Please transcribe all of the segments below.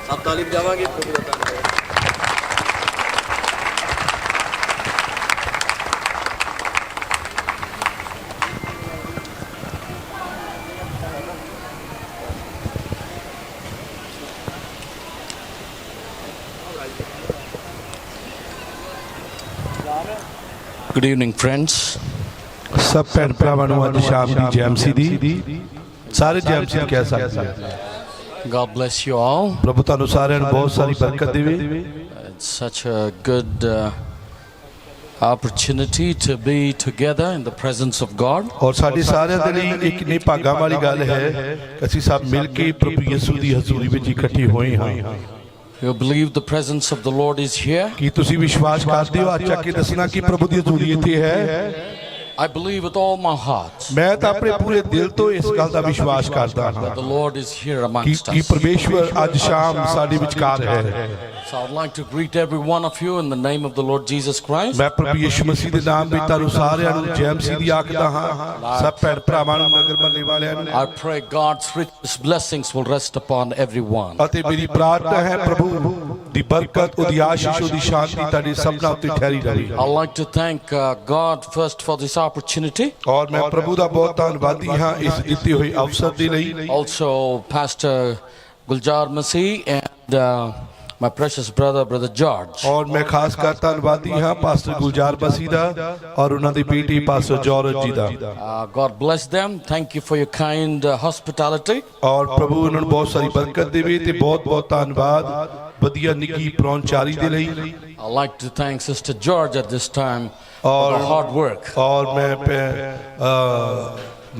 सब तालीम जावांगे प्रभु का धन्यवाद। Good evening, friends. सब भैन भरावां नूं अज शाम दी जैमसी दी सारे जैमसी कह सकते हैं। God bless you all. प्रभु तुहानूं सारिआं नूं बहुत सारी बरकत देवे। It's such a good opportunity to be together in the presence of God. और साडे सारिआं दे लई एक इन्नी भागां वाली गल है ਅਸੀਂ सब मिल के प्रभु यीशु दी हਜ਼ੂਰੀ ਵਿੱਚ ਇਕੱਠੇ ਹੋਏ ਹਾਂ। You believe the presence of the Lord is here? ਕੀ ਤੁਸੀਂ ਵਿਸ਼ਵਾਸ ਕਰਦੇ ਹੋ ਅੱਜ ਆ ਕੇ ਦੱਸਣਾ ਕਿ ਪ੍ਰਭੂ ਦੀ ਹਜ਼ੂਰੀ ਇੱਥੇ ਹੈ? I believe with all my heart मैं तो अपने पूरे दिल तो इस गल का विश्वास करता that हाँ the Lord is here amongst कि us. परमेश्वर आज शाम साडे विचकार है। So I'd like to greet every one of you in the name of the Lord Jesus Christ. मैं प्रभु यीशु मसीह दे नाम विच तुहानूं सारिआं नूं जय मसीह दी आखदा हां। सब भैन भरावां नूं नगर महल्ले वालिआं नूं I pray God's richest blessings will rest upon everyone. ਅਤੇ ਮੇਰੀ ਪ੍ਰਾਰਥਨਾ ਹੈ ਪ੍ਰਭੂ ਦੀ ਬਰਕਤ ਉਹਦੀ ਆਸ਼ੀਸ਼ ਉਹਦੀ ਸ਼ਾਂਤੀ ਤੁਹਾਡੇ ਸਭਨਾਂ ਉੱਤੇ ਠਹਿਰੀ ਰਹੇ। I'd like to thank God first for this opportunity. ਔਰ ਮੈਂ ਪ੍ਰਭੂ ਦਾ ਬਹੁਤ ਧੰਨਵਾਦੀ ਹਾਂ ਇਸ ਦਿੱਤੇ ਹੋਏ ਅਵਸਰ ਦੇ ਲਈ। Also Pastor Guljar Masih and my precious brother George. ਔਰ ਮੈਂ ਖਾਸ ਕਰ ਧੰਨਵਾਦੀ ਹਾਂ ਪਾਸਟਰ ਗੁਲਜ਼ਾਰ ਮਸੀਹ ਦਾ ਔਰ ਉਹਨਾਂ ਦੀ ਬੇਟੀ ਪਾਸਟਰ ਜੌਰਜ ਜੀ ਦਾ। God bless them. Thank you for your kind hospitality. ਔਰ ਪ੍ਰਭੂ ਉਹਨਾਂ ਨੂੰ ਬਹੁਤ ਸਾਰੀ ਬਰਕਤ ਦੇਵੇ ਤੇ ਬਹੁਤ ਬਹੁਤ ਧੰਨਵਾਦ ਵਧੀਆ ਨਿੱਘੀ ਪਰੌਣਚਾਰੀ ਦੇ ਲਈ। I'd like to thank Sister George at this time for the hard work. और मैं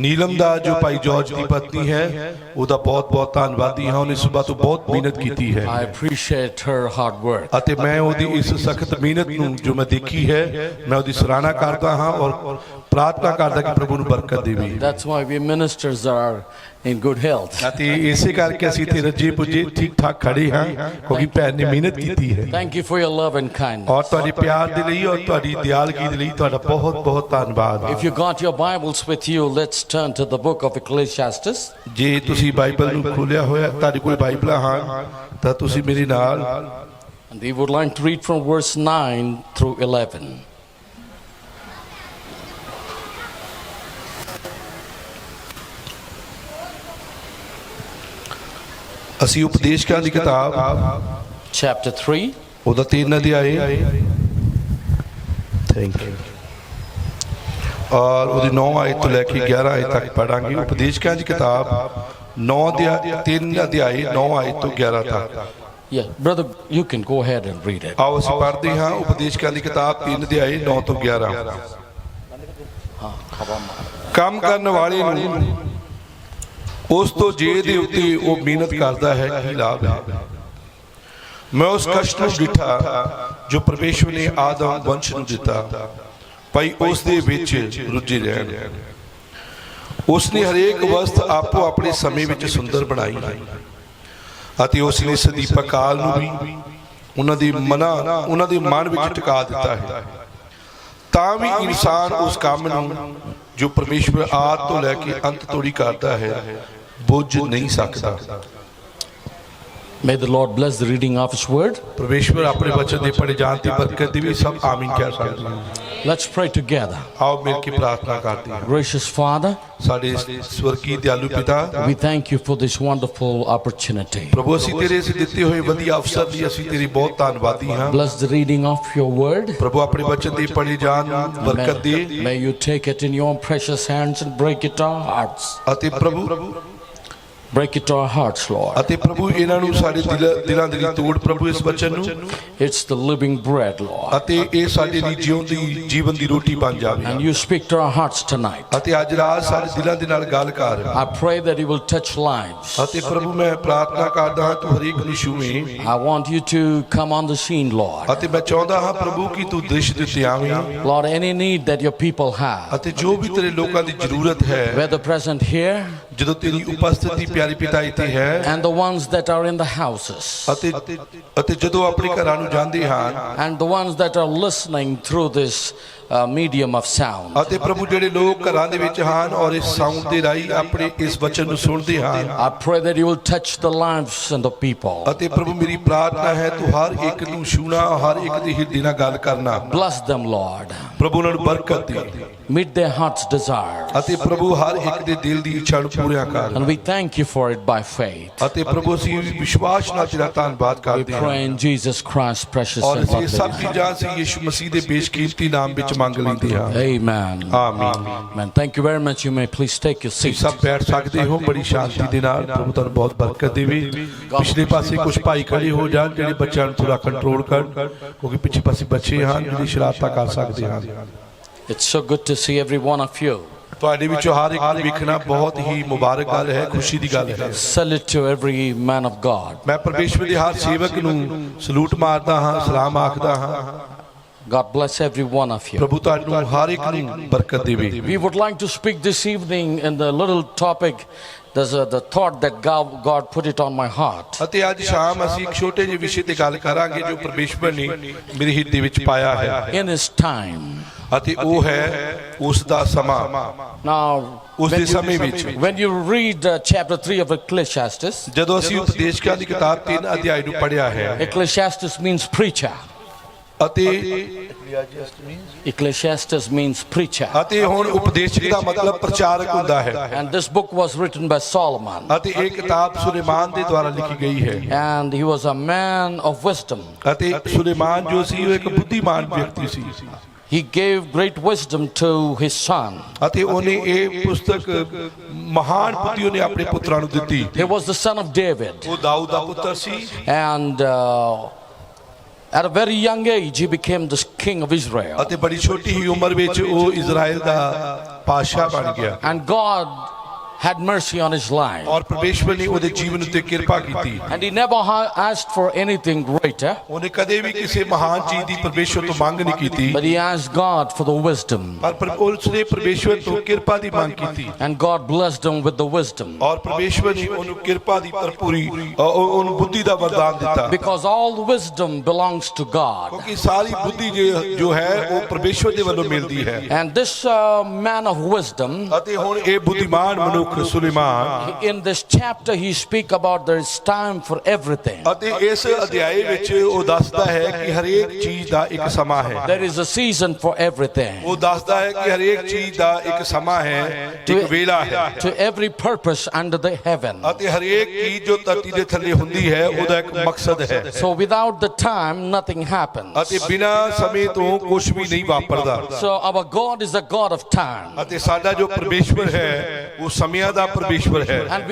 नीलम दा जो भाई जॉर्ज की पत्नी है ਉਹਦਾ ਬਹੁਤ ਬਹੁਤ ਧੰਨਵਾਦੀ ਹਾਂ। ਉਹਨੇ ਸਵੇਰ ਤੋਂ ਬਹੁਤ ਮਿਹਨਤ ਕੀਤੀ ਹੈ। I appreciate her hard work. ਅਤੇ ਮੈਂ ਉਹਦੀ ਇਸ ਸਖਤ ਮਿਹਨਤ ਨੂੰ ਜੋ ਮੈਂ ਦੇਖੀ ਹੈ ਮੈਂ ਉਹਦੀ ਸਰਾਹਨਾ ਕਰਦਾ ਹਾਂ ਔਰ ਪ੍ਰਾਰਥਨਾ ਕਰਦਾ ਕਿ ਪ੍ਰਭੂ ਨੂੰ ਬਰਕਤ ਦੇਵੇ। That's why we ministers are in good health. ਅਤੇ ਇਸੇ ਕਰਕੇ ਅਸੀਂ ਇੱਥੇ ਰੱਜੇ ਪੁੱਜੇ ਠੀਕ ਠਾਕ ਖੜੇ ਹਾਂ ਕਿਉਂਕਿ ਭੈਣ ਨੇ ਮਿਹਨਤ ਕੀਤੀ ਹੈ। Thank you for your love and kindness. ਔਰ ਤੁਹਾਡੇ ਪਿਆਰ ਦੇ ਲਈ ਔਰ ਤੁਹਾਡੀ ਦਿਆਲਗੀ ਦੇ ਲਈ ਤੁਹਾਡਾ ਬਹੁਤ ਬਹੁਤ ਧੰਨਵਾਦ। If you got your Bibles with you, let's turn to the book of Ecclesiastes. ਜੇ ਤੁਸੀਂ ਬਾਈਬਲ ਨੂੰ ਖੋਲਿਆ ਹੋਇਆ ਤੁਹਾਡੇ ਕੋਲ ਬਾਈਬਲਾਂ ਹਨ ਤਾਂ ਤੁਸੀਂ ਮੇਰੇ ਨਾਲ And we would like to read from verse 9 through 11. ਅਸੀਂ ਉਪਦੇਸ਼ਕਾਂ ਦੀ ਕਿਤਾਬ Chapter 3. ਉਹਦਾ 3 ਅਧਿਆਇ ਥੈਂਕ ਯੂ और ਉਹਦੀ 9 ਆਇਤ ਤੋਂ ਲੈ ਕੇ 11 ਆਇਤ ਤੱਕ ਪੜਾਂਗੇ। ਉਪਦੇਸ਼ਕਾਂ ਦੀ ਕਿਤਾਬ 3 ਅਧਿਆਇ 9 ਆਇਤ ਤੋਂ 11 ਤੱਕ। Yeah, brother, you can go ahead and read it. ਆਓ ਅਸੀਂ ਪੜ੍ਹਦੇ ਹਾਂ ਉਪਦੇਸ਼ਕਾਂ ਦੀ ਕਿਤਾਬ 3 ਅਧਿਆਇ 9 ਤੋਂ 11। ਕੰਮ ਕਰਨ ਵਾਲੇ ਨੂੰ ਉਸ ਤੋਂ ਜੇ ਦੇ ਉੱਤੇ ਉਹ ਮਿਹਨਤ ਕਰਦਾ ਹੈ ਕੀ ਲਾਭ ਹੈ। ਮੈਂ ਉਸ ਕਸ਼ਟ ਨੂੰ ਡਿਠਾ ਜੋ ਪਰਮੇਸ਼ਵਰ ਨੇ ਆਦਮ ਵੰਸ਼ ਨੂੰ ਦਿੱਤਾ ਭਾਈ ਉਸ ਦੇ ਵਿੱਚ ਰੁੱਝੇ ਰਹਿਣ। ਉਸ ਨੇ ਹਰੇਕ ਵਸਤ ਆਪੋ ਆਪਣੇ ਸਮੇਂ ਵਿੱਚ ਸੁੰਦਰ ਬਣਾਈ ਅਤੇ ਉਸ ਨੇ ਸਦੀਪਕ ਕਾਲ ਨੂੰ ਵੀ ਉਹਨਾਂ ਦੇ ਮਨ ਵਿੱਚ ਟਿਕਾ ਦਿੱਤਾ ਹੈ। ਤਾਂ ਵੀ ਇਨਸਾਨ ਉਸ ਕੰਮ ਨੂੰ ਜੋ ਪਰਮੇਸ਼ਵਰ ਆਦ ਤੋਂ ਲੈ ਕੇ ਅੰਤ ਤੋੜੀ ਕਰਦਾ ਹੈ ਬੁੱਝ ਨਹੀਂ ਸਕਦਾ। May the Lord bless the reading of His word. ਪਰਮੇਸ਼ਵਰ ਆਪਣੇ ਵਚਨ ਦੇ ਪੜ੍ਹੇ ਜਾਣ ਦੀ ਬਰਕਤ ਦੇਵੇ। ਸਭ ਆਮੀਨ ਕਹਿ ਸਕਦੇ ਹਾਂ। Let's pray together. ਆਓ ਮਿਲ ਕੇ ਪ੍ਰਾਰਥਨਾ ਕਰਦੇ ਹਾਂ। Gracious Father, ਸਾਡੇ ਸਵਰਗੀ ਦਿਆਲੂ ਪਿਤਾ we thank you for this wonderful opportunity. ਪ੍ਰਭੂ ਅਸੀਂ ਤੇਰੇ ਇਸ ਦਿੱਤੇ ਹੋਏ ਵਧੀਆ ਅਵਸਰ ਲਈ ਅਸੀਂ ਤੇਰੀ ਬਹੁਤ ਧੰਨਵਾਦੀ ਹਾਂ। Bless the reading of your word. ਪ੍ਰਭੂ ਆਪਣੇ ਵਚਨ ਦੇ ਪੜ੍ਹੇ ਜਾਣ ਨੂੰ ਬਰਕਤ ਦੇ। May you take it in your precious hands and break it to our hearts. ਅਤੇ ਪ੍ਰਭੂ Break it to our hearts, Lord. ਅਤੇ ਪ੍ਰਭੂ ਇਹਨਾਂ ਨੂੰ ਸਾਡੇ ਦਿਲਾਂ ਦੇ ਲਈ ਤੋੜ ਪ੍ਰਭੂ ਇਸ ਵਚਨ ਨੂੰ। It's the living bread, Lord. ਅਤੇ ਇਹ ਸਾਡੇ ਲਈ ਜਿਉਂਦੀ ਜੀਵਨ ਦੀ ਰੋਟੀ ਬਣ ਜਾਵੇ। And you speak to our hearts tonight. ਅਤੇ ਅੱਜ ਰਾਤ ਸਾਡੇ ਦਿਲਾਂ ਦੇ ਨਾਲ ਗੱਲ ਕਰ। I pray that you will touch lives. ਅਤੇ ਪ੍ਰਭੂ ਮੈਂ ਪ੍ਰਾਰਥਨਾ ਕਰਦਾ ਹਾਂ ਤੂੰ ਹਰੇਕ ਨੂੰ ਛੂਵੇਂ। I want you to come on the scene, Lord. ਅਤੇ ਮੈਂ ਚਾਹੁੰਦਾ ਹਾਂ ਪ੍ਰਭੂ ਕਿ ਤੂੰ ਦ੍ਰਿਸ਼ ਦੇ ਉੱਤੇ ਆਵੇਂ। Lord, any need that your people have, ਅਤੇ ਜੋ ਵੀ ਤੇਰੇ ਲੋਕਾਂ ਦੀ ਜ਼ਰੂਰਤ ਹੈ, whether present here ਜਦੋਂ ਤੇਰੀ ਉਪਸਥਿਤੀ ਪਿਆਰੇ ਪਿਤਾ ਇੱਥੇ ਹੈ, and the ones that are in the houses, ਅਤੇ ਜਦੋਂ ਆਪਣੇ ਘਰਾਂ ਨੂੰ ਜਾਂਦੇ ਹਨ, and the ones that are listening through this medium of sound. ਅਤੇ ਪ੍ਰਭੂ ਜਿਹੜੇ ਲੋਕ ਘਰਾਂ ਦੇ ਵਿੱਚ ਹਨ ਔਰ ਇਸ ਸਾਊਂਡ ਦੇ ਰਾਹੀਂ ਆਪਣੇ ਇਸ ਵਚਨ ਨੂੰ ਸੁਣਦੇ ਹਨ, I pray that you will touch the lives and the people. ਅਤੇ ਪ੍ਰਭੂ ਮੇਰੀ ਪ੍ਰਾਰਥਨਾ ਹੈ ਤੂੰ ਹਰ ਇੱਕ ਨੂੰ ਛੂਣਾ, ਹਰ ਇੱਕ ਦੇ ਹਿਰਦੇ ਨਾਲ ਗੱਲ ਕਰਨਾ। Bless them, Lord. ਪ੍ਰਭੂ ਉਹਨਾਂ ਨੂੰ ਬਰਕਤ ਦੇ। Meet their heart's desires. ਅਤੇ ਪ੍ਰਭੂ ਹਰ ਇੱਕ ਦੇ ਦਿਲ ਦੀ ਇੱਛਾ ਨੂੰ ਪੂਰਾ ਕਰ। And we thank you for it by faith. ਅਤੇ ਪ੍ਰਭੂ ਅਸੀਂ ਵਿਸ਼ਵਾਸ ਨਾਲ ਤੇਰਾ ਧੰਨਵਾਦ We ਕਰਦੇ ਹਾਂ। pray in Jesus Christ's precious ਔਰ and ਅਸੀਂ lovely ਸਭ name. ਚੀਜ਼ਾਂ ਅਸੀਂ ਯਿਸੂ ਮਸੀਹ ਦੇ ਬੇਸ਼ਕੀਮਤੀ ਨਾਮ ਵਿੱਚ ਮੰਗ ਲੈਂਦੇ ਹਾਂ। Amen. ਆਮੀਨ। Amen. Thank you very much. You may please take your ਤੁਸੀਂ seat. ਸਭ ਬੈਠ ਸਕਦੇ ਹੋ ਬੜੀ ਸ਼ਾਂਤੀ ਦੇ ਨਾਲ। ਪ੍ਰਭੂ ਤੁਹਾਨੂੰ ਬਹੁਤ ਬਰਕਤ ਦੇਵੇ। ਪਿਛਲੇ ਪਾਸੇ ਕੁਝ ਭਾਈ ਖੜੇ ਹੋ ਜਾਣ ਜਿਹੜੇ ਬੱਚਿਆਂ ਨੂੰ ਪੂਰਾ ਕੰਟਰੋਲ ਕਰਨ, ਕਿਉਂਕਿ ਪਿੱਛੇ ਪਾਸੇ ਬੱਚੇ ਹਨ ਜਿਹੜੇ ਸ਼ਰਾਰਤਾਂ ਕਰ ਸਕਦੇ ਹਨ। It's so good to see every one of you. ਤੁਹਾਡੇ ਵਿੱਚੋਂ ਹਰ ਇੱਕ ਨੂੰ ਵੇਖਣਾ ਬਹੁਤ ਹੀ ਮੁਬਾਰਕ ਗੱਲ ਹੈ, ਖੁਸ਼ੀ ਦੀ ਗੱਲ ਹੈ। Salute to every man of God. ਮੈਂ ਪਰਮੇਸ਼ਵਰ ਦੇ ਹਰ ਸੇਵਕ ਨੂੰ ਸਲੂਟ ਮਾਰਦਾ ਹਾਂ, ਸਲਾਮ ਆਖਦਾ ਹਾਂ। God bless every one of you. ਪ੍ਰਭੂ ਤੁਹਾਨੂੰ ਹਰ ਇੱਕ ਨੂੰ ਬਰਕਤ ਦੇਵੇ। We would like to speak this evening in the little topic. There's the thought that God put it on my heart. ਅਤੇ ਅੱਜ ਸ਼ਾਮ ਅਸੀਂ ਇੱਕ ਛੋਟੇ ਜਿਹੇ ਵਿਸ਼ੇ ਤੇ ਗੱਲ ਕਰਾਂਗੇ ਜੋ ਪਰਮੇਸ਼ਵਰ ਨੇ ਮੇਰੇ ਹਿਰਦੇ ਵਿੱਚ ਪਾਇਆ ਹੈ। In His time. ਅਤੇ ਉਹ ਹੈ ਉਸ ਦਾ ਸਮਾਂ। Now, ਉਸ ਦੇ ਸਮੇਂ ਵਿੱਚ when you read chapter 3 of Ecclesiastes, ਜਦੋਂ ਅਸੀਂ ਉਪਦੇਸ਼ਕਾਂ ਦੀ ਕਿਤਾਬ 3 ਅਧਿਆਇ ਨੂੰ ਪੜ੍ਹਿਆ ਹੈ, Ecclesiastes means preacher. ਅਤੇ Ecclesiastes means preacher. ਅਤੇ ਹੁਣ ਉਪਦੇਸ਼ਕ ਦਾ ਮਤਲਬ ਪ੍ਰਚਾਰਕ ਹੁੰਦਾ ਹੈ। And this book was written by Solomon. ਅਤੇ ਇਹ ਕਿਤਾਬ ਸੁਲੇਮਾਨ ਦੇ ਦੁਆਰਾ ਲਿਖੀ ਗਈ ਹੈ। And he was a man of wisdom. ਅਤੇ ਸੁਲੇਮਾਨ ਜੋ ਸੀ ਉਹ ਇੱਕ ਬੁੱਧੀਮਾਨ ਵਿਅਕਤੀ ਸੀ। He gave great wisdom to his son. ਅਤੇ ਉਹਨੇ ਇਹ ਪੁਸਤਕ ਮਹਾਨ ਬੁੱਧੀ ਉਹਨੇ ਆਪਣੇ ਪੁੱਤਰਾਂ ਨੂੰ ਦਿੱਤੀ। He was the son of David. ਉਹ ਦਾਊਦ ਦਾ ਪੁੱਤਰ ਸੀ। And at a very young age he became the king of Israel. ਅਤੇ ਬੜੀ ਛੋਟੀ ਹੀ ਉਮਰ ਵਿੱਚ ਉਹ ਇਜ਼ਰਾਈਲ ਦਾ ਪਾਤਸ਼ਾਹ ਬਣ ਗਿਆ। And God had mercy on his life. ਔਰ ਪਰਮੇਸ਼ਵਰ ਨੇ ਉਹਦੇ ਜੀਵਨ ਉੱਤੇ ਕਿਰਪਾ ਕੀਤੀ। And he never asked for anything greater. ਉਹਨੇ ਕਦੇ ਵੀ ਕਿਸੇ ਮਹਾਨ ਚੀਜ਼ ਦੀ ਪਰਮੇਸ਼ਵਰ ਤੋਂ ਮੰਗ ਨਹੀਂ ਕੀਤੀ। But he asked God for the wisdom. ਪਰ ਉਸਨੇ ਪਰਮੇਸ਼ਵਰ ਤੋਂ ਕਿਰਪਾ ਦੀ ਮੰਗ ਕੀਤੀ। And God blessed him with the wisdom. ਔਰ ਪਰਮੇਸ਼ਵਰ ਨੇ ਉਹਨੂੰ ਕਿਰਪਾ ਦੀ ਭਰਪੂਰੀ ਉਹਨੂੰ ਬੁੱਧੀ ਦਾ ਵਰਦਾਨ ਦਿੱਤਾ। Because all wisdom belongs to God. ਕਿਉਂਕਿ ਸਾਰੀ ਬੁੱਧੀ ਜੋ ਹੈ ਉਹ ਪਰਮੇਸ਼ਵਰ ਦੇ ਵੱਲੋਂ ਮਿਲਦੀ ਹੈ। And this man of wisdom, ਅਤੇ ਹੁਣ ਇਹ ਬੁੱਧੀਮਾਨ ਮਨੁੱਖ Suleman, in this chapter he speak about there is time for everything. ਅਤੇ ਇਸ ਅਧਿਆਇ ਵਿੱਚ ਉਹ ਦੱਸਦਾ ਹੈ ਕਿ ਹਰੇਕ ਚੀਜ਼ ਦਾ ਇੱਕ ਸਮਾਂ ਹੈ। There is a season for everything. ਉਹ ਦੱਸਦਾ ਹੈ ਕਿ ਹਰੇਕ ਚੀਜ਼ ਦਾ ਇੱਕ ਸਮਾਂ ਹੈ, ਇੱਕ ਵੇਲਾ ਹੈ। To every purpose under the heaven. ਅਤੇ ਹਰੇਕ ਚੀਜ਼ ਜੋ ਧਰਤੀ ਦੇ ਥੱਲੇ ਹੁੰਦੀ ਹੈ ਉਹਦਾ ਇੱਕ ਮਕਸਦ ਹੈ। So without the time nothing happens. ਅਤੇ ਬਿਨਾਂ ਸਮੇਂ ਤੋਂ ਕੁਝ ਵੀ ਨਹੀਂ ਵਾਪਰਦਾ। So our God is a God of time. ਅਤੇ ਸਾਡਾ ਜੋ ਪਰਮੇਸ਼ਵਰ ਹੈ ਉਹ ਸਮਿਆਂ ਦਾ ਪਰਮੇਸ਼ਵਰ ਹੈ। And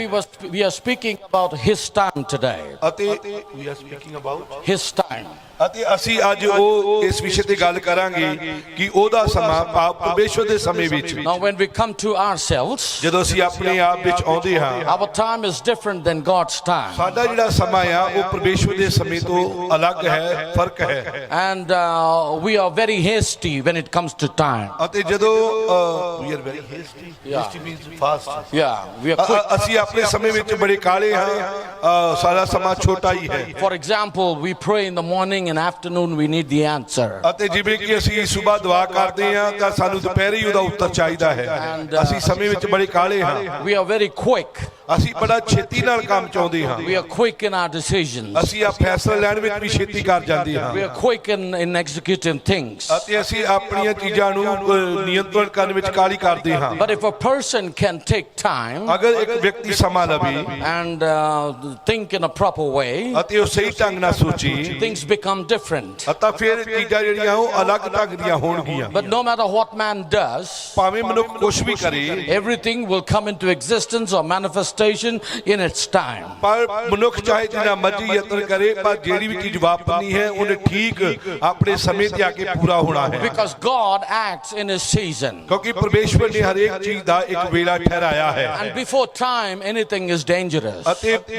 we are speaking about his time today. ਅਤੇ we are speaking about his time. ਅਤੇ ਅਸੀਂ ਅੱਜ ਉਹ ਇਸ ਵਿਸ਼ੇ ਤੇ ਗੱਲ ਕਰਾਂਗੇ ਕਿ ਉਹਦਾ ਸਮਾਂ ਪਰਮੇਸ਼ਵਰ ਦੇ ਸਮੇਂ ਵਿੱਚ। Now when we come to ourselves, ਜਦੋਂ ਅਸੀਂ ਆਪਣੇ ਆਪ ਵਿੱਚ ਆਉਂਦੇ ਹਾਂ, our time is different than God's time. ਸਾਡਾ ਜਿਹੜਾ ਸਮਾਂ ਆ ਉਹ ਪਰਮੇਸ਼ਵਰ ਦੇ ਸਮੇਂ ਤੋਂ ਅਲੱਗ ਹੈ, ਫਰਕ ਹੈ। And we are very hasty when it comes to time. ਅਤੇ ਜਦੋਂ we are very hasty, hasty means fast. Yeah, we are quick. ਅਸੀਂ ਆਪਣੇ ਸਮੇਂ ਵਿੱਚ ਬੜੇ ਕਾਹਲੇ ਹਾਂ, ਸਾਰਾ ਸਮਾਂ ਛੋਟਾ ਹੀ ਹੈ। For example, we pray in the morning, in afternoon we need the answer. ਅਤੇ ਜਿਵੇਂ ਕਿ ਅਸੀਂ ਸਵੇਰ ਦੁਆ ਕਰਦੇ ਹਾਂ ਤਾਂ ਸਾਨੂੰ ਦੁਪਹਿਰੇ ਹੀ ਉਹਦਾ ਉੱਤਰ ਚਾਹੀਦਾ ਹੈ। ਅਸੀਂ ਸਮੇਂ ਵਿੱਚ ਬੜੇ ਕਾਹਲੇ ਹਾਂ। We are very quick. ਅਸੀਂ ਬੜਾ ਛੇਤੀ ਨਾਲ ਕੰਮ ਚਾਹੁੰਦੇ ਹਾਂ। We are quick in our decisions. ਅਸੀਂ ਆ ਫੈਸਲਾ ਲੈਣ ਵਿੱਚ ਵੀ ਛੇਤੀ ਕਰ ਜਾਂਦੇ ਹਾਂ। We are quick in executing things. ਅਤੇ ਅਸੀਂ ਆਪਣੀਆਂ ਚੀਜ਼ਾਂ ਨੂੰ ਨਿਯੰਤਰਣ ਕਰਨ ਵਿੱਚ ਕਾਹਲੀ ਕਰਦੇ ਹਾਂ। But if a person can take time ਅਗਰ ਇੱਕ ਵਿਅਕਤੀ ਸਮਾਂ ਲਵੇ and think in a proper way, ਅਤੇ ਉਹ ਸਹੀ ਢੰਗ ਨਾਲ ਸੋਚੇ, things become different. ਤਾਂ ਫਿਰ ਚੀਜ਼ਾਂ ਜਿਹੜੀਆਂ ਉਹ ਅਲੱਗ ਢੰਗ ਦੀਆਂ ਹੋਣਗੀਆਂ। But no matter what man does, ਭਾਵੇਂ ਮਨੁੱਖ ਕੁਛ ਵੀ ਕਰੇ, everything will come into existence or manifestation manifestation in its time. ਪਰ ਮਨੁੱਖ ਚਾਹੇ ਜਿੰਨਾ ਮਰਜ਼ੀ ਯਤਨ ਕਰੇ ਪਰ ਜਿਹੜੀ ਵੀ ਚੀਜ਼ ਵਾਪਰਨੀ ਹੈ ਉਹਨੇ ਠੀਕ ਆਪਣੇ ਸਮੇਂ ਤੇ ਆ ਕੇ ਪੂਰਾ ਹੋਣਾ ਹੈ Because God acts in his season. ਕਿਉਂਕਿ ਪਰਮੇਸ਼ਵਰ ਨੇ ਹਰੇਕ ਚੀਜ਼ ਦਾ ਇੱਕ ਵੇਲਾ ਠਹਿਰਾਇਆ ਹੈ And before time, anything is dangerous.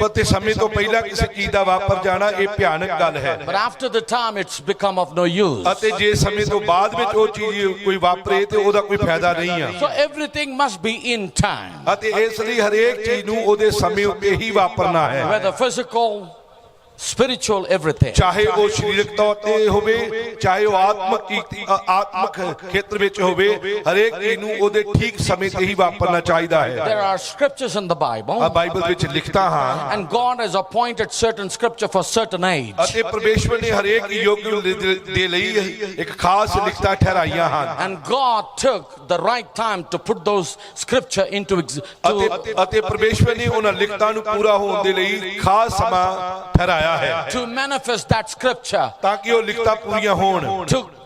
ਅਤੇ ਸਮੇਂ ਤੋਂ ਪਹਿਲਾਂ ਕਿਸੇ ਚੀਜ਼ ਦਾ ਵਾਪਰ ਜਾਣਾ ਇਹ ਭਿਆਨਕ ਗੱਲ ਹੈ But after the time, it's become of no use. ਅਤੇ ਜੇ ਸਮੇਂ ਤੋਂ ਬਾਅਦ ਵਿੱਚ ਉਹ ਚੀਜ਼ ਕੋਈ ਵਾਪਰੇ ਤੇ ਉਹਦਾ ਕੋਈ ਫਾਇਦਾ ਨਹੀਂ ਆ So everything must be in time. ਅਤੇ ਇਸ ਲਈ ਹਰੇਕ ਚੀਜ਼ ਨੂੰ ਉਹਦੇ ਸਮੇਂ ਉੱਤੇ ਹੀ ਵਾਪਰਨਾ ਹੈ Whether physical, spiritual, everything. ਚਾਹੇ ਉਹ ਸਰੀਰਕ ਤੌਰ ਤੇ ਹੋਵੇ ਚਾਹੇ ਉਹ ਆਤਮਿਕ ਖੇਤਰ ਵਿੱਚ ਹੋਵੇ ਹਰੇਕ ਚੀਜ਼ ਨੂੰ ਉਹਦੇ ਠੀਕ ਸਮੇਂ ਤੇ ਹੀ ਵਾਪਰਨਾ ਚਾਹੀਦਾ ਹੈ There are scriptures in the Bible. Bible ਵਿੱਚ ਲਿਖਤਾ ਹਾਂ And God has appointed certain scripture for certain age. ਅਤੇ ਪਰਮੇਸ਼ਵਰ ਨੇ ਹਰੇਕ ਯੁੱਗ ਦੇ ਲਈ ਇੱਕ ਖਾਸ ਲਿਖਤਾ ਠਹਿਰਾਈਆਂ ਹਨ And God took the right time to put those scripture into ਅਤੇ ਪਰਮੇਸ਼ਵਰ ਨੇ ਉਹਨਾਂ ਲਿਖਤਾਂ ਨੂੰ ਪੂਰਾ ਹੋਣ ਦੇ ਲਈ ਖਾਸ ਸਮਾਂ ਠਹਿਰਾਇਆ ਹੈ to manifest that scripture, ਤਾਂ ਕਿ ਉਹ ਲਿਖਤਾਂ ਪੂਰੀਆਂ ਹੋਣ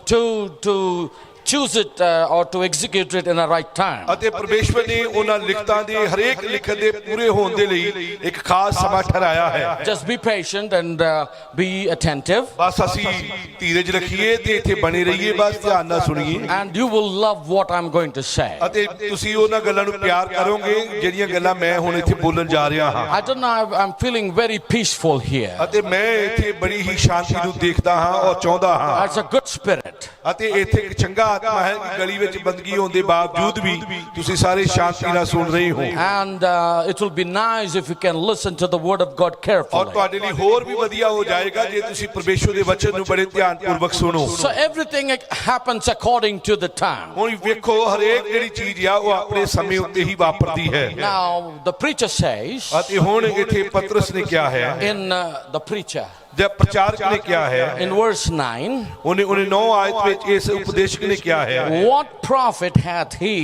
to choose it or to execute it in the right time. ਅਤੇ ਪਰਮੇਸ਼ਵਰ ਨੇ ਉਹਨਾਂ ਲਿਖਤਾਂ ਦੇ ਹਰੇਕ ਲਿਖਤ ਦੇ ਪੂਰੇ ਹੋਣ ਦੇ ਲਈ ਇੱਕ ਖਾਸ ਸਮਾਂ ਠਹਿਰਾਇਆ ਹੈ Just be patient and be attentive. ਬਸ ਅਸੀਂ ਧੀਰਜ ਰੱਖੀਏ ਤੇ ਇੱਥੇ ਬਣੇ ਰਹੀਏ ਬਸ ਧਿਆਨ ਨਾਲ ਸੁਣੀਏ And you will love what I'm going to say. ਅਤੇ ਤੁਸੀਂ ਉਹਨਾਂ ਗੱਲਾਂ ਨੂੰ ਪਿਆਰ ਕਰੋਗੇ ਜਿਹੜੀਆਂ ਗੱਲਾਂ ਮੈਂ ਹੁਣ ਇੱਥੇ ਬੋਲਣ ਜਾ ਰਿਹਾ ਹਾਂ I don't know, I'm feeling very peaceful here. ਅਤੇ ਮੈਂ ਇੱਥੇ ਬੜੀ ਹੀ ਸ਼ਾਂਤੀ ਨੂੰ ਦੇਖਦਾ ਹਾਂ ਔਰ ਚਾਹੁੰਦਾ ਹਾਂ It's a good spirit. ਅਤੇ ਇੱਥੇ ਇੱਕ ਚੰਗਾ ਆਤਮਾ ਹੈ ਕਿ ਗਲੀ ਵਿੱਚ ਬੰਦਗੀ ਹੋਣ ਦੇ ਬਾਵਜੂਦ ਵੀ ਤੁਸੀਂ ਸਾਰੇ ਸ਼ਾਂਤੀ ਨਾਲ ਸੁਣ ਰਹੇ ਹੋ And it will be nice if you can listen to the word of God ਔਰ carefully. ਤੁਹਾਡੇ ਲਈ ਹੋਰ ਵੀ ਵਧੀਆ ਹੋ ਜਾਏਗਾ ਜੇ ਤੁਸੀਂ ਪਰਮੇਸ਼ਵਰ ਦੇ ਵਚਨ ਨੂੰ ਬੜੇ ਧਿਆਨਪੂਰਵਕ ਸੁਣੋ So everything happens according to the time. ਹੁਣ ਵੇਖੋ ਹਰੇਕ ਜਿਹੜੀ ਚੀਜ਼ ਆ ਉਹ ਆਪਣੇ ਸਮੇਂ ਉੱਤੇ ਹੀ ਵਾਪਰਦੀ ਹੈ Now the preacher says ਅਤੇ ਹੁਣ ਇੱਥੇ ਪਤਰਸ ਨੇ ਕਿਹਾ ਹੈ in the preacher ਜਦ ਪ੍ਰਚਾਰਕ ਨੇ ਕਿਹਾ ਹੈ in verse 9, ਉਹਨੇ 9 ਆਇਤ ਵਿੱਚ ਇਸ ਉਪਦੇਸ਼ਕ ਨੇ ਕਿਹਾ ਹੈ what profit hath he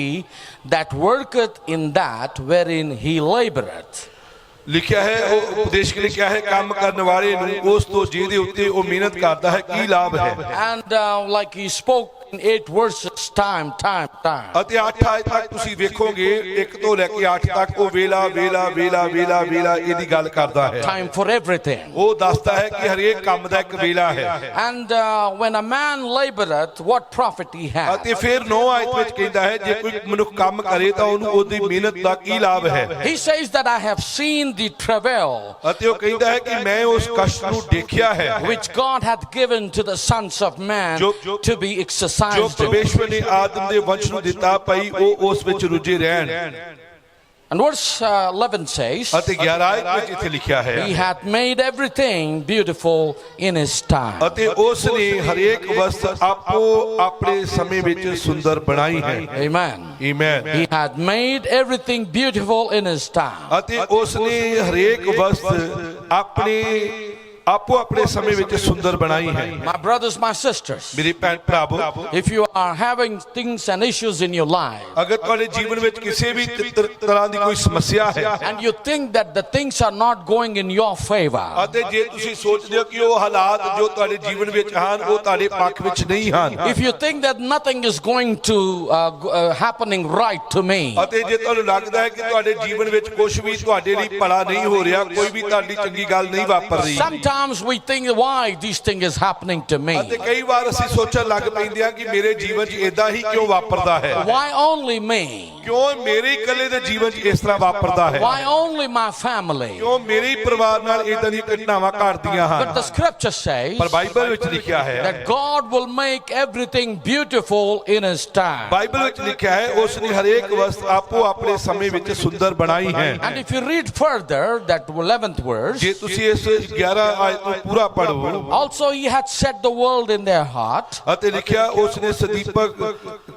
that worketh in that wherein he laboureth? ਲਿਖਿਆ ਹੈ ਉਹ ਉਪਦੇਸ਼ਕ ਨੇ ਕਿਹਾ ਹੈ ਕੰਮ ਕਰਨ ਵਾਲੇ ਨੂੰ ਉਸ ਤੋਂ ਜਿਹਦੇ ਉੱਤੇ ਉਹ ਮਿਹਨਤ ਕਰਦਾ ਹੈ ਕੀ ਲਾਭ ਹੈ And like he spoke in 8 verses, time. ਅਤੇ 8 ਆਇਤ ਤੱਕ ਤੁਸੀਂ ਵੇਖੋਗੇ 1 ਤੋਂ ਲੈ ਕੇ 8 ਤੱਕ ਉਹ ਵੇਲਾ ਇਹਦੀ ਗੱਲ ਕਰਦਾ ਹੈ Time for everything. ਉਹ ਦੱਸਦਾ ਹੈ ਕਿ ਹਰੇਕ ਕੰਮ ਦਾ ਇੱਕ ਵੇਲਾ ਹੈ And when a man laboureth, what profit he hath? ਅਤੇ ਫਿਰ 9 ਆਇਤ ਵਿੱਚ ਕਹਿੰਦਾ ਹੈ ਜੇ ਕੋਈ ਮਨੁੱਖ ਕੰਮ ਕਰੇ ਤਾਂ ਉਹਨੂੰ ਉਹਦੀ ਮਿਹਨਤ ਦਾ ਕੀ ਲਾਭ ਹੈ He says that I have seen the travail ਅਤੇ ਉਹ ਕਹਿੰਦਾ ਹੈ ਕਿ ਮੈਂ ਉਸ ਕਸ਼ਟ ਨੂੰ ਦੇਖਿਆ ਹੈ which God hath given to the sons of man to be exercised ਜੋ in. ਪਰਮੇਸ਼ਵਰ ਨੇ ਆਦਮ ਦੇ ਵੰਸ਼ ਨੂੰ ਦਿੱਤਾ ਭਾਈ ਉਹ ਉਸ ਵਿੱਚ ਰੁੱਝੇ ਰਹਿਣ And verse 11 says, ਅਤੇ 11 ਆਇਤ ਵਿੱਚ ਇੱਥੇ ਲਿਖਿਆ ਹੈ he hath made everything beautiful in his time. ਅਤੇ ਉਸ ਨੇ ਹਰੇਕ ਵਸਤ ਆਪੋ ਆਪਣੇ ਸਮੇਂ ਵਿੱਚ ਸੁੰਦਰ ਬਣਾਈ ਹੈ Amen. Amen He hath made everything beautiful in his time. ਅਤੇ ਉਸ ਨੇ ਹਰੇਕ ਵਸਤ ਆਪੋ ਆਪਣੇ ਸਮੇਂ ਵਿੱਚ ਸੁੰਦਰ ਬਣਾਈ ਹੈ My brothers, my sisters, ਮੇਰੇ ਭੈਣ ਭਰਾਵੋ if you are having things and issues in your life, ਅਗਰ ਤੁਹਾਡੇ ਜੀਵਨ ਵਿੱਚ ਕਿਸੇ ਵੀ ਤਰ੍ਹਾਂ ਦੀ ਕੋਈ ਸਮੱਸਿਆ ਹੈ and you think that the things are not going in your favor, ਅਤੇ ਜੇ ਤੁਸੀਂ ਸੋਚਦੇ ਹੋ ਕਿ ਉਹ ਹਾਲਾਤ ਜੋ ਤੁਹਾਡੇ ਜੀਵਨ ਵਿੱਚ ਹਨ ਉਹ ਤੁਹਾਡੇ ਪੱਖ ਵਿੱਚ ਨਹੀਂ ਹਨ if you think that nothing is going to happening right to me, ਅਤੇ ਜੇ ਤੁਹਾਨੂੰ ਲੱਗਦਾ ਹੈ ਕਿ ਤੁਹਾਡੇ ਜੀਵਨ ਵਿੱਚ ਕੁਝ ਵੀ ਤੁਹਾਡੇ ਲਈ ਭਲਾ ਨਹੀਂ ਹੋ ਰਿਹਾ ਕੋਈ ਵੀ ਤੁਹਾਡੀ ਚੰਗੀ ਗੱਲ ਨਹੀਂ ਵਾਪਰ ਰਹੀ sometimes we think why this thing is happening to me, ਅਤੇ ਕਈ ਵਾਰ ਅਸੀਂ ਸੋਚਣ ਲੱਗ ਪੈਂਦੇ ਹਾਂ ਕਿ ਮੇਰੇ ਜੀਵਨ 'ਚ ਇਦਾਂ ਹੀ ਕਿਉਂ ਵਾਪਰਦਾ ਹੈ why only me, ਕਿਉਂ ਮੇਰੇ ਇਕੱਲੇ ਦੇ ਜੀਵਨ 'ਚ ਇਸ ਤਰ੍ਹਾਂ ਵਾਪਰਦਾ ਹੈ why only my family? ਕਿਉਂ ਮੇਰੇ ਹੀ ਪਰਿਵਾਰ ਨਾਲ ਇਦਾਂ ਦੀਆਂ ਘਟਨਾਵਾਂ ਘਟਦੀਆਂ But ਹਨ the scripture says ਪਰ ਬਾਈਬਲ ਵਿੱਚ ਲਿਖਿਆ ਹੈ that God will make everything beautiful in his time. Bible ਵਿੱਚ ਲਿਖਿਆ ਹੈ ਉਸ ਨੇ ਹਰੇਕ ਵਸਤ ਆਪੋ ਆਪਣੇ ਸਮੇਂ ਵਿੱਚ ਸੁੰਦਰ ਬਣਾਈ ਹੈ And if you read further that 11th verse, ਜੇ ਤੁਸੀਂ ਇਸ 11 ਆਇਤ ਨੂੰ ਪੂਰਾ ਪੜੋ also he had set the world in their heart, ਅਤੇ ਲਿਖਿਆ ਉਸ ਨੇ ਸਦੀਪਕ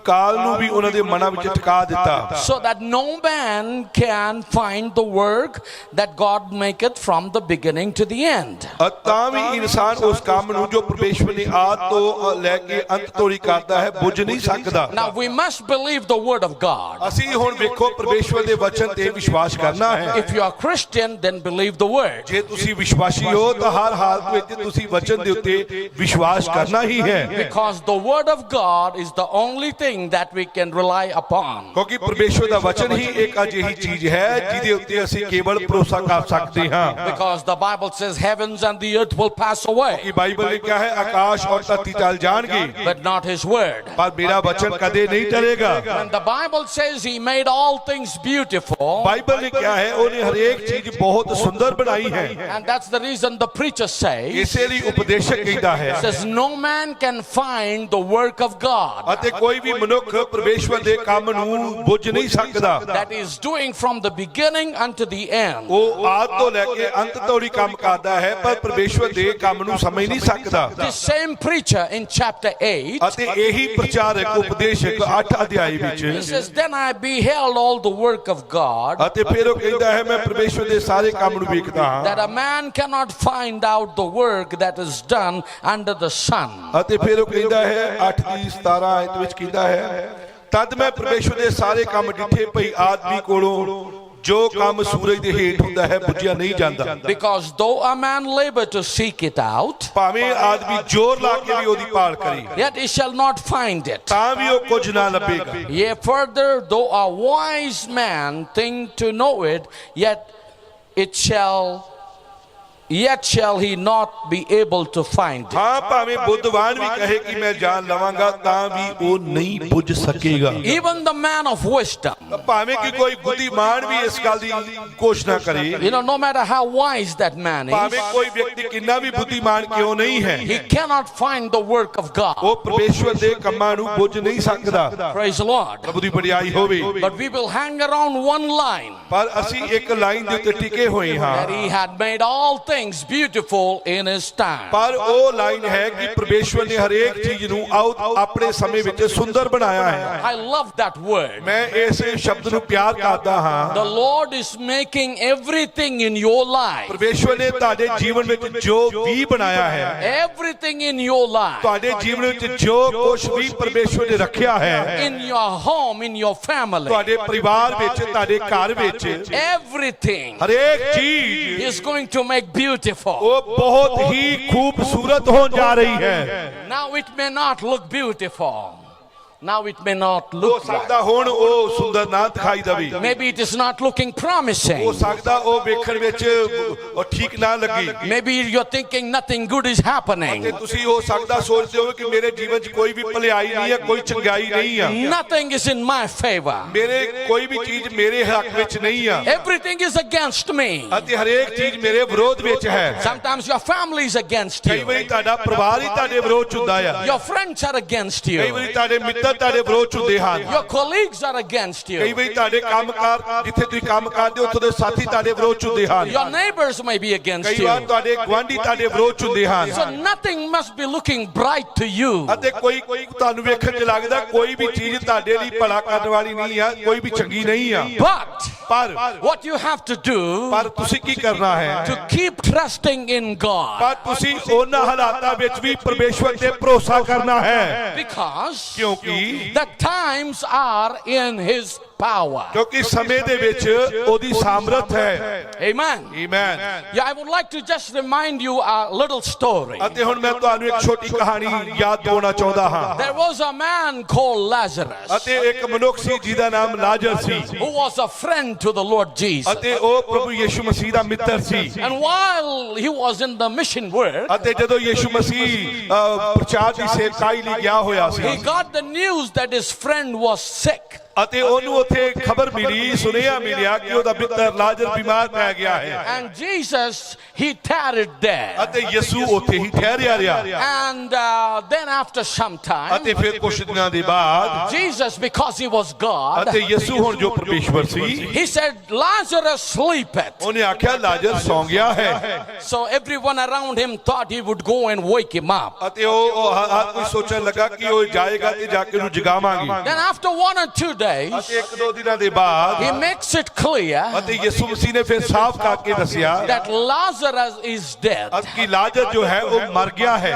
ਕਾਲ ਨੂੰ ਵੀ ਉਹਨਾਂ ਦੇ ਮਨਾਂ ਵਿੱਚ ਟਿਕਾ ਦਿੱਤਾ so that no man can find the work that God maketh from the beginning to the end. ਤਾਂ ਵੀ ਇਨਸਾਨ ਉਸ ਕੰਮ ਨੂੰ ਜੋ ਪਰਮੇਸ਼ਵਰ ਨੇ ਆਦ ਤੋਂ ਲੈ ਕੇ ਅੰਤ ਤੋੜੀ ਕਰਦਾ ਹੈ ਬੁੱਝ ਨਹੀਂ ਸਕਦਾ Now we must believe the word of God. ਅਸੀਂ ਹੁਣ ਵੇਖੋ ਪਰਮੇਸ਼ਵਰ ਦੇ ਵਚਨ ਤੇ ਵਿਸ਼ਵਾਸ ਕਰਨਾ ਹੈ If you are Christian, then believe the word. ਜੇ ਤੁਸੀਂ ਵਿਸ਼ਵਾਸੀ ਹੋ ਤਾਂ ਹਰ ਹਾਲਤ ਵਿੱਚ ਤੁਸੀਂ ਵਚਨ ਦੇ ਉੱਤੇ ਵਿਸ਼ਵਾਸ ਕਰਨਾ ਹੀ ਹੈ Because the word of God is the only thing that we can rely upon. ਕਿਉਂਕਿ ਪਰਮੇਸ਼ਵਰ ਦਾ ਵਚਨ ਹੀ ਇੱਕ ਅਜਿਹੀ ਚੀਜ਼ ਹੈ ਜਿਹਦੇ ਉੱਤੇ ਅਸੀਂ ਕੇਵਲ ਭਰੋਸਾ ਕਰ ਸਕਦੇ ਹਾਂ। Because the Bible says heavens and the earth will pass away, ਕਿ ਬਾਈਬਲ ਨੇ ਕਿਹਾ ਹੈ ਆਕਾਸ਼ ਔਰ ਧਰਤੀ ਟਲ ਜਾਣਗੇ, but not his word. ਪਰ ਮੇਰਾ ਵਚਨ ਕਦੇ ਨਹੀਂ ਟਲੇਗਾ। And the Bible says he made all things beautiful, Bible ਨੇ ਕਿਹਾ ਹੈ ਉਹਨੇ ਹਰੇਕ ਚੀਜ਼ ਬਹੁਤ ਸੁੰਦਰ ਬਣਾਈ ਹੈ। and that's the reason the preacher says, ਇਸੇ ਲਈ ਉਪਦੇਸ਼ਕ ਕਹਿੰਦਾ ਹੈ says no man can find the work of God ਅਤੇ ਕੋਈ ਵੀ ਮਨੁੱਖ ਪਰਮੇਸ਼ਵਰ ਦੇ ਕੰਮ ਨੂੰ ਬੁੱਝ ਨਹੀਂ ਸਕਦਾ। that is doing from the beginning unto the end. ਉਹ ਆਦ ਤੋਂ ਲੈ ਕੇ ਅੰਤ ਤੱਕ ਹੀ ਕੰਮ ਕਰਦਾ ਹੈ ਪਰ ਪਰਮੇਸ਼ਵਰ ਦੇ ਕੰਮ ਨੂੰ ਸਮਝ ਨਹੀਂ ਸਕਦਾ। The same preacher in chapter 8, ਅਤੇ ਇਹੀ ਪ੍ਰਚਾਰਕ ਉਪਦੇਸ਼ਕ 8 ਅਧਿਆਇ ਵਿੱਚ he says, then I beheld all the work of God, ਅਤੇ ਫਿਰ ਉਹ ਕਹਿੰਦਾ ਹੈ ਮੈਂ ਪਰਮੇਸ਼ਵਰ ਦੇ ਸਾਰੇ ਕੰਮ ਨੂੰ ਵੇਖਦਾ ਹਾਂ that a man cannot find out the work that is done under the sun. ਅਤੇ ਫਿਰ ਉਹ ਕਹਿੰਦਾ ਹੈ 8 ਦੀ 17 ਆਇਤ ਵਿੱਚ ਕਹਿੰਦਾ ਹੈ ਤਦ ਮੈਂ ਪਰਮੇਸ਼ਵਰ ਦੇ ਸਾਰੇ ਕੰਮ ਡਿੱਠੇ ਭਈ ਆਦਮੀ ਕੋਲੋਂ ਜੋ ਕੰਮ ਸੂਰਜ ਦੇ ਹੇਠ ਹੁੰਦਾ ਹੈ ਬੁੱਝਿਆ ਨਹੀਂ ਜਾਂਦਾ। Because though a man labor to seek it out, ਭਾਵੇਂ ਆਦਮੀ ਜ਼ੋਰ ਲਾ ਕੇ ਵੀ ਉਹਦੀ ਭਾਲ ਕਰੇ yet he shall not find it. ਤਾਂ ਵੀ ਉਹ ਕੁਝ ਨਾ ਲੱਭੇਗਾ। Yea, further, though a wise man think to know it, yet shall he not be able to find it. ਹਾਂ ਭਾਵੇਂ ਬੁੱਧਵਾਨ ਵੀ ਕਹੇ ਕਿ ਮੈਂ ਜਾਣ ਲਵਾਂਗਾ ਤਾਂ ਵੀ ਉਹ ਨਹੀਂ ਬੁੱਝ ਸਕੇਗਾ। Even the man of wisdom, ਭਾਵੇਂ ਕਿ ਕੋਈ ਬੁੱਧੀਮਾਨ ਵੀ ਇਸ ਗੱਲ ਦੀ ਕੋਸ਼ਿਸ਼ ਕਰੇ, you know, no matter how wise that man is, ਭਾਵੇਂ ਕੋਈ ਵਿਅਕਤੀ ਕਿੰਨਾ ਵੀ ਬੁੱਧੀਮਾਨ ਕਿਉਂ ਨਹੀਂ ਹੈ, he cannot find the work of God. ਉਹ ਪਰਮੇਸ਼ਵਰ ਦੇ ਕੰਮਾਂ ਨੂੰ ਬੁੱਝ ਨਹੀਂ ਸਕਦਾ। Praise the Lord. ਪ੍ਰਭੂ ਦੀ ਵਡਿਆਈ ਹੋਵੇ। But we will hang around one line, ਪਰ ਅਸੀਂ ਇੱਕ ਲਾਈਨ ਦੇ ਉੱਤੇ ਟਿਕੇ ਹੋਏ ਹਾਂ that he had made all things beautiful in his time. ਪਰ ਉਹ ਲਾਈਨ ਹੈ ਕਿ ਪਰਮੇਸ਼ਵਰ ਨੇ ਹਰੇਕ ਚੀਜ਼ ਨੂੰ ਆਪਣੇ ਸਮੇਂ ਵਿੱਚ ਸੁੰਦਰ ਬਣਾਇਆ ਹੈ। I love that word. ਮੈਂ ਇਸ ਸ਼ਬਦ ਨੂੰ ਪਿਆਰ ਕਰਦਾ ਹਾਂ। The Lord is making everything in your life. ਪਰਮੇਸ਼ਵਰ ਨੇ ਤੁਹਾਡੇ ਜੀਵਨ ਵਿੱਚ ਜੋ ਵੀ ਬਣਾਇਆ ਹੈ, Everything in your life. ਤੁਹਾਡੇ ਜੀਵਨ ਵਿੱਚ ਜੋ ਕੁਝ ਵੀ ਪਰਮੇਸ਼ਵਰ ਨੇ ਰੱਖਿਆ ਹੈ, In your home, in your family. ਤੁਹਾਡੇ ਪਰਿਵਾਰ ਵਿੱਚ, ਤੁਹਾਡੇ ਘਰ ਵਿੱਚ, Everything ਹਰੇਕ ਚੀਜ਼ is going to make beautiful. ਉਹ ਬਹੁਤ ਹੀ ਖੂਬਸੂਰਤ ਹੋਣ ਜਾ ਰਹੀ ਹੈ। Now it may not look beautiful. Now it may not ਹੋ look right. ਸਕਦਾ ਹੁਣ ਉਹ ਸੁੰਦਰ ਨਾ ਦਿਖਾਈ ਦੇਵੇ। Maybe it is not looking promising. ਹੋ ਸਕਦਾ ਉਹ ਵੇਖਣ ਵਿੱਚ ਉਹ ਠੀਕ ਨਾ ਲੱਗੇ। Maybe you're thinking nothing good is happening. ਤੇ ਤੁਸੀਂ ਹੋ ਸਕਦਾ ਸੋਚਦੇ ਹੋ ਕਿ ਮੇਰੇ ਜੀਵਨ 'ਚ ਕੋਈ ਵੀ ਭਲਾਈ ਨਹੀਂ ਹੈ, ਕੋਈ ਚੰਗਾਈ ਨਹੀਂ ਹੈ, Nothing is in my favor. ਮੇਰੇ ਕੋਈ ਵੀ ਚੀਜ਼ ਮੇਰੇ ਹੱਕ ਵਿੱਚ ਨਹੀਂ ਹੈ Everything is against me. ਅਤੇ ਹਰੇਕ ਚੀਜ਼ ਮੇਰੇ ਵਿਰੋਧ ਵਿੱਚ ਹੈ। Sometimes your family is against ਕਈ you. ਵਾਰੀ ਤੁਹਾਡਾ ਪਰਿਵਾਰ ਹੀ ਤੁਹਾਡੇ ਵਿਰੋਧ 'ਚ ਹੁੰਦਾ ਆ। Your friends are against ਕਈ you. ਵਾਰੀ ਤੁਹਾਡੇ ਮਿੱਤਰ ਤੁਹਾਡੇ ਵਿਰੋਧ 'ਚ ਹੁੰਦੇ ਹਨ। Your colleagues are against ਕਈ you. ਵਾਰੀ ਤੁਹਾਡੇ ਕੰਮਕਾਰ ਜਿੱਥੇ ਤੁਸੀਂ ਕੰਮ ਕਰਦੇ ਹੋ ਉੱਥੋਂ ਦੇ ਸਾਥੀ ਤੁਹਾਡੇ ਵਿਰੋਧ 'ਚ ਹੁੰਦੇ ਹਨ। Your neighbors may be against ਕਈ ਵਾਰ you. ਤੁਹਾਡੇ ਗੁਆਂਢੀ ਤੁਹਾਡੇ ਵਿਰੋਧ 'ਚ ਹੁੰਦੇ ਹਨ। So nothing must be looking bright to you. ਅਤੇ ਕੋਈ ਤੁਹਾਨੂੰ ਵੇਖਣ 'ਚ ਲੱਗਦਾ ਕੋਈ ਵੀ ਚੀਜ਼ ਤੁਹਾਡੇ ਲਈ ਭਲਾ ਕਰਨ ਵਾਲੀ ਨਹੀਂ ਆ, ਕੋਈ ਵੀ ਚੰਗੀ ਨਹੀਂ ਆ। But ਪਰ what you have to do ਪਰ ਤੁਸੀਂ ਕੀ ਕਰਨਾ ਹੈ? to keep trusting in God. ਪਰ ਤੁਸੀਂ ਉਹਨਾਂ ਹਾਲਾਤਾਂ ਵਿੱਚ ਵੀ ਪਰਮੇਸ਼ਵਰ ਤੇ ਭਰੋਸਾ ਕਰਨਾ ਹੈ, Because ਕਿਉਂਕਿ the times are in his power. ਕਿਉਂਕਿ ਸਮੇਂ ਦੇ ਵਿੱਚ ਉਹਦੀ ਸਾਮਰਥ ਹੈ। Amen. Amen. Yeah, I would like to just remind you a little story. ਅਤੇ ਹੁਣ ਮੈਂ ਤੁਹਾਨੂੰ ਇੱਕ ਛੋਟੀ ਕਹਾਣੀ ਯਾਦ ਦਿਵਾਉਣਾ ਚਾਹੁੰਦਾ ਹਾਂ। There was a man called Lazarus ਅਤੇ ਇੱਕ ਮਨੁੱਖ ਸੀ ਜਿਹਦਾ ਨਾਮ ਲਾਜ਼ਰ ਸੀ who was a friend to the Lord Jesus. ਅਤੇ ਉਹ ਪ੍ਰਭੂ ਯਿਸੂ ਮਸੀਹ ਦਾ ਮਿੱਤਰ ਸੀ। And while he was in the mission work, ਅਤੇ ਜਦੋਂ ਯਿਸੂ ਮਸੀਹ ਪ੍ਰਚਾਰ ਦੀ ਸੇਵਕਾਈ ਲਈ ਗਿਆ ਹੋਇਆ ਸੀ, he got the news that his friend was sick. ਅਤੇ ਉਹਨੂੰ ਉੱਥੇ ਖਬਰ ਮਿਲੀ, ਸੁਨੇਹਾ ਮਿਲਿਆ ਕਿ ਉਹਦਾ ਮਿੱਤਰ ਲਾਜ਼ਰ ਬਿਮਾਰ ਪੈ ਗਿਆ ਹੈ। And Jesus, he tarried there. ਅਤੇ ਯਿਸੂ ਉੱਥੇ ਹੀ ਠਹਿਰਿਆ ਰਿਹਾ। And then after some time, ਅਤੇ ਫਿਰ ਕੁਝ ਦਿਨਾਂ ਦੇ ਬਾਅਦ Jesus, because he was God, ਅਤੇ ਯਿਸੂ ਹੁਣ ਜੋ ਪਰਮੇਸ਼ਵਰ ਸੀ, he said, Lazarus sleepeth. ਉਹਨੇ ਆਖਿਆ ਲਾਜ਼ਰ ਸੌਂ ਗਿਆ ਹੈ। So everyone around him thought he would go and wake him up. ਅਤੇ ਉਹ ਹਰ ਕੋਈ ਸੋਚਣ ਲੱਗਾ ਕਿ ਉਹ ਜਾਏਗਾ ਤੇ ਜਾ ਕੇ ਉਹਨੂੰ ਜਗਾਵਾਂਗੇ। Then after 1 or 2 days, ਅਤੇ ਇੱਕ ਦੋ ਦਿਨਾਂ ਦੇ ਬਾਅਦ he makes it clear ਅਤੇ ਯਿਸੂ ਮਸੀਹ ਨੇ ਫਿਰ ਸਾਫ਼ ਕਰਕੇ ਦੱਸਿਆ that Lazarus is dead. ਕਿ ਲਾਜ਼ਰ ਜੋ ਹੈ ਉਹ ਮਰ ਗਿਆ ਹੈ।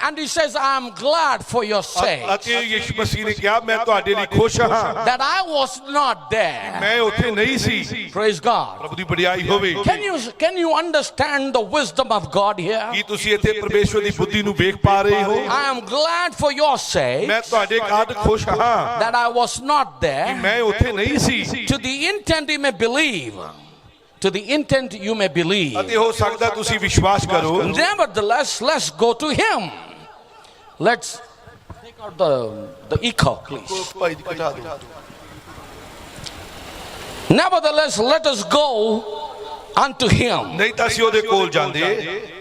And he says, I am glad for your sake ਅਤੇ ਯਿਸੂ ਮਸੀਹ ਨੇ ਕਿਹਾ ਮੈਂ ਤੁਹਾਡੇ ਲਈ ਖੁਸ਼ ਹਾਂ, that I was not there. ਮੈਂ ਉੱਥੇ ਨਹੀਂ ਸੀ। Praise God. ਪ੍ਰਭੂ ਦੀ ਵਡਿਆਈ ਹੋਵੇ। Can you understand the wisdom of God here? ਕੀ ਤੁਸੀਂ ਇੱਥੇ ਪਰਮੇਸ਼ਵਰ ਦੀ ਬੁੱਧੀ ਨੂੰ ਵੇਖ ਪਾ ਰਹੇ ਹੋ? I am glad for your sake ਮੈਂ ਤੁਹਾਡੇ ਕਾਰਨ ਖੁਸ਼ ਹਾਂ that I was not there, मैं उथे नहीं सी, to the intent you may believe. To the intent you may believe. अते हो सकदा तुसी विश्वास करो। Nevertheless, let's go to him. Let's take out the echo, please. Nevertheless, let us go unto him. नहीं तां असीं ओहदे कोल जांदे।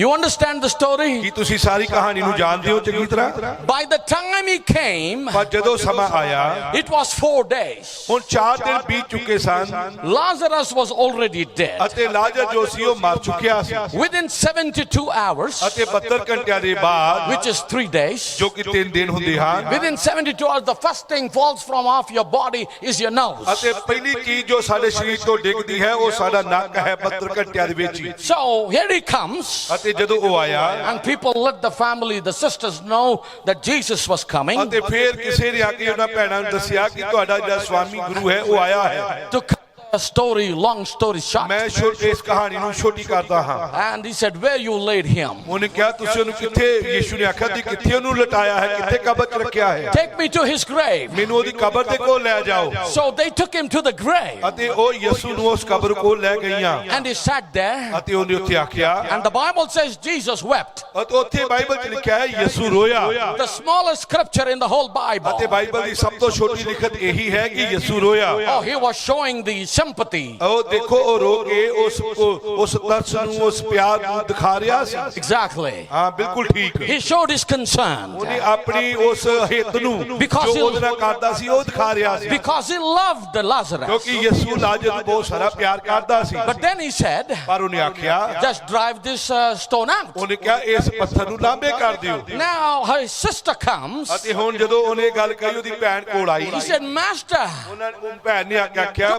You understand the story? ਕੀ ਤੁਸੀਂ ਸਾਰੀ ਕਹਾਣੀ ਨੂੰ ਜਾਣਦੇ ਹੋ ਚੰਗੀ ਤਰ੍ਹਾਂ? By the time he came, ਪਰ ਜਦੋਂ ਸਮਾਂ ਆਇਆ, it was 4 days. ਹੁਣ 4 ਦਿਨ ਬੀਤ ਚੁੱਕੇ ਸਨ Lazarus was already dead. ਅਤੇ ਲਾਜ਼ਰ ਜੋ ਸੀ ਉਹ ਮਰ ਚੁੱਕਿਆ ਸੀ। Within 72 hours, ਅਤੇ 72 ਘੰਟਿਆਂ ਦੇ ਬਾਅਦ, which is 3 days, ਜੋ ਕਿ 3 ਦਿਨ ਹੁੰਦੇ ਹਨ, within 72 hours, the first thing falls from off your body is your nose. ਅਤੇ ਪਹਿਲੀ ਚੀਜ਼ ਜੋ ਸਾਡੇ ਸਰੀਰ ਤੋਂ ਡਿੱਗਦੀ ਹੈ ਉਹ ਸਾਡਾ ਨੱਕ ਹੈ 72 ਘੰਟਿਆਂ ਦੇ ਵਿੱਚ ਹੀ। So here he comes. ਅਤੇ ਜਦੋਂ ਉਹ ਆਇਆ, And people let the family, the sisters know that Jesus was coming. ਅਤੇ ਫਿਰ ਕਿਸੇ ਨੇ ਆ ਕੇ ਉਹਨਾਂ ਭੈਣਾਂ ਨੂੰ ਦੱਸਿਆ ਕਿ ਤੁਹਾਡਾ ਜਿਹੜਾ ਸਵਾਮੀ ਗੁਰੂ ਹੈ ਉਹ ਆਇਆ ਹੈ। To cut the story, long story short. ਮੈਂ ਇਸ ਕਹਾਣੀ ਨੂੰ ਛੋਟੀ ਕਰਦਾ ਹਾਂ। And he said, where you laid him? ਉਹਨੇ ਕਿਹਾ ਤੁਸੀਂ ਉਹਨੂੰ ਕਿੱਥੇ, ਯੀਸ਼ੂ ਨੇ ਆਖਿਆ ਤੁਸੀਂ ਕਿੱਥੇ ਉਹਨੂੰ ਲਟਾਇਆ ਹੈ, ਕਿੱਥੇ ਕਬਰ 'ਚ ਰੱਖਿਆ ਹੈ? Take me to his grave. ਮੈਨੂੰ ਉਹਦੀ ਕਬਰ ਦੇ ਕੋਲ ਲੈ ਜਾਓ। So they took him to the grave. ਅਤੇ ਉਹ ਯਿਸੂ ਨੂੰ ਉਸ ਕਬਰ ਕੋਲ ਲੈ ਗਈਆਂ And he sat there. ਅਤੇ ਉਹਨੇ ਉੱਥੇ ਆਖਿਆ, And the Bible says Jesus wept. ਅਤੇ ਉੱਥੇ ਬਾਈਬਲ 'ਚ ਲਿਖਿਆ ਹੈ ਯਿਸੂ ਰੋਇਆ। The smallest scripture in the whole Bible. ਅਤੇ ਬਾਈਬਲ ਦੀ ਸਭ ਤੋਂ ਛੋਟੀ ਲਿਖਤ ਇਹੀ ਹੈ ਕਿ ਯਿਸੂ ਰੋਇਆ। Oh, he was showing the sympathy. ਉਹ ਦੇਖੋ ਉਹ ਰੋ ਕੇ ਉਸ ਤਰਸ ਨੂੰ, ਉਸ ਪਿਆਰ ਨੂੰ ਦਿਖਾ ਰਿਹਾ ਸੀ। Exactly. ਹਾਂ ਬਿਲਕੁਲ ਠੀਕ। He showed his concern. ਉਹਨੇ ਆਪਣੀ ਉਸ ਹਿੱਤ ਨੂੰ Because ਜੋ ਉਹਦੇ ਨਾਲ ਕਰਦਾ ਸੀ ਉਹ ਦਿਖਾ ਰਿਹਾ ਸੀ। Because he loved Lazarus. ਕਿਉਂਕਿ ਯਿਸੂ ਲਾਜ਼ਰ ਨੂੰ ਬਹੁਤ ਸਾਰਾ ਪਿਆਰ ਕਰਦਾ ਸੀ। But then he said, ਪਰ ਉਹਨੇ ਆਖਿਆ, just drive this stone out. ਉਹਨੇ ਕਿਹਾ ਇਸ ਪੱਥਰ ਨੂੰ ਲਾਂਭੇ ਕਰ ਦਿਓ। Now his sister comes. ਅਤੇ ਹੁਣ ਜਦੋਂ ਉਹਨੇ ਗੱਲ ਕਹੀ ਉਹਦੀ ਭੈਣ ਕੋਲ ਆਈ, He said, Master, ਉਹ ਭੈਣ ਨੇ ਆਖਿਆ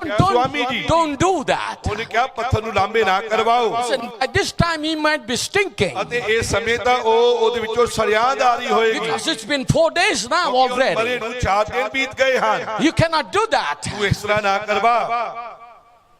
Swami ji, don't do that. ਉਹਨੇ ਕਿਹਾ ਪੱਥਰ ਨੂੰ ਲਾਂਭੇ ਨਾ ਕਰਵਾਓ। Listen, at this time he might be stinking. ਅਤੇ ਇਸ ਸਮੇਂ ਤਾਂ ਉਹ ਉਹਦੇ ਵਿੱਚੋਂ ਸਰਿਆਂਦ ਆ ਰਹੀ ਹੋਏਗੀ। Because it's been 4 days now ਮਰੇ already. ਨੂੰ 4 ਦਿਨ ਬੀਤ ਗਏ ਹਨ। You cannot do that. ਤੂੰ ਇਸ ਤਰ੍ਹਾਂ ਨਾ ਕਰਵਾ।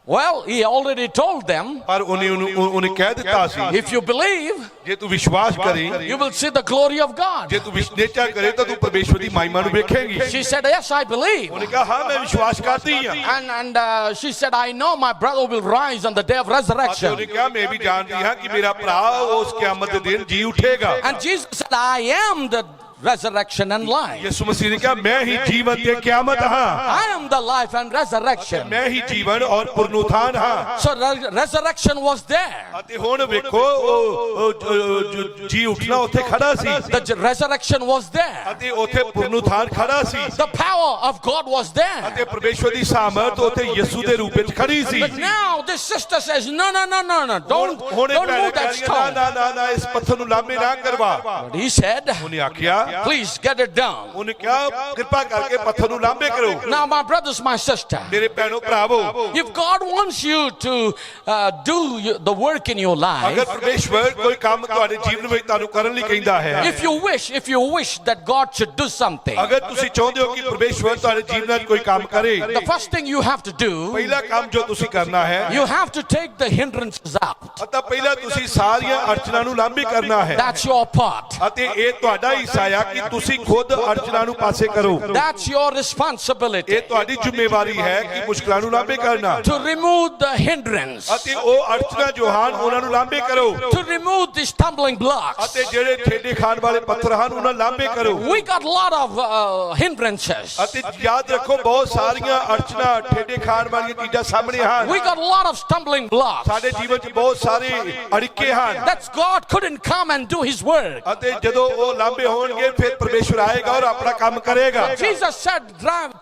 Well, he already told them, ਪਰ ਉਹਨੇ ਕਹਿ ਦਿੱਤਾ ਸੀ, if you believe, ਜੇ ਤੂੰ ਵਿਸ਼ਵਾਸ ਕਰੇ, you will see the glory of God. ਜੇ ਤੂੰ ਵਿਸ਼ਨੇਚਾ ਕਰੇ ਤਾਂ ਤੂੰ ਪਰਮੇਸ਼ਵਰ ਦੀ ਮਹਿਮਾ ਨੂੰ ਵੇਖੇਂਗੀ। She said, yes, I believe. ਉਹਨੇ ਕਿਹਾ ਹਾਂ ਮੈਂ ਵਿਸ਼ਵਾਸ ਕਰਦੀ ਹਾਂ। And she said, I know my brother will rise on the day of ਅਤੇ resurrection. ਉਹਨੇ ਕਿਹਾ ਮੈਂ ਵੀ ਜਾਣਦੀ ਹਾਂ ਕਿ ਮੇਰਾ ਭਰਾ ਉਸ ਕਿਆਮਤ ਦੇ ਦਿਨ ਜੀ ਉਠੇਗਾ। And Jesus said, I am the resurrection and life. ਯਿਸੂ ਮਸੀਹ ਨੇ ਕਿਹਾ ਮੈਂ ਹੀ ਜੀਵਨ ਤੇ ਕਿਆਮਤ ਹਾਂ। I am the life and resurrection. ਮੈਂ ਹੀ ਜੀਵਨ ਔਰ ਪੁਨਰੁੱਥਾਨ ਹਾਂ। So resurrection was there. ਅਤੇ ਹੁਣ ਵੇਖੋ ਉਹ ਜੀ ਉਠਣਾ ਉੱਥੇ ਖੜਾ ਸੀ। The resurrection was there. ਅਤੇ ਉੱਥੇ ਪੁਨਰੁੱਥਾਨ ਖੜਾ ਸੀ। The power of God was there. ਅਤੇ ਪਰਮੇਸ਼ਵਰ ਦੀ ਸਾਮਰਥ ਉੱਥੇ ਯਿਸੂ ਦੇ ਰੂਪ ਵਿੱਚ ਖੜੀ ਸੀ। But now this sister says, no, don't move that stone. ਨਾ ਇਸ ਪੱਥਰ ਨੂੰ ਲਾਂਭੇ ਨਾ ਕਰਵਾ। But he said, ਉਹਨੇ ਆਖਿਆ, please get it down. ਉਹਨੇ ਕਿਹਾ ਕਿਰਪਾ ਕਰਕੇ ਪੱਥਰ ਨੂੰ ਲਾਂਭੇ ਕਰੋ। Now my brothers, my sister, ਮੇਰੇ ਭੈਣੋ ਭਰਾਵੋ, if God wants you to do the work in your life, ਅਗਰ ਪਰਮੇਸ਼ਵਰ ਕੋਈ ਕੰਮ ਤੁਹਾਡੇ ਜੀਵਨ ਵਿੱਚ ਤੁਹਾਨੂੰ ਕਰਨ ਲਈ ਕਹਿੰਦਾ ਹੈ, if you wish that God should do something, ਅਗਰ ਤੁਸੀਂ ਚਾਹੁੰਦੇ ਹੋ ਕਿ ਪਰਮੇਸ਼ਵਰ ਤੁਹਾਡੇ ਜੀਵਨ ਵਿੱਚ ਕੋਈ ਕੰਮ ਕਰੇ, the first thing you have to do, ਪਹਿਲਾ ਕੰਮ ਜੋ ਤੁਸੀਂ ਕਰਨਾ ਹੈ, you have to take the hindrances out. ਤਾਂ ਪਹਿਲਾਂ ਤੁਸੀਂ ਸਾਰੀਆਂ ਅੜਚਨਾਂ ਨੂੰ ਲਾਂਭੇ ਕਰਨਾ ਹੈ। That's your part. ਅਤੇ ਇਹ ਤੁਹਾਡਾ ਹਿੱਸਾ ਹੈ ਕਿ ਤੁਸੀਂ ਖੁਦ ਅੜਚਨਾਂ ਨੂੰ ਪਾਸੇ ਕਰੋ। That's your responsibility. ਇਹ ਤੁਹਾਡੀ ਜ਼ਿੰਮੇਵਾਰੀ ਹੈ ਕਿ ਮੁਸ਼ਕਲਾਂ ਨੂੰ ਲਾਂਭੇ ਕਰਨਾ। To remove the hindrance. ਅਤੇ ਉਹ ਅੜਚਨਾਂ ਜੋ ਹਨ ਉਹਨਾਂ ਨੂੰ ਲਾਂਭੇ ਕਰੋ। To remove the stumbling blocks. ਅਤੇ ਜਿਹੜੇ ਠੇਡੇ ਖਾਣ ਵਾਲੇ ਪੱਥਰ ਹਨ ਉਹਨਾਂ ਲਾਂਭੇ ਕਰੋ। We got a lot of hindrances. ਅਤੇ ਯਾਦ ਰੱਖੋ ਬਹੁਤ ਸਾਰੀਆਂ ਅੜਚਨਾਂ ਠੇਡੇ ਖਾਣ ਵਾਲੀਆਂ ਚੀਜ਼ਾਂ ਸਾਹਮਣੇ ਹਨ। We got a lot of stumbling blocks. ਸਾਡੇ ਜੀਵਨ 'ਚ ਬਹੁਤ ਸਾਰੇ ਅੜਿੱਕੇ ਹਨ। That's God couldn't come and do his work. ਅਤੇ ਜਦੋਂ ਉਹ ਲਾਂਭੇ ਹੋਣਗੇ ਫਿਰ ਪਰਮੇਸ਼ਵਰ ਆਏਗਾ ਔਰ ਆਪਣਾ ਕੰਮ ਕਰੇਗਾ। Jesus said,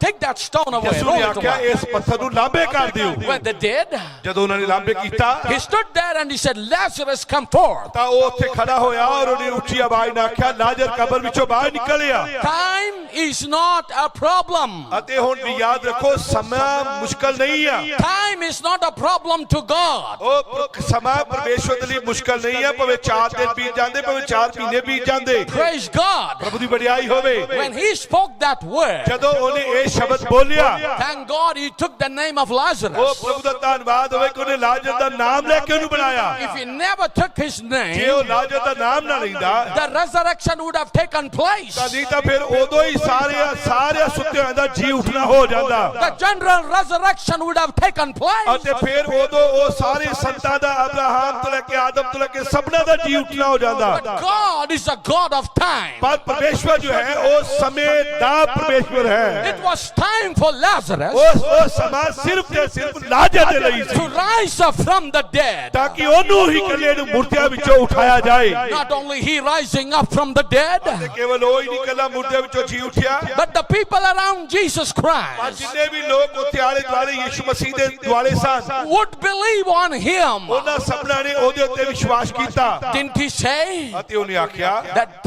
take that stone away. ਯਿਸੂ ਨੇ ਆਖਿਆ ਇਸ ਪੱਥਰ ਨੂੰ ਲਾਂਭੇ ਕਰ ਦਿਓ। When they did, ਜਦੋਂ ਉਹਨਾਂ ਨੇ ਲਾਂਭੇ ਕੀਤਾ, he stood there and he said, Lazarus, come forth. ਤਾਂ ਉਹ ਉੱਥੇ ਖੜਾ ਹੋਇਆ ਔਰ ਉਹਨੇ ਉੱਚੀ ਆਵਾਜ਼ ਨਾਲ ਆਖਿਆ ਲਾਜ਼ਰ ਕਬਰ ਵਿੱਚੋਂ ਬਾਹਰ ਨਿਕਲਿਆ। Time is not a problem. ਅਤੇ ਹੁਣ ਵੀ ਯਾਦ ਰੱਖੋ ਸਮਾਂ ਮੁਸ਼ਕਲ ਨਹੀਂ ਆ। Time is not a problem to God. ਉਹ ਸਮਾਂ ਪਰਮੇਸ਼ਵਰ ਦੇ ਲਈ ਮੁਸ਼ਕਲ ਨਹੀਂ ਹੈ, ਭਾਵੇਂ 4 ਦਿਨ ਬੀਤ ਜਾਂਦੇ, ਭਾਵੇਂ 4 ਮਹੀਨੇ ਬੀਤ ਜਾਂਦੇ। Praise God. प्रभु दी बड़ाई होवे when he spoke that word, जदों ओने ए शब्द बोलिया thank God he took the name of O Lazarus. प्रभु दा धन्नवाद होवे कि ओने लाजर दा नाम लेके ओनु बनाया If he never took his J name, ओ लाजर दा नाम ना लैंदा the resurrection would have taken place. तां नहीं तां फिर उदों ही सारे सुत्ते होए दा जी उठना हो जांदा The general resurrection would have taken place. अते फिर उदों ओ सारे संतां दा अब्राहम तो लेके आदम तो लेके सबना दा जी उठना हो जांदा But God is a God of time. पर परमेश्वर जो है वो समय दा परमेश्वर है It was time for Lazarus वो समा सिर्फ ते सिर्फ लाजर दे लई to C rise up from the dead. ताकि ओनू ही कल्ले नु मूर्तियां विचों उठाया जाए Not only he rising up from the dead, ते केवल ओ ही नहीं कल्ला मूर्तियां विचों जी उठिया but the people around Jesus Christ जिन्ने भी लोग उत्थे आले दुआले यीशु मसीह दे दुआले सन would believe on him. ਉਹਨਾਂ ਸਭਨਾਂ ਨੇ ਉਹਦੇ ਉੱਤੇ ਵਿਸ਼ਵਾਸ ਕੀਤਾ Didn't he say ਅਤੇ ਉਹਨੇ ਆਖਿਆ that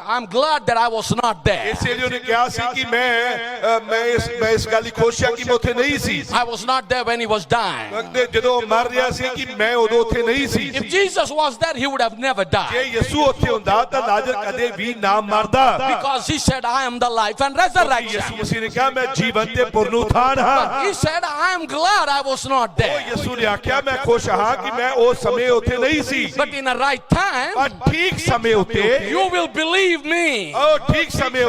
I'm glad that I was not there. ਇਸੇ ਲਈ ਉਹਨੇ ਕਿਹਾ ਸੀ ਕਿ ਮੈਂ ਇਸ ਗੱਲ ਦੀ ਖੁਸ਼ ਹਾਂ ਕਿ ਮੈਂ ਉੱਥੇ ਨਹੀਂ ਸੀ I was not there when he was dying. ਜਦੋਂ ਮਰ ਰਿਹਾ ਸੀ ਕਿ ਮੈਂ ਉਦੋਂ ਉੱਥੇ ਨਹੀਂ ਸੀ If Jesus was there, he would have never ਜੇ died. ਯਿਸੂ ਉੱਥੇ ਹੁੰਦਾ ਤਾਂ ਲਾਜ਼ਰ ਕਦੇ ਵੀ ਨਾ ਮਰਦਾ Because he said, I am the life and resurrection. ਯਿਸੂ ਮਸੀਹ ਨੇ ਕਿਹਾ ਮੈਂ ਜੀਵਨ ਤੇ ਪੁਨਰੁੱਥਾਨ ਹਾਂ He said, I am glad I was not ਉਹ there. ਯਿਸੂ ਨੇ ਆਖਿਆ ਮੈਂ ਖੁਸ਼ ਹਾਂ ਕਿ ਮੈਂ ਉਸ ਸਮੇਂ ਉੱਥੇ ਨਹੀਂ ਸੀ But in the right time, ਪਰ ਠੀਕ ਸਮੇਂ ਉੱਤੇ you will believe me. ਉਹ ਠੀਕ ਸਮੇਂ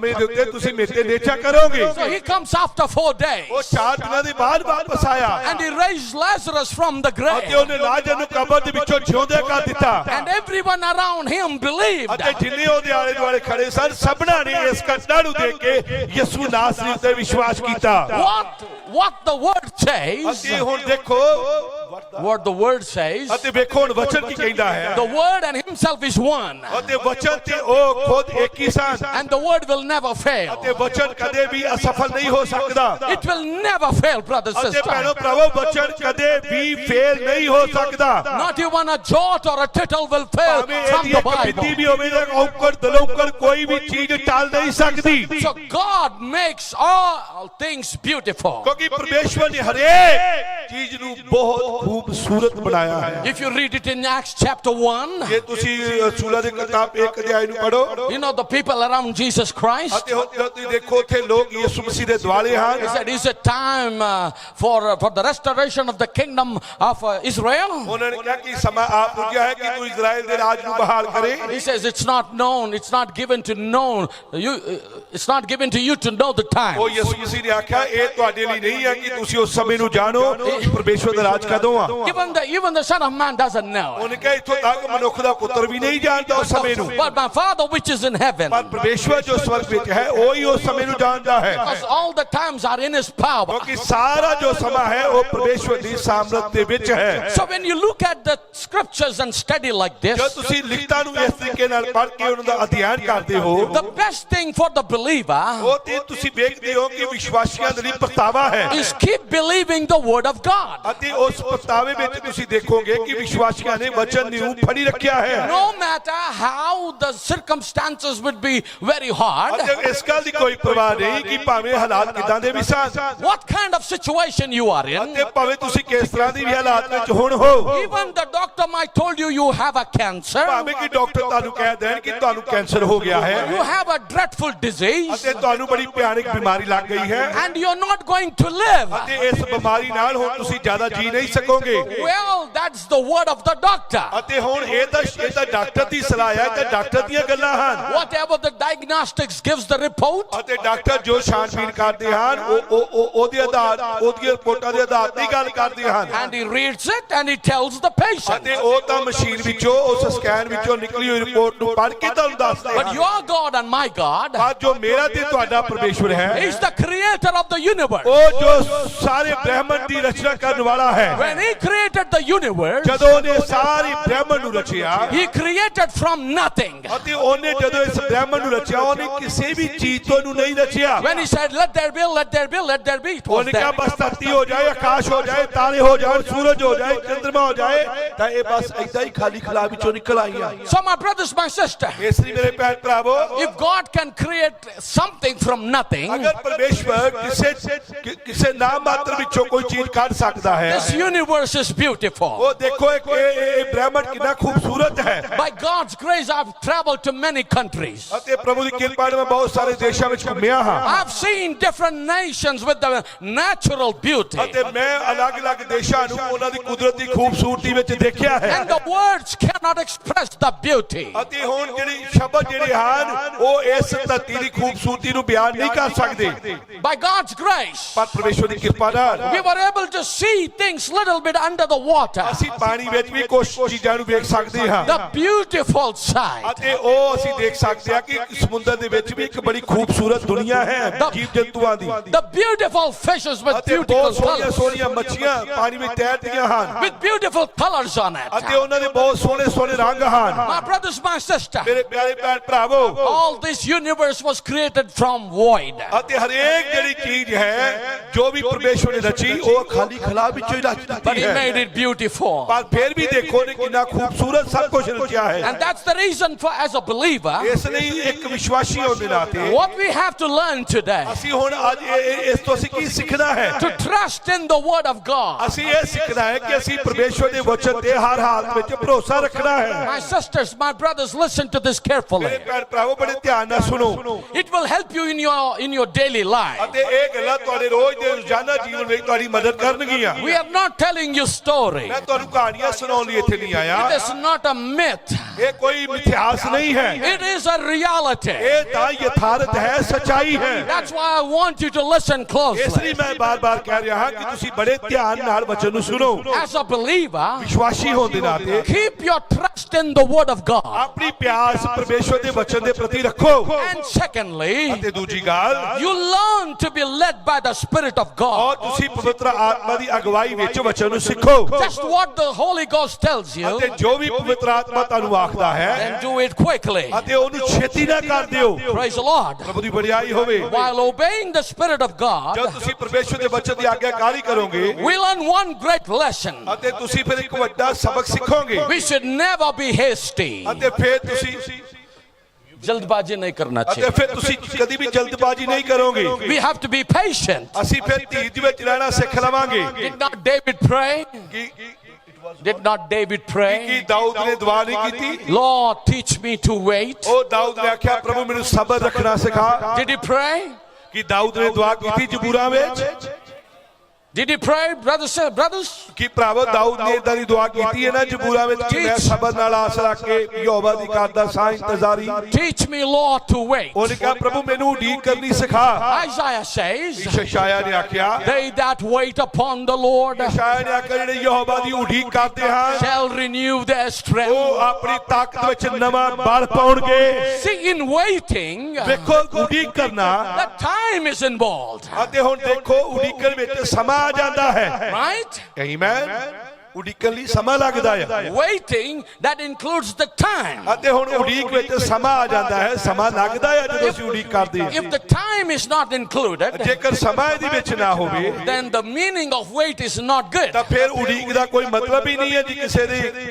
ਦੇ ਉੱਤੇ ਤੁਸੀਂ ਮੇਰੇ ਤੇ ਨਿਸ਼ਚਾ ਕਰੋਗੇ So he comes after 4 days. ਉਹ 4 ਦਿਨਾਂ ਦੇ ਬਾਅਦ ਵਾਪਸ ਆਇਆ And he raised Lazarus from the ਅਤੇ grave. ਉਹਨੇ ਲਾਜ਼ਰ ਨੂੰ ਕਬਰ ਦੇ ਵਿੱਚੋਂ ਜਿਉਂਦਾ ਕਰ ਦਿੱਤਾ And everyone around him believed. ਅਤੇ ਜਿੰਨੇ ਉਹਦੇ ਆਲੇ ਦੁਆਲੇ ਖੜੇ ਸਨ ਸਭਨਾਂ ਨੇ ਇਸ ਘਟਨਾ ਨੂੰ ਦੇਖ ਕੇ ਯਿਸੂ ਨਾਸਰੀ ਉੱਤੇ ਵਿਸ਼ਵਾਸ ਕੀਤਾ What the word says, ਅਤੇ ਹੁਣ ਦੇਖੋ what the word says, ਅਤੇ ਵੇਖੋ ਹੁਣ ਵਚਨ ਕੀ ਕਹਿੰਦਾ ਹੈ the word and himself is one. ਅਤੇ ਵਚਨ ਤੇ ਉਹ ਖੁਦ ਇੱਕ ਹੀ ਸਨ And the word will never fail. ਅਤੇ ਵਚਨ ਕਦੇ ਵੀ ਅਸਫਲ ਨਹੀਂ ਹੋ ਸਕਦਾ It will never fail, brothers and ਅਤੇ ਭੈਣੋ sisters. ਭਰਾਵੋ ਵਚਨ ਕਦੇ ਵੀ ਫੇਲ ਨਹੀਂ ਹੋ ਸਕਦਾ Not even a jot or a tittle will fail ਭਾਵੇਂ from ਇਹਦੀ the ਇੱਕ ਬਿੱਤੀ Bible. ਵੀ ਹੋਵੇ ਤਾਂ ਔਕੜ ਦਲੋਕੜ ਕੋਈ ਵੀ ਚੀਜ਼ ਟਲ ਨਹੀਂ ਸਕਦੀ So God makes all things beautiful. ਕਿਉਂਕਿ ਪਰਮੇਸ਼ਵਰ ਨੇ ਹਰੇਕ ਚੀਜ਼ ਨੂੰ ਬਹੁਤ ਖੂਬਸੂਰਤ ਬਣਾਇਆ ਹੈ If you read it in Acts chapter 1, ਜੇ ਤੁਸੀਂ ਰਸੂਲਾਂ ਦੀ ਕਿਤਾਬ 1 ਅਧਿਆਇ ਨੂੰ ਪੜੋ you know the people around Jesus Christ. ਅਤੇ ਤੁਸੀਂ ਦੇਖੋ ਉੱਥੇ ਲੋਕ ਯਿਸੂ ਮਸੀਹ ਦੇ ਦੁਆਲੇ ਹਨ He said, is it time for the restoration of the kingdom of Israel? ਉਹਨਾਂ ਨੇ ਕਿਹਾ ਕਿ ਸਮਾਂ ਆ ਪੁੱਜਿਆ ਹੈ ਕਿ ਤੂੰ ਇਜ਼ਰਾਈਲ ਦੇ ਰਾਜ ਨੂੰ ਬਹਾਲ ਕਰੇ He says, it's not known, it's not given to know you, it's not given to you to know the time. ਉਹ ਯਿਸੂ ਮਸੀਹ ਨੇ ਆਖਿਆ ਇਹ ਤੁਹਾਡੇ ਲਈ ਨਹੀਂ ਹੈ ਕਿ ਤੁਸੀਂ ਉਸ ਸਮੇਂ ਨੂੰ ਜਾਣੋ ਕਿ ਪਰਮੇਸ਼ਵਰ ਦਾ ਰਾਜ ਕਦੋਂ ਆ Even the Son of Man doesn't know. ਉਹਨੇ ਕਿਹਾ ਇੱਥੋਂ ਤੱਕ ਮਨੁੱਖ ਦਾ ਪੁੱਤਰ ਵੀ ਨਹੀਂ ਜਾਣਦਾ ਉਸ ਸਮੇਂ ਨੂੰ But my Father which is in heaven, ਪਰ ਪਰਮੇਸ਼ਵਰ ਜੋ ਸਵਰਗ ਵਿੱਚ ਹੈ ਉਹ ਹੀ ਉਸ ਸਮੇਂ ਨੂੰ ਜਾਣਦਾ ਹੈ because all the times are in His power. ਕਿਉਂਕਿ ਸਾਰਾ ਜੋ ਸਮਾਂ ਹੈ ਉਹ ਪਰਮੇਸ਼ਵਰ ਦੀ ਸਾਮਰਥ ਦੇ ਵਿੱਚ ਹੈ So when you look at the scriptures and study like ਜਦ this, ਤੁਸੀਂ ਲਿਖਤਾਂ ਨੂੰ ਇਸ ਤਰੀਕੇ ਨਾਲ ਪੜ੍ਹ ਕੇ ਉਹਨਾਂ ਦਾ ਅਧਿਐਨ ਕਰਦੇ ਹੋ the best thing for the believer ਉਹ ਤੇ ਤੁਸੀਂ ਵੇਖਦੇ ਹੋ ਕਿ ਵਿਸ਼ਵਾਸੀਆਂ ਦੇ ਲਈ ਪਰਤਾਵਾ ਹੈ is keep believing the word of God. ਅਤੇ ਉਸ ਪਰਤਾਵੇ ਵਿੱਚ ਤੁਸੀਂ ਦੇਖੋਗੇ ਕਿ ਵਿਸ਼ਵਾਸੀਆਂ ਨੇ ਵਚਨ ਨੂੰ ਫੜੀ ਰੱਖਿਆ ਹੈ No matter how the circumstances would be very hard, ਅਤੇ ਇਸ ਗੱਲ ਦੀ ਕੋਈ ਪਰਵਾਹ ਨਹੀਂ ਕਿ ਭਾਵੇਂ ਹਾਲਾਤ ਕਿਦਾਂ ਦੇ ਵੀ ਸਨ what kind of situation you are in, ਅਤੇ ਭਾਵੇਂ ਤੁਸੀਂ ਕਿਸ ਤਰ੍ਹਾਂ ਦੀ ਵੀ ਹਾਲਾਤ ਵਿੱਚ ਹੁਣ ਹੋ even the doctor might told you you have a cancer, ਭਾਵੇਂ ਕਿ ਡਾਕਟਰ ਤੁਹਾਨੂੰ ਕਹਿ ਦੇਣ ਕਿ ਤੁਹਾਨੂੰ ਕੈਂਸਰ ਹੋ ਗਿਆ ਹੈ you have a dreadful disease, ਅਤੇ ਤੁਹਾਨੂੰ ਬੜੀ ਭਿਆਨਕ ਬਿਮਾਰੀ ਲੱਗ ਗਈ ਹੈ and you're not going to live. ਅਤੇ ਇਸ ਬਿਮਾਰੀ ਨਾਲ ਹੁਣ ਤੁਸੀਂ ਜ਼ਿਆਦਾ ਜੀ ਨਹੀਂ ਸਕੋਗੇ Well, that's the word of the doctor. ਅਤੇ ਹੁਣ ਇਹ ਤਾਂ ਡਾਕਟਰ ਦੀ ਸਲਾਹ ਹੈ ਤੇ ਡਾਕਟਰ ਦੀਆਂ ਗੱਲਾਂ ਹਨ Whatever the diagnostics gives the report, ਅਤੇ ਡਾਕਟਰ ਜੋ ਛਾਣਬੀਣ ਕਰਦੇ ਹਨ ਉਹਦੇ ਆਧਾਰ ਉਹਦੀਆਂ ਰਿਪੋਰਟਾਂ ਦੇ ਆਧਾਰ ਤੇ ਗੱਲ ਕਰਦੇ ਹਨ and he reads it and he tells the patient. ਅਤੇ ਉਹ ਤਾਂ ਮਸ਼ੀਨ ਵਿੱਚੋਂ ਉਸ ਸਕੈਨ ਵਿੱਚੋਂ ਨਿਕਲੀ ਹੋਈ ਰਿਪੋਰਟ ਨੂੰ ਪੜ੍ਹ ਕੇ ਤੁਹਾਨੂੰ ਦੱਸਦੇ But ਹਨ your God and my God, ਪਰ ਜੋ ਮੇਰਾ ਤੇ ਤੁਹਾਡਾ ਪਰਮੇਸ਼ਵਰ ਹੈ He's the creator of the universe. ਉਹ ਜੋ ਸਾਰੇ ਬ੍ਰਹਿਮੰਡ ਦੀ ਰਚਨਾ ਕਰਨ ਵਾਲਾ ਹੈ When He created the universe, ਜਦੋਂ ਉਹਨੇ ਸਾਰੀ ਬ੍ਰਹਿਮੰਡ ਨੂੰ ਰਚਿਆ He created from nothing. ਅਤੇ ਉਹਨੇ ਜਦੋਂ ਇਸ ਬ੍ਰਹਿਮੰਡ ਨੂੰ ਰਚਿਆ ਉਹਨੇ ਕਿਸੇ ਵੀ ਚੀਜ਼ ਤੋਂ ਨੂੰ ਨਹੀਂ ਰਚਿਆ When He said, let there be, let there be, let there be, it was ਉਹਨੇ ਕਿਹਾ there. ਬਸ ਧਰਤੀ ਹੋ ਜਾਏ ਆਕਾਸ਼ ਹੋ ਜਾਏ ਤਾਰੇ ਹੋ ਜਾਣ ਸੂਰਜ ਹੋ ਜਾਏ ਚੰਦਰਮਾ ਹੋ ਜਾਏ ਤਾਂ ਇਹ ਬਸ ਏਦਾਂ ਹੀ ਖਾਲੀ ਖਲਾ ਵਿੱਚੋਂ ਨਿਕਲ ਆਈਆਂ So my brothers, my sister, ਇਸ ਲਈ ਮੇਰੇ ਭੈਣ ਭਰਾਵੋ if God can create something from nothing, ਅਗਰ ਪਰਮੇਸ਼ਵਰ ਕਿਸੇ ਨਾ ਮਾਤਰ ਵਿੱਚੋਂ ਕੋਈ ਚੀਜ਼ ਕੱਢ ਸਕਦਾ ਹੈ this universe universe is beautiful. ਉਹ ਦੇਖੋ ਇਹ ਬ੍ਰਹਿਮੰਡ ਕਿੰਨਾ ਖੂਬਸੂਰਤ ਹੈ। By God's grace, I've traveled to many countries. ਅਤੇ ਪ੍ਰਭੂ ਦੀ ਕਿਰਪਾ ਨਾਲ ਮੈਂ ਬਹੁਤ ਸਾਰੇ ਦੇਸ਼ਾਂ ਵਿੱਚ ਘੁੰਮਿਆ ਹਾਂ। I've seen different nations with the natural beauty. ਅਤੇ ਮੈਂ ਅਲੱਗ-ਅਲੱਗ ਦੇਸ਼ਾਂ ਨੂੰ ਉਹਨਾਂ ਦੀ ਕੁਦਰਤੀ ਖੂਬਸੂਰਤੀ ਵਿੱਚ ਦੇਖਿਆ ਹੈ। And the words cannot express the beauty. ਅਤੇ ਹੁਣ ਜਿਹੜੀ ਸ਼ਬਦ ਜਿਹੜੇ ਹਨ ਉਹ ਇਸ ਧਰਤੀ ਦੀ ਖੂਬਸੂਰਤੀ ਨੂੰ ਬਿਆਨ ਨਹੀਂ ਕਰ ਸਕਦੇ। By God's grace, ਪਰ ਪਰਮੇਸ਼ਵਰ ਦੀ ਕਿਰਪਾ ਨਾਲ we were able to see things little bit under the water. ਅਸੀਂ ਪਾਣੀ ਵਿੱਚ ਵੀ ਕੁਝ ਚੀਜ਼ਾਂ ਨੂੰ ਵੇਖ ਸਕਦੇ ਹਾਂ। The beautiful side. ਅਤੇ ਉਹ ਅਸੀਂ ਦੇਖ ਸਕਦੇ ਹਾਂ ਕਿ ਸਮੁੰਦਰ ਦੇ ਵਿੱਚ ਵੀ ਇੱਕ ਬੜੀ ਖੂਬਸੂਰਤ ਦੁਨੀਆ ਹੈ ਜੀਵ ਜੰਤੂਆਂ ਦੀ। The beautiful fishes with ਅਤੇ beautiful ਬਹੁਤ ਸੋਹਣੀਆਂ colors. ਸੋਹਣੀਆਂ ਮੱਛੀਆਂ ਪਾਣੀ ਵਿੱਚ ਤੈਰਦੀਆਂ ਹਨ With beautiful colors on it. ਅਤੇ ਉਹਨਾਂ ਦੇ ਬਹੁਤ ਸੋਹਣੇ ਸੋਹਣੇ ਰੰਗ ਹਨ। My brothers, my sister, ਮੇਰੇ ਪਿਆਰੇ ਭੈਣ ਭਰਾਵੋ, all this universe was created from void. ਅਤੇ ਹਰੇਕ ਜਿਹੜੀ ਚੀਜ਼ ਹੈ ਜੋ ਵੀ ਪਰਮੇਸ਼ਵਰ ਨੇ ਰਚੀ ਉਹ ਖਾਲੀ ਖਲਾ ਵਿੱਚੋਂ ਹੀ ਰਚ But ਦਿੱਤੀ he ਹੈ। made it beautiful. ਪਰ ਫਿਰ ਵੀ ਦੇਖੋ ਨੇ ਕਿੰਨਾ ਖੂਬਸੂਰਤ ਸਭ ਕੁਝ ਰਚਿਆ ਹੈ। And that's the reason for, as a believer, ਇਸ ਲਈ ਇੱਕ ਵਿਸ਼ਵਾਸੀ ਹੋਣ ਦੇ ਨਾਤੇ what we have to learn today, ਅਸੀਂ ਹੁਣ ਅੱਜ ਇਸ ਤੋਂ ਅਸੀਂ ਕੀ ਸਿੱਖਣਾ ਹੈ? to trust in the word of God. ਅਸੀਂ ਇਹ ਸਿੱਖਣਾ ਹੈ ਕਿ ਅਸੀਂ ਪਰਮੇਸ਼ਵਰ ਦੇ ਵਚਨ ਤੇ ਹਰ ਹਾਲਤ ਵਿੱਚ ਭਰੋਸਾ ਰੱਖਣਾ ਹੈ। My sisters, my brothers, listen to this carefully. ਮੇਰੇ ਭੈਣ ਭਰਾਵੋ ਬੜੇ ਧਿਆਨ ਨਾਲ ਸੁਣੋ। It will help you in your daily life. ਅਤੇ ਇਹ ਗੱਲਾਂ ਤੁਹਾਡੇ ਰੋਜ਼ ਦੇ ਰੋਜ਼ਾਨਾ ਜੀਵਨ ਵਿੱਚ ਤੁਹਾਡੀ ਮਦਦ ਕਰਨਗੀਆਂ। We are not telling you story. ਮੈਂ ਤੁਹਾਨੂੰ ਕਹਾਣੀਆਂ ਸੁਣਾਉਣ ਲਈ ਇੱਥੇ ਨਹੀਂ ਆਇਆ। It is not a myth. ਇਹ ਕੋਈ ਮਿਥਿਹਾਸ ਨਹੀਂ ਹੈ। It is a reality. ਇਹ ਤਾਂ ਯਥਾਰਥ ਹੈ, ਸੱਚਾਈ ਹੈ। That's why I want you to listen ਇਸ closely. ਲਈ ਮੈਂ ਬਾਰ-ਬਾਰ ਕਹਿ ਰਿਹਾ ਹਾਂ ਕਿ ਤੁਸੀਂ ਬੜੇ ਧਿਆਨ ਨਾਲ ਵਚਨ ਨੂੰ ਸੁਣੋ। As a believer, ਵਿਸ਼ਵਾਸੀ ਹੋਣ ਦੇ ਨਾਤੇ keep your trust in the word of God. ਆਪਣੀ ਪਿਆਸ ਪਰਮੇਸ਼ਵਰ ਦੇ ਵਚਨ ਦੇ ਪ੍ਰਤੀ ਰੱਖੋ। And secondly, ਅਤੇ ਦੂਜੀ ਗੱਲ, you learn to be led by the Spirit of ਔਰ God. ਤੁਸੀਂ ਪਵਿੱਤਰ ਆਤਮਾ ਦੀ ਅਗਵਾਈ ਵਿੱਚ ਵਚਨ ਨੂੰ ਸਿੱਖੋ। Just what the Holy Ghost tells you, ਅਤੇ ਜੋ ਵੀ ਪਵਿੱਤਰ ਆਤਮਾ ਤੁਹਾਨੂੰ ਆਖਦਾ ਹੈ then do it quickly. ਅਤੇ ਉਹਨੂੰ ਛੇਤੀ ਨਾ ਕਰ ਦਿਓ। Praise the Lord. ਪ੍ਰਭੂ ਦੀ ਵਡਿਆਈ ਹੋਵੇ। While obeying the Spirit of God, ਜਦ ਤੁਸੀਂ ਪਰਮੇਸ਼ਵਰ ਦੇ ਵਚਨ ਦੀ ਆਗਿਆਕਾਰੀ ਕਰੋਗੇ we learn one great lesson. ਅਤੇ ਤੁਸੀਂ ਫਿਰ ਇੱਕ ਵੱਡਾ ਸਬਕ ਸਿੱਖੋਗੇ। We should never be hasty. ਅਤੇ ਫਿਰ ਤੁਸੀਂ जल्दबाजी नहीं करना ਅਤੇ चाहिए. ਫਿਰ ਤੁਸੀਂ ਕਦੀ ਵੀ ਜਲਦਬਾਜ਼ੀ ਨਹੀਂ ਕਰੋਗੇ। We have to be patient. ਅਸੀਂ ਫਿਰ ਧੀਰਜ ਵਿੱਚ ਰਹਿਣਾ ਸਿੱਖ ਲਵਾਂਗੇ। Did not David pray? Did not David Ki pray? Dawood ਨੇ ਦੁਆ ਨਹੀਂ ਕੀਤੀ? Lord, teach me to wait. ਉਹ ਦਾਊਦ ਨੇ ਆਖਿਆ ਪ੍ਰਭੂ ਮੈਨੂੰ ਸਬਰ ਰੱਖਣਾ ਸਿਖਾ। Did he pray? ਕੀ ਦਾਊਦ ਨੇ ਦੁਆ ਕੀਤੀ ਜ਼ਬੂਰਾਂ ਵਿੱਚ? Did he pray, brothers? ਕੀ ਭਰਾਵੋ ਦਾਊਦ ਨੇ ਇਦਾਂ ਦੀ ਦੁਆ ਕੀਤੀ ਹੈ ਨਾ ਜ਼ਬੂਰਾਂ ਵਿੱਚ ਕਿ ਮੈਂ ਸਬਰ ਨਾਲ ਆਸ ਰੱਖ ਕੇ ਯਹੋਵਾ ਦੀ ਕਰਦਾ ਸਾਂ ਇੰਤਜ਼ਾਰੀ। Teach me, Lord, to wait. ਉਹਨੇ ਕਿਹਾ ਪ੍ਰਭੂ ਮੈਨੂੰ ਉਡੀਕ ਕਰਨੀ ਸਿਖਾ। Isaiah says, ਯਸ਼ਾਇਆ ਨੇ ਆਖਿਆ they that wait upon the Lord ਯਸ਼ਾਇਆ ਨੇ ਆਖਿਆ ਜਿਹੜੇ ਯਹੋਵਾ ਦੀ ਉਡੀਕ ਕਰਦੇ ਹਨ shall renew their strength. ਉਹ ਆਪਣੀ ਤਾਕਤ ਵਿੱਚ ਨਵਾਂ ਬਲ ਪਾਉਣਗੇ। See, in waiting, ਵੇਖੋ ਉਡੀਕ ਕਰਨਾ the time is involved. ਅਤੇ ਹੁਣ ਦੇਖੋ ਉਡੀਕਣ ਵਿੱਚ ਸਮਾਂ ਆ ਜਾਂਦਾ ਹੈ। Right? ਆਮੀਨ। ਉਡੀਕਣ ਲਈ ਸਮਾਂ ਲੱਗਦਾ ਹੈ। Waiting, that includes the time. ਅਤੇ ਹੁਣ ਉਡੀਕ ਵਿੱਚ ਸਮਾਂ ਆ ਜਾਂਦਾ ਹੈ। ਸਮਾਂ ਲੱਗਦਾ ਹੈ ਜਦੋਂ ਅਸੀਂ ਉਡੀਕ ਕਰਦੇ ਹਾਂ। If the time is not included, ਜੇਕਰ ਸਮਾਂ ਇਹਦੇ ਵਿੱਚ ਨਾ ਹੋਵੇ then the meaning of wait is not good. ਤਾਂ ਫਿਰ ਉਡੀਕ ਦਾ ਕੋਈ ਮਤਲਬ ਹੀ ਨਹੀਂ ਹੈ ਜੀ।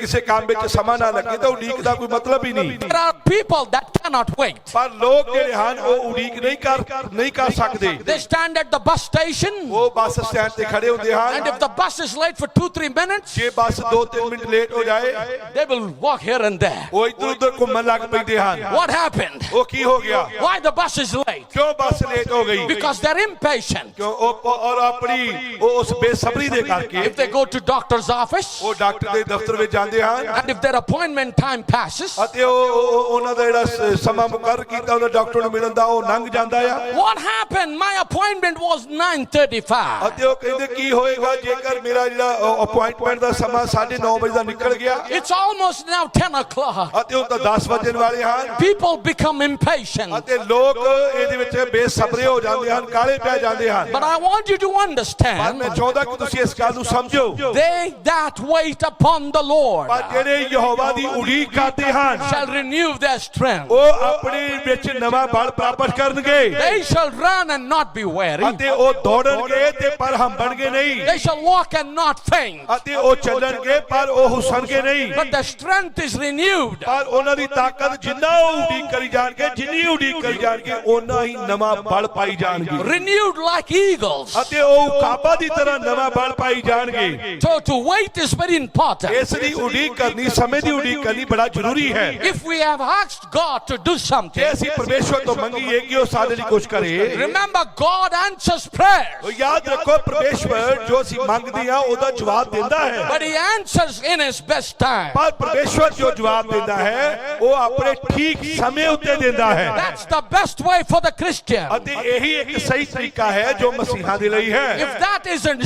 ਕਿਸੇ ਕੰਮ ਵਿੱਚ ਸਮਾਂ ਨਾ ਲੱਗੇ ਤਾਂ ਉਡੀਕ ਦਾ ਕੋਈ ਮਤਲਬ ਹੀ ਨਹੀਂ। There are people that cannot wait. ਪਰ ਲੋਕ ਜਿਹੜੇ ਹਨ ਉਹ ਉਡੀਕ ਨਹੀਂ ਕਰ ਸਕਦੇ। They stand at the bus station, ਉਹ ਬੱਸ ਸਟੈਂਡ ਤੇ ਖੜੇ ਹੁੰਦੇ and ਹਨ। if the bus is late for 2-3 minutes, ਜੇ ਬੱਸ 2-3 ਮਿੰਟ ਲੇਟ ਹੋ ਜਾਏ they will walk here and there. ਉਹ ਇੱਧਰ ਉੱਧਰ ਘੁੰਮਣ ਲੱਗ ਪੈਂਦੇ ਹਨ। What happened? ਉਹ ਕੀ ਹੋ ਗਿਆ? Why the bus is late? ਕਿਉਂ ਬੱਸ ਲੇਟ ਹੋ ਗਈ? Because they're impatient. ਕਿਉਂ ਔਰ ਆਪਣੀ ਉਸ ਬੇਸਬਰੀ ਦੇ ਕਰਕੇ If they go to doctor's office, ਉਹ ਡਾਕਟਰ ਦੇ ਦਫ਼ਤਰ ਵਿੱਚ ਜਾਂਦੇ ਹਨ and if their appointment time passes, ਅਤੇ ਉਹਨਾਂ ਦਾ ਜਿਹੜਾ ਸਮਾਂ ਮੁਕਰਰ ਕੀਤਾ ਉਹਦਾ ਡਾਕਟਰ ਨੂੰ ਮਿਲਣ ਦਾ ਉਹ ਲੰਘ ਜਾਂਦਾ ਆ। what happened? My appointment was 9:35. ਅਤੇ ਉਹ ਕਹਿੰਦੇ ਕੀ ਹੋਏਗਾ ਜੇਕਰ ਮੇਰਾ ਜਿਹੜਾ ਅਪਾਇੰਟਮੈਂਟ ਦਾ ਸਮਾਂ 9:30 ਵਜੇ ਦਾ ਨਿਕਲ ਗਿਆ। It's almost now 10 o'clock. ਅਤੇ ਉਹ ਤਾਂ 10 ਵਜਣ ਵਾਲੇ ਹਨ। People become impatient. ਅਤੇ ਲੋਕ ਇਹਦੇ ਵਿੱਚ ਬੇਸਬਰੇ ਹੋ ਜਾਂਦੇ ਹਨ, ਕਾਹਲੇ ਪੈ ਜਾਂਦੇ ਹਨ। But I want you to ਪਰ understand, ਮੈਂ ਚਾਹੁੰਦਾ ਕਿ ਤੁਸੀਂ ਇਸ ਗੱਲ ਨੂੰ ਸਮਝੋ। they that wait upon the Lord ਪਰ ਜਿਹੜੇ ਯਹੋਵਾ ਦੀ ਉਡੀਕ ਕਰਦੇ ਹਨ shall renew their strength. ਉਹ ਆਪਣੇ ਵਿੱਚ ਨਵਾਂ ਬਲ ਪ੍ਰਾਪਤ ਕਰਨਗੇ They shall run and not be weary. ਅਤੇ ਉਹ ਦੌੜਨਗੇ ਤੇ ਪਰ ਹੰਭਣਗੇ ਨਹੀਂ They shall walk and not faint. ਅਤੇ ਉਹ ਚੱਲਣਗੇ ਪਰ ਉਹ ਹੁਸਣਗੇ ਨਹੀਂ But their strength is renewed. ਪਰ ਉਹਨਾਂ ਦੀ ਤਾਕਤ ਜਿੰਨਾ ਉਹ ਉਡੀਕ ਕਰੀ ਜਾਣਗੇ ਜਿੰਨੀ ਉਡੀਕ ਕਰੀ ਜਾਣਗੇ ਓਨਾ ਹੀ ਨਵਾਂ ਬਲ ਪਾਈ ਜਾਣਗੇ Renewed like eagles. ਅਤੇ ਉਹ ਕਾਬਾ ਦੀ ਤਰ੍ਹਾਂ ਨਵਾਂ ਬਲ ਪਾਈ ਜਾਣਗੇ So to wait is very important. ਇਸ ਦੀ ਉਡੀਕ ਕਰਨੀ ਸਮੇਂ ਦੀ ਉਡੀਕ ਕਰਨੀ ਬੜਾ ਜ਼ਰੂਰੀ ਹੈ If we have asked God to do something, ਜੇ ਅਸੀਂ ਪਰਮੇਸ਼ਵਰ ਤੋਂ ਮੰਗੀਏ ਕਿ ਉਹ ਸਾਡੇ ਲਈ ਕੁਝ ਕਰੇ remember God answers prayers. ਉਹ ਯਾਦ ਰੱਖੋ ਪਰਮੇਸ਼ਵਰ ਜੋ ਅਸੀਂ ਮੰਗਦੇ ਆ ਉਹਦਾ ਜਵਾਬ ਦਿੰਦਾ ਹੈ But he answers in his best time. ਪਰ ਪਰਮੇਸ਼ਵਰ ਜੋ ਜਵਾਬ ਦਿੰਦਾ ਹੈ ਉਹ ਆਪਣੇ ਠੀਕ ਸਮੇਂ ਉੱਤੇ ਦਿੰਦਾ ਹੈ That's the best way for the Christian. ਅਤੇ ਇਹੀ ਇੱਕ ਸਹੀ ਤਰੀਕਾ ਹੈ ਜੋ ਮਸੀਹਾਂ ਦੇ ਲਈ ਹੈ If that isn't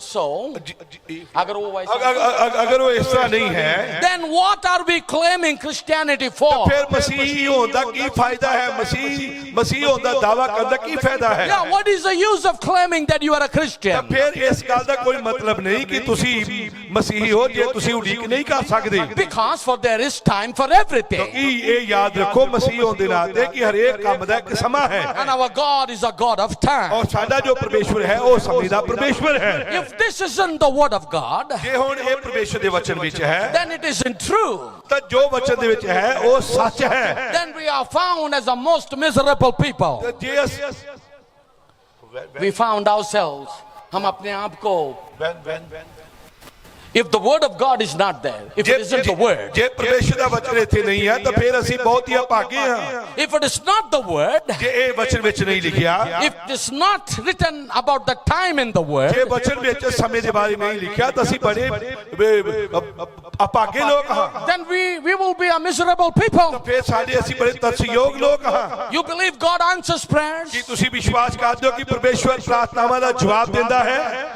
so, अगर वो वैसा, ਅਗਰ ਉਹ ਇਸ ਤਰ੍ਹਾਂ ਨਹੀਂ ਹੈ then what are we claiming Christianity for? ਫਿਰ ਮਸੀਹੀ ਹੋਣ ਦਾ ਕੀ ਫਾਇਦਾ ਹੈ ਮਸੀਹ ਹੋਣ ਦਾ ਦਾਵਾ ਕਰਨ ਦਾ ਕੀ ਫਾਇਦਾ ਹੈ Yeah, what is the use of claiming that you are a Christian? ਫਿਰ ਇਸ ਗੱਲ ਦਾ ਕੋਈ ਮਤਲਬ ਨਹੀਂ ਕਿ ਤੁਸੀਂ ਮਸੀਹੀ ਹੋ ਜੇ ਤੁਸੀਂ ਉਡੀਕ ਨਹੀਂ ਕਰ ਸਕਦੇ Because for there is time for everything. ਕਿਉਂਕਿ ਇਹ ਯਾਦ ਰੱਖੋ ਮਸੀਹ ਹੋਣ ਦੇ ਨਾਤੇ ਕਿ ਹਰੇਕ ਕੰਮ ਦਾ ਇੱਕ ਸਮਾਂ ਹੈ And our God is a God of time. ਔਰ ਸਾਡਾ ਜੋ ਪਰਮੇਸ਼ਵਰ ਹੈ ਉਹ ਸਮੇਂ ਦਾ ਪਰਮੇਸ਼ਵਰ ਹੈ If this isn't the word of God, ਜੇ ਹੁਣ ਇਹ ਪਰਮੇਸ਼ਵਰ ਦੇ ਵਚਨ ਵਿੱਚ ਹੈ then it isn't true. ਤਾਂ ਜੋ ਵਚਨ ਦੇ ਵਿੱਚ ਹੈ ਉਹ ਸੱਚ ਹੈ Then we are found as the most miserable people. ਜੇ We found ourselves. हम अपने आप को, if the word of God is not there, if it isn't the word, ਜੇ ਪਰਮੇਸ਼ਵਰ ਦਾ ਵਚਨ ਇੱਥੇ ਨਹੀਂ ਹੈ ਤਾਂ ਫਿਰ ਅਸੀਂ ਬਹੁਤ ਹੀ ਅਭਾਗੇ ਹਾਂ if it is not the word, ਜੇ ਇਹ ਵਚਨ ਵਿੱਚ ਨਹੀਂ ਲਿਖਿਆ if it is not written about the time in the word, ਜੇ ਵਚਨ ਵਿੱਚ ਸਮੇਂ ਦੇ ਬਾਰੇ ਨਹੀਂ ਲਿਖਿਆ ਤਾਂ ਅਸੀਂ ਬੜੇ ਅਭਾਗੇ ਲੋਕ ਹਾਂ then we will be a miserable people. ਫਿਰ ਸਾਡੇ ਅਸੀਂ ਬੜੇ ਤਰਸਯੋਗ ਲੋਕ ਹਾਂ You believe God answers prayers? ਕੀ ਤੁਸੀਂ ਵਿਸ਼ਵਾਸ ਕਰਦੇ ਹੋ ਕਿ ਪਰਮੇਸ਼ਵਰ ਪ੍ਰਾਰਥਨਾਵਾਂ ਦਾ ਜਵਾਬ ਦਿੰਦਾ ਹੈ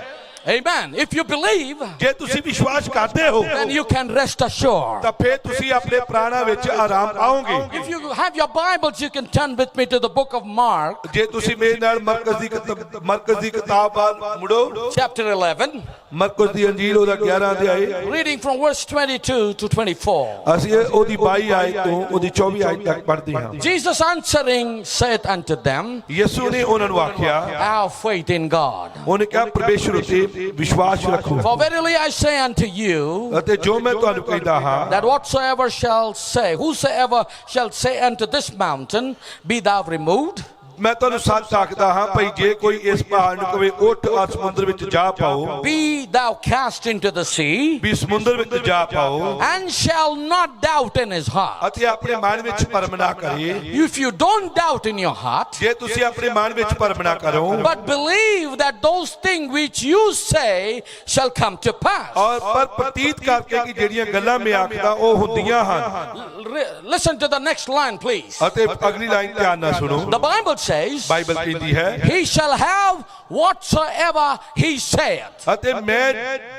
Amen. If you believe, ਜੇ ਤੁਸੀਂ ਵਿਸ਼ਵਾਸ ਕਰਦੇ ਹੋ then you can rest assured. ਤਾਂ ਫਿਰ ਤੁਸੀਂ ਆਪਣੇ ਪ੍ਰਾਣਾਂ ਵਿੱਚ ਆਰਾਮ ਪਾਓਗੇ If you have your Bibles, you can turn with me to the book of Mark, ਜੇ ਤੁਸੀਂ ਮੇਰੇ ਨਾਲ ਮਰਕਜ਼ ਦੀ ਕਿਤਾਬ ਵੱਲ ਮੁੜੋ chapter 11, ਮਰਕਜ਼ ਦੀ ਅੰਜੀਲ ਉਹਦਾ 11 ਅਧਿਆਇ reading from verse 22 to 24. ਅਸੀਂ ਉਹਦੀ 22 ਆਇਤ ਤੋਂ ਉਹਦੀ 24 ਆਇਤ ਤੱਕ ਪੜ੍ਹਦੇ ਹਾਂ Jesus answering said unto them, ਯਿਸੂ ਨੇ ਉਹਨਾਂ ਨੂੰ ਆਖਿਆ have faith in God. ਉਹਨੇ ਕਿਹਾ ਪਰਮੇਸ਼ਵਰ ਉੱਤੇ ਵਿਸ਼ਵਾਸ ਰੱਖੋ For verily I say unto you, ਅਤੇ ਜੋ ਮੈਂ ਤੁਹਾਨੂੰ ਕਹਿੰਦਾ ਹਾਂ that whosoever shall say unto this mountain, be thou removed, ਮੈਂ ਤੁਹਾਨੂੰ ਸੱਚ ਆਖਦਾ ਹਾਂ ਭਈ ਜੇ ਕੋਈ ਇਸ ਪਹਾੜ ਨੂੰ ਕਵੇ ਉੱਠ ਆ ਸਮੁੰਦਰ ਵਿੱਚ ਜਾ ਪਾਓ be thou cast into the sea, ਵੀ ਸਮੁੰਦਰ ਵਿੱਚ ਜਾ ਪਾਓ and shall not doubt in his heart. ਅਤੇ ਆਪਣੇ ਮਨ ਵਿੱਚ ਭਰਮ ਨਾ ਕਰੇ If you don't doubt in your heart, ਜੇ ਤੁਸੀਂ ਆਪਣੇ ਮਨ ਵਿੱਚ ਭਰਮ ਨਾ ਕਰੋ but believe that those things which you say shall come to pass. ਔਰ ਪਰ ਪ੍ਰਤੀਤ ਕਰਕੇ ਕਿ ਜਿਹੜੀਆਂ ਗੱਲਾਂ ਮੈਂ ਆਖਦਾ ਉਹ ਹੁੰਦੀਆਂ ਹਨ Listen to the next line, please. ਅਤੇ ਅਗਲੀ ਲਾਈਨ ਧਿਆਨ ਨਾਲ ਸੁਣੋ The Bible says, ਬਾਈਬਲ ਕਹਿੰਦੀ ਹੈ he shall have whatsoever he saith. ਅਤੇ ਮੈਂ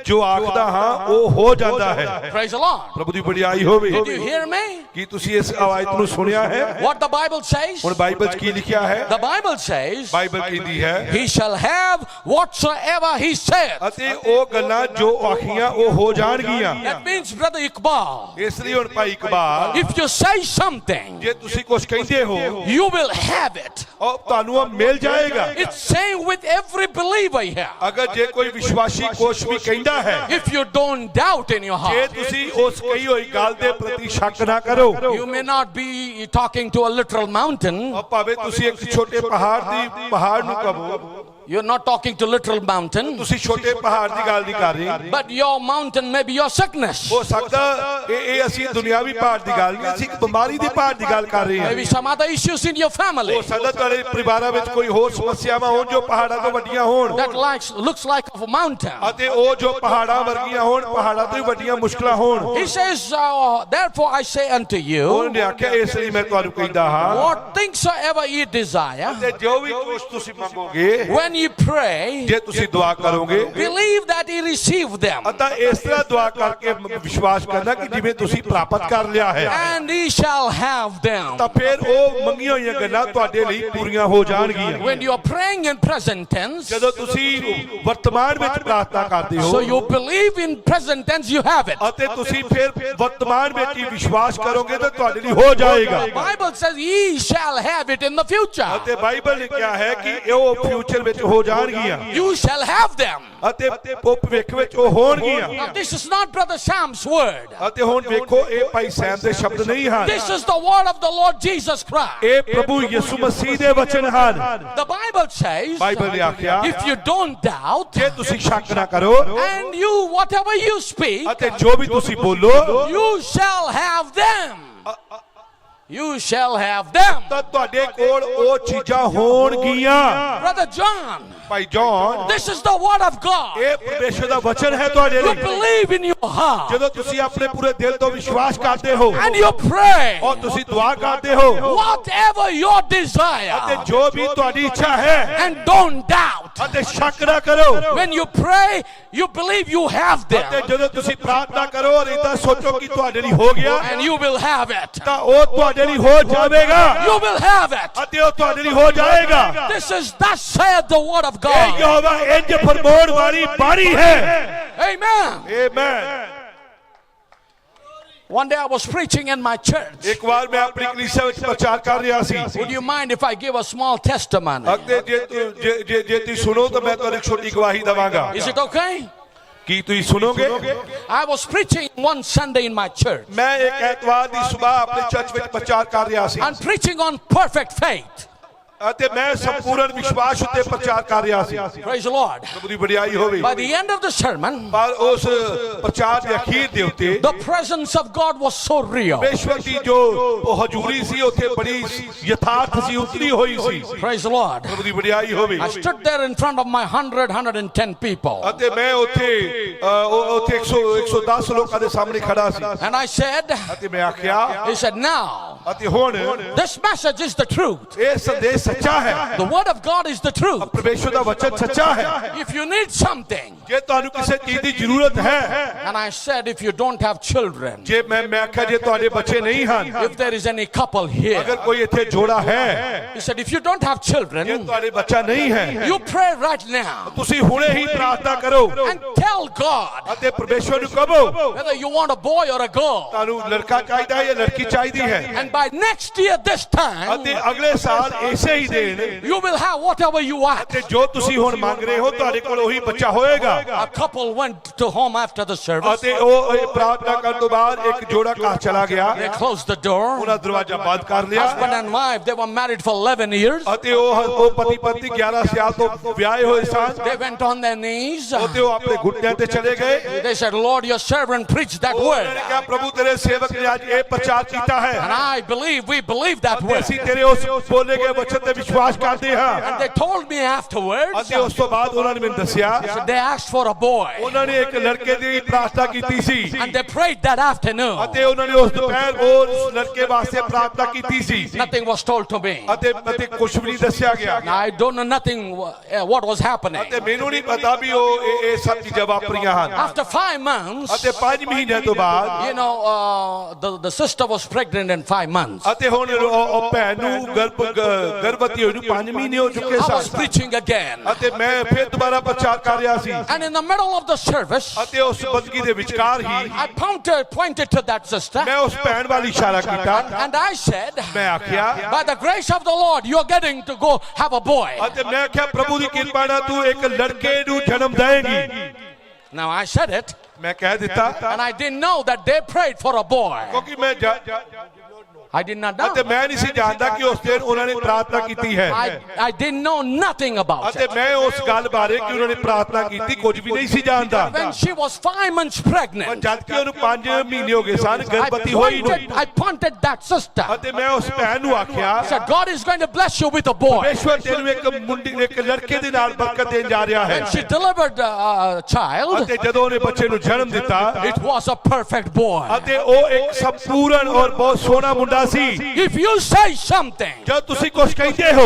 ਜੋ ਆਖਦਾ ਹਾਂ ਉਹ ਹੋ ਜਾਂਦਾ ਹੈ Praise the Lord. ਪ੍ਰਭੂ ਦੀ ਵਡਿਆਈ ਹੋਵੇ Did you hear me? ਕੀ ਤੁਸੀਂ ਇਸ ਆਇਤ ਨੂੰ ਸੁਣਿਆ ਹੈ What the Bible says? ਹੁਣ ਬਾਈਬਲ 'ਚ ਕੀ ਲਿਖਿਆ ਹੈ The Bible says, ਬਾਈਬਲ ਕਹਿੰਦੀ ਹੈ he shall have whatsoever he saith. ਅਤੇ ਉਹ ਗੱਲਾਂ ਜੋ ਆਖੀਆਂ ਉਹ ਹੋ ਜਾਣਗੀਆਂ That means, Brother Iqbal, ਇਸ ਲਈ ਹੁਣ ਭਾਈ Iqbal if you say something, ਜੇ ਤੁਸੀਂ ਕੁਝ ਕਹਿੰਦੇ ਹੋ you will have it. ਉਹ ਤੁਹਾਨੂੰ ਉਹ ਮਿਲ ਜਾਏਗਾ It's same with every believer here. ਅਗਰ ਜੇ ਕੋਈ ਵਿਸ਼ਵਾਸੀ ਕੁਝ ਵੀ ਕਹਿੰਦਾ ਹੈ If you don't doubt in your ਜੇ heart, ਤੁਸੀਂ ਉਸ ਕਹੀ ਹੋਈ ਗੱਲ ਦੇ ਪ੍ਰਤੀ ਸ਼ੱਕ ਨਾ ਕਰੋ you may not be talking to a literal mountain. ਭਾਵੇਂ ਤੁਸੀਂ ਇੱਕ ਛੋਟੇ ਪਹਾੜ ਨੂੰ ਕਹੋ You're not talking to literal mountain, ਤੁਸੀਂ ਛੋਟੇ ਪਹਾੜ ਦੀ ਗੱਲ ਨਹੀਂ ਕਰ ਰਹੇ but your mountain may be your sickness. ਹੋ ਸਕਦਾ ਇਹ ਅਸੀਂ ਦੁਨਿਆਵੀ ਪਹਾੜ ਦੀ ਗੱਲ ਨਹੀਂ ਅਸੀਂ ਇੱਕ ਬਿਮਾਰੀ ਦੀ ਪਹਾੜ ਦੀ ਗੱਲ ਕਰ ਰਹੇ ਹਾਂ Maybe some other issues in your family ਹੋ ਸਕਦਾ ਤੁਹਾਡੇ ਪਰਿਵਾਰਾਂ ਵਿੱਚ ਕੋਈ ਹੋਰ ਸਮੱਸਿਆਵਾਂ ਹੋਣ ਜੋ ਪਹਾੜਾਂ ਤੋਂ ਵੱਡੀਆਂ ਹੋਣ that looks like of a mountain. ਅਤੇ ਉਹ ਜੋ ਪਹਾੜਾਂ ਵਰਗੀਆਂ ਹੋਣ ਪਹਾੜਾਂ ਤੋਂ ਵੀ ਵੱਡੀਆਂ ਮੁਸ਼ਕਲਾਂ ਹੋਣ He says, therefore I say unto you, ਉਹਨੇ ਆਖਿਆ ਇਸ ਲਈ ਮੈਂ ਤੁਹਾਨੂੰ ਕਹਿੰਦਾ ਹਾਂ what things soever ye desire, ਤੇ ਜੋ ਵੀ ਕੁਝ ਤੁਸੀਂ ਮੰਗੋਗੇ when you pray, ਜੇ ਤੁਸੀਂ ਦੁਆ ਕਰੋਗੇ believe that you received them, ਤਾਂ ਇਸ ਤਰ੍ਹਾਂ ਦੁਆ ਕਰਕੇ ਵਿਸ਼ਵਾਸ ਕਰਨਾ ਕਿ ਜਿਵੇਂ ਤੁਸੀਂ ਪ੍ਰਾਪਤ ਕਰ ਲਿਆ ਹੈ, and ye shall have them. ਤਾਂ ਫਿਰ ਉਹ ਮੰਗੀਆਂ ਹੋਈਆਂ ਗੱਲਾਂ ਤੁਹਾਡੇ ਲਈ ਪੂਰੀਆਂ ਹੋ ਜਾਣਗੀਆਂ। When you are praying in present tense, ਜਦੋਂ ਤੁਸੀਂ ਵਰਤਮਾਨ ਵਿੱਚ ਪ੍ਰਾਰਥਨਾ ਕਰਦੇ ਹੋ, so you believe in present tense, you have it. ਅਤੇ ਤੁਸੀਂ ਫਿਰ ਵਰਤਮਾਨ ਵਿੱਚ ਹੀ ਵਿਸ਼ਵਾਸ ਕਰੋਗੇ ਤਾਂ ਤੁਹਾਡੇ ਲਈ ਹੋ ਜਾਏਗਾ। The Bible says ye shall have it in the future. ਅਤੇ ਬਾਈਬਲ ਨੇ ਕਿਹਾ ਹੈ ਕਿ ਉਹ ਫਿਊਚਰ ਵਿੱਚ ਹੋ ਜਾਣਗੀਆਂ, You shall have them. ਅਤੇ ਉਹ ਭਵਿੱਖ ਵਿੱਚ ਉਹ ਹੋਣਗੀਆਂ। Now, this is not Brother Sam's word. ਅਤੇ ਹੁਣ ਵੇਖੋ ਇਹ ਭਾਈ ਸੈਮ ਦੇ ਸ਼ਬਦ ਨਹੀਂ ਹਨ, This is the word of the Lord Jesus Christ. ਇਹ ਪ੍ਰਭੂ ਯਿਸੂ ਮਸੀਹ ਦੇ ਵਚਨ ਹਨ। The Bible says, ਬਾਈਬਲ ਨੇ ਆਖਿਆ if you don't doubt, ਜੇ ਤੁਸੀਂ ਸ਼ੱਕ ਨਾ ਕਰੋ and you, whatever you speak, ਅਤੇ ਜੋ ਵੀ ਤੁਸੀਂ ਬੋਲੋ you shall have them. You shall have them. ਤਾਂ ਤੁਹਾਡੇ ਕੋਲ ਉਹ ਚੀਜ਼ਾਂ ਹੋਣਗੀਆਂ। Brother John, Bhai John, this is the word of God. ਇਹ ਪਰਮੇਸ਼ਰ ਦਾ ਵਚਨ ਹੈ ਤੁਹਾਡੇ You ਲਈ। believe in your heart, ਜਦੋਂ ਤੁਸੀਂ ਆਪਣੇ ਪੂਰੇ ਦਿਲ ਤੋਂ ਵਿਸ਼ਵਾਸ ਕਰਦੇ ਹੋ and you pray, ਔਰ ਤੁਸੀਂ ਦੁਆ ਕਰਦੇ ਹੋ whatever your ਅਤੇ desire, ਜੋ ਵੀ ਤੁਹਾਡੀ ਇੱਛਾ ਹੈ and don't doubt. ਅਤੇ ਸ਼ੱਕ ਨਾ ਕਰੋ। When you pray, you believe you have ਅਤੇ them, ਜਦੋਂ ਤੁਸੀਂ ਪ੍ਰਾਰਥਨਾ ਕਰੋ ਔਰ ਇਦਾਂ ਸੋਚੋ ਕਿ ਤੁਹਾਡੇ ਲਈ ਹੋ ਗਿਆ, and you will have it. ਤਾਂ ਉਹ ਤੁਹਾਡੇ ਲਈ ਹੋ ਜਾਵੇਗਾ You will have it. ਅਤੇ ਉਹ ਤੁਹਾਡੇ ਲਈ ਹੋ ਜਾਏਗਾ। This is thus saith the word of ਇਹ God. ਯਹੋਵਾ ਇੰਜ ਫਰਮਾਉਣ ਵਾਲੀ ਬਾਣੀ ਹੈ। Amen. Amen. One day I was preaching in my church. ਇੱਕ ਵਾਰ ਮੈਂ ਆਪਣੀ ਕਲੀਸਿਆ ਵਿੱਚ ਪ੍ਰਚਾਰ ਕਰ ਰਿਹਾ ਸੀ। Would you mind if I give a small testimony? ਅਤੇ ਜੇ ਤੁਸੀਂ ਸੁਣੋ ਤਾਂ ਮੈਂ ਤੁਹਾਨੂੰ ਇੱਕ ਛੋਟੀ ਗਵਾਹੀ ਦਵਾਂਗਾ। Is it okay? ਕੀ ਤੁਸੀਂ ਸੁਣੋਗੇ? I was preaching one Sunday in my church. ਮੈਂ ਇੱਕ ਐਤਵਾਰ ਦੀ ਸਵੇਰ ਆਪਣੇ ਚਰਚ ਵਿੱਚ ਪ੍ਰਚਾਰ ਕਰ ਰਿਹਾ ਸੀ I'm preaching on perfect faith. ਅਤੇ ਮੈਂ ਸੰਪੂਰਨ ਵਿਸ਼ਵਾਸ ਉੱਤੇ ਪ੍ਰਚਾਰ ਕਰ ਰਿਹਾ ਸੀ। Praise the Lord. ਪ੍ਰਭੂ ਦੀ ਵਡਿਆਈ ਹੋਵੇ। By the end of the sermon, ਪਰ ਉਸ ਪ੍ਰਚਾਰ ਦੇ ਅਖੀਰ ਦੇ ਉੱਤੇ the presence of God was so real. ਪਰਮੇਸ਼ਵਰ ਦੀ ਜੋ ਉਹ ਹਜ਼ੂਰੀ ਸੀ ਉੱਥੇ ਬੜੀ ਯਥਾਰਥ ਸੀ, ਉਤਰੀ ਹੋਈ ਸੀ। Praise the Lord. ਪ੍ਰਭੂ ਦੀ ਵਡਿਆਈ ਹੋਵੇ। I stood there in front of my 110 people. ਅਤੇ ਮੈਂ ਉੱਥੇ 110 ਲੋਕਾਂ ਦੇ ਸਾਹਮਣੇ ਖੜਾ ਸੀ And I said, ਅਤੇ ਮੈਂ ਆਖਿਆ, he said, now, ਅਤੇ ਹੁਣ this message is the truth. ਇਹ ਸੰਦੇਸ਼ ਸੱਚਾ ਹੈ। The word of God is the truth. ਪਰਮੇਸ਼ਵਰ ਦਾ ਵਚਨ ਸੱਚਾ ਹੈ। If you need something, ਜੇ ਤੁਹਾਨੂੰ ਕਿਸੇ ਚੀਜ਼ ਦੀ ਜ਼ਰੂਰਤ ਹੈ, and I said, if you don't have children, ਜੇ ਮੈਂ ਆਖਿਆ ਜੇ ਤੁਹਾਡੇ ਬੱਚੇ ਨਹੀਂ ਹਨ, if there is any couple here, ਅਗਰ ਕੋਈ ਇੱਥੇ ਜੋੜਾ ਹੈ, he said, if you don't have ਜੇ children, ਤੁਹਾਡੇ ਬੱਚਾ ਨਹੀਂ ਹੈ, you pray right now ਤੁਸੀਂ ਹੁਣੇ ਹੀ ਪ੍ਰਾਰਥਨਾ ਕਰੋ and tell God ਅਤੇ ਪਰਮੇਸ਼ਵਰ ਨੂੰ ਕਹੋ whether you want a boy or a girl. ਤੁਹਾਨੂੰ ਲੜਕਾ ਚਾਹੀਦਾ ਹੈ ਜਾਂ ਲੜਕੀ ਚਾਹੀਦੀ ਹੈ, And by next year this time, ਅਤੇ ਅਗਲੇ ਸਾਲ ਇਸੇ ਹੀ ਦਿਨ you will have whatever you want. ਅਤੇ ਜੋ ਤੁਸੀਂ ਹੁਣ ਮੰਗ ਰਹੇ ਹੋ ਤੁਹਾਡੇ ਕੋਲ ਉਹੀ ਬੱਚਾ ਹੋਏਗਾ। A couple went to home after the service. ਅਤੇ ਉਹ ਪ੍ਰਾਰਥਨਾ ਕਰਨ ਤੋਂ ਬਾਅਦ ਇੱਕ ਜੋੜਾ ਘਰ ਚਲਾ ਗਿਆ। They closed the door. ਉਹਨਾਂ ਦਰਵਾਜ਼ਾ ਬੰਦ ਕਰ ਲਿਆ Husband and wife, they were married for 11 years. ਅਤੇ ਉਹ ਪਤੀ ਪਤਨੀ 11 ਸਾਲ ਤੋਂ ਵਿਆਹੇ ਹੋਏ ਸਨ। They went on their knees. ਅਤੇ ਉਹ ਆਪਣੇ ਘੁੱਟਿਆਂ ਤੇ ਚਲੇ ਗਏ। They said, Lord, your servant preached that ਉਹਨਾਂ word. ਨੇ ਕਿਹਾ ਪ੍ਰਭੂ ਤੇਰੇ ਸੇਵਕ ਨੇ ਅੱਜ ਇਹ ਪ੍ਰਚਾਰ ਕੀਤਾ ਹੈ And I believe, we believe that ਅਤੇ word. ਅਸੀਂ ਤੇਰੇ ਉਸ ਬੋਲੇ ਗਏ ਵਚਨ ਤੇ ਵਿਸ਼ਵਾਸ ਕਰਦੇ ਹਾਂ। And they told me afterwards, ਅਤੇ ਉਸ ਤੋਂ ਬਾਅਦ ਉਹਨਾਂ ਨੇ ਮੈਨੂੰ ਦੱਸਿਆ they asked for a boy. ਉਹਨਾਂ ਨੇ ਇੱਕ ਲੜਕੇ ਦੀ ਪ੍ਰਾਰਥਨਾ ਕੀਤੀ ਸੀ And they prayed that afternoon. ਅਤੇ ਉਹਨਾਂ ਨੇ ਉਸ ਦੁਪਹਿਰ ਉਸ ਲੜਕੇ ਵਾਸਤੇ ਪ੍ਰਾਰਥਨਾ ਕੀਤੀ ਸੀ Nothing was told to me. ਅਤੇ ਕੁਝ ਵੀ ਨਹੀਂ ਦੱਸਿਆ ਗਿਆ। Now, I don't know nothing what was happening. ਅਤੇ ਮੈਨੂੰ ਨਹੀਂ ਪਤਾ ਵੀ ਉਹ ਇਹ ਸਭ ਚੀਜ਼ਾਂ ਵਾਪਰੀਆਂ ਹਨ। After 5 months, ਅਤੇ 5 ਮਹੀਨਿਆਂ ਤੋਂ ਬਾਅਦ you know, the sister was pregnant in 5 months. ਅਤੇ ਹੁਣ ਉਹ ਭੈਣ ਨੂੰ ਗਰਭਵਤੀ ਹੋਈ ਨੂੰ 5 ਮਹੀਨੇ ਹੋ ਚੁੱਕੇ I was son. preaching again. ਅਤੇ ਮੈਂ ਫਿਰ ਦੁਬਾਰਾ ਪ੍ਰਚਾਰ ਕਰ ਰਿਹਾ ਸੀ And in the middle of the service, ਅਤੇ ਉਸ ਬੰਦਗੀ ਦੇ ਵਿਚਕਾਰ ਹੀ I pointed to that sister. ਮੈਂ ਉਸ ਭੈਣ ਵੱਲ ਇਸ਼ਾਰਾ ਕੀਤਾ। And I said, ਮੈਂ ਆਖਿਆ by the grace of the Lord, you're getting to go have a boy. ਅਤੇ ਮੈਂ ਆਖਿਆ ਪ੍ਰਭੂ ਦੀ ਕਿਰਪਾ ਨਾਲ ਤੂੰ ਇੱਕ ਲੜਕੇ ਨੂੰ ਜਨਮ ਦੇਂਗੀ। Now I said it, ਮੈਂ ਕਹਿ ਦਿੱਤਾ and I didn't know that they prayed for a boy. ਕਿਉਂਕਿ ਮੈਂ I did not know. ਅਤੇ ਮੈਂ ਨਹੀਂ ਸੀ ਜਾਣਦਾ ਕਿ ਉਸ ਦਿਨ ਉਹਨਾਂ ਨੇ ਪ੍ਰਾਰਥਨਾ ਕੀਤੀ ਹੈ I didn't know nothing about ਅਤੇ it. ਮੈਂ ਉਸ ਗੱਲ ਬਾਰੇ ਕਿ ਉਹਨਾਂ ਨੇ ਪ੍ਰਾਰਥਨਾ ਕੀਤੀ ਕੁਝ ਵੀ ਨਹੀਂ ਸੀ ਜਾਣਦਾ। When she was 5 months pregnant, ਜਦ ਕਿ ਉਹਨੂੰ 5 ਮਹੀਨੇ ਹੋ ਗਏ ਸਨ ਗਰਭਵਤੀ ਹੋਈ ਨੂੰ I pointed that sister. ਅਤੇ ਮੈਂ ਉਸ ਭੈਣ ਨੂੰ ਆਖਿਆ I said, God is going to bless you with a boy. ਪਰਮੇਸ਼ਵਰ ਤੈਨੂੰ ਇੱਕ ਲੜਕੇ ਦੇ ਨਾਲ ਬਰਕਤ ਦੇਣ ਜਾ ਰਿਹਾ ਹੈ। When she delivered a child, ਅਤੇ ਜਦੋਂ ਉਹਨੇ ਬੱਚੇ ਨੂੰ ਜਨਮ ਦਿੱਤਾ it was a perfect boy. ਅਤੇ ਉਹ ਇੱਕ ਸੰਪੂਰਨ ਔਰ ਬਹੁਤ ਸੋਹਣਾ ਸੋਹਣਾ ਮੁੰਡਾ ਸੀ। If you say something ਜਦ ਤੁਸੀਂ ਕੁਝ ਕਹਿੰਦੇ ਹੋ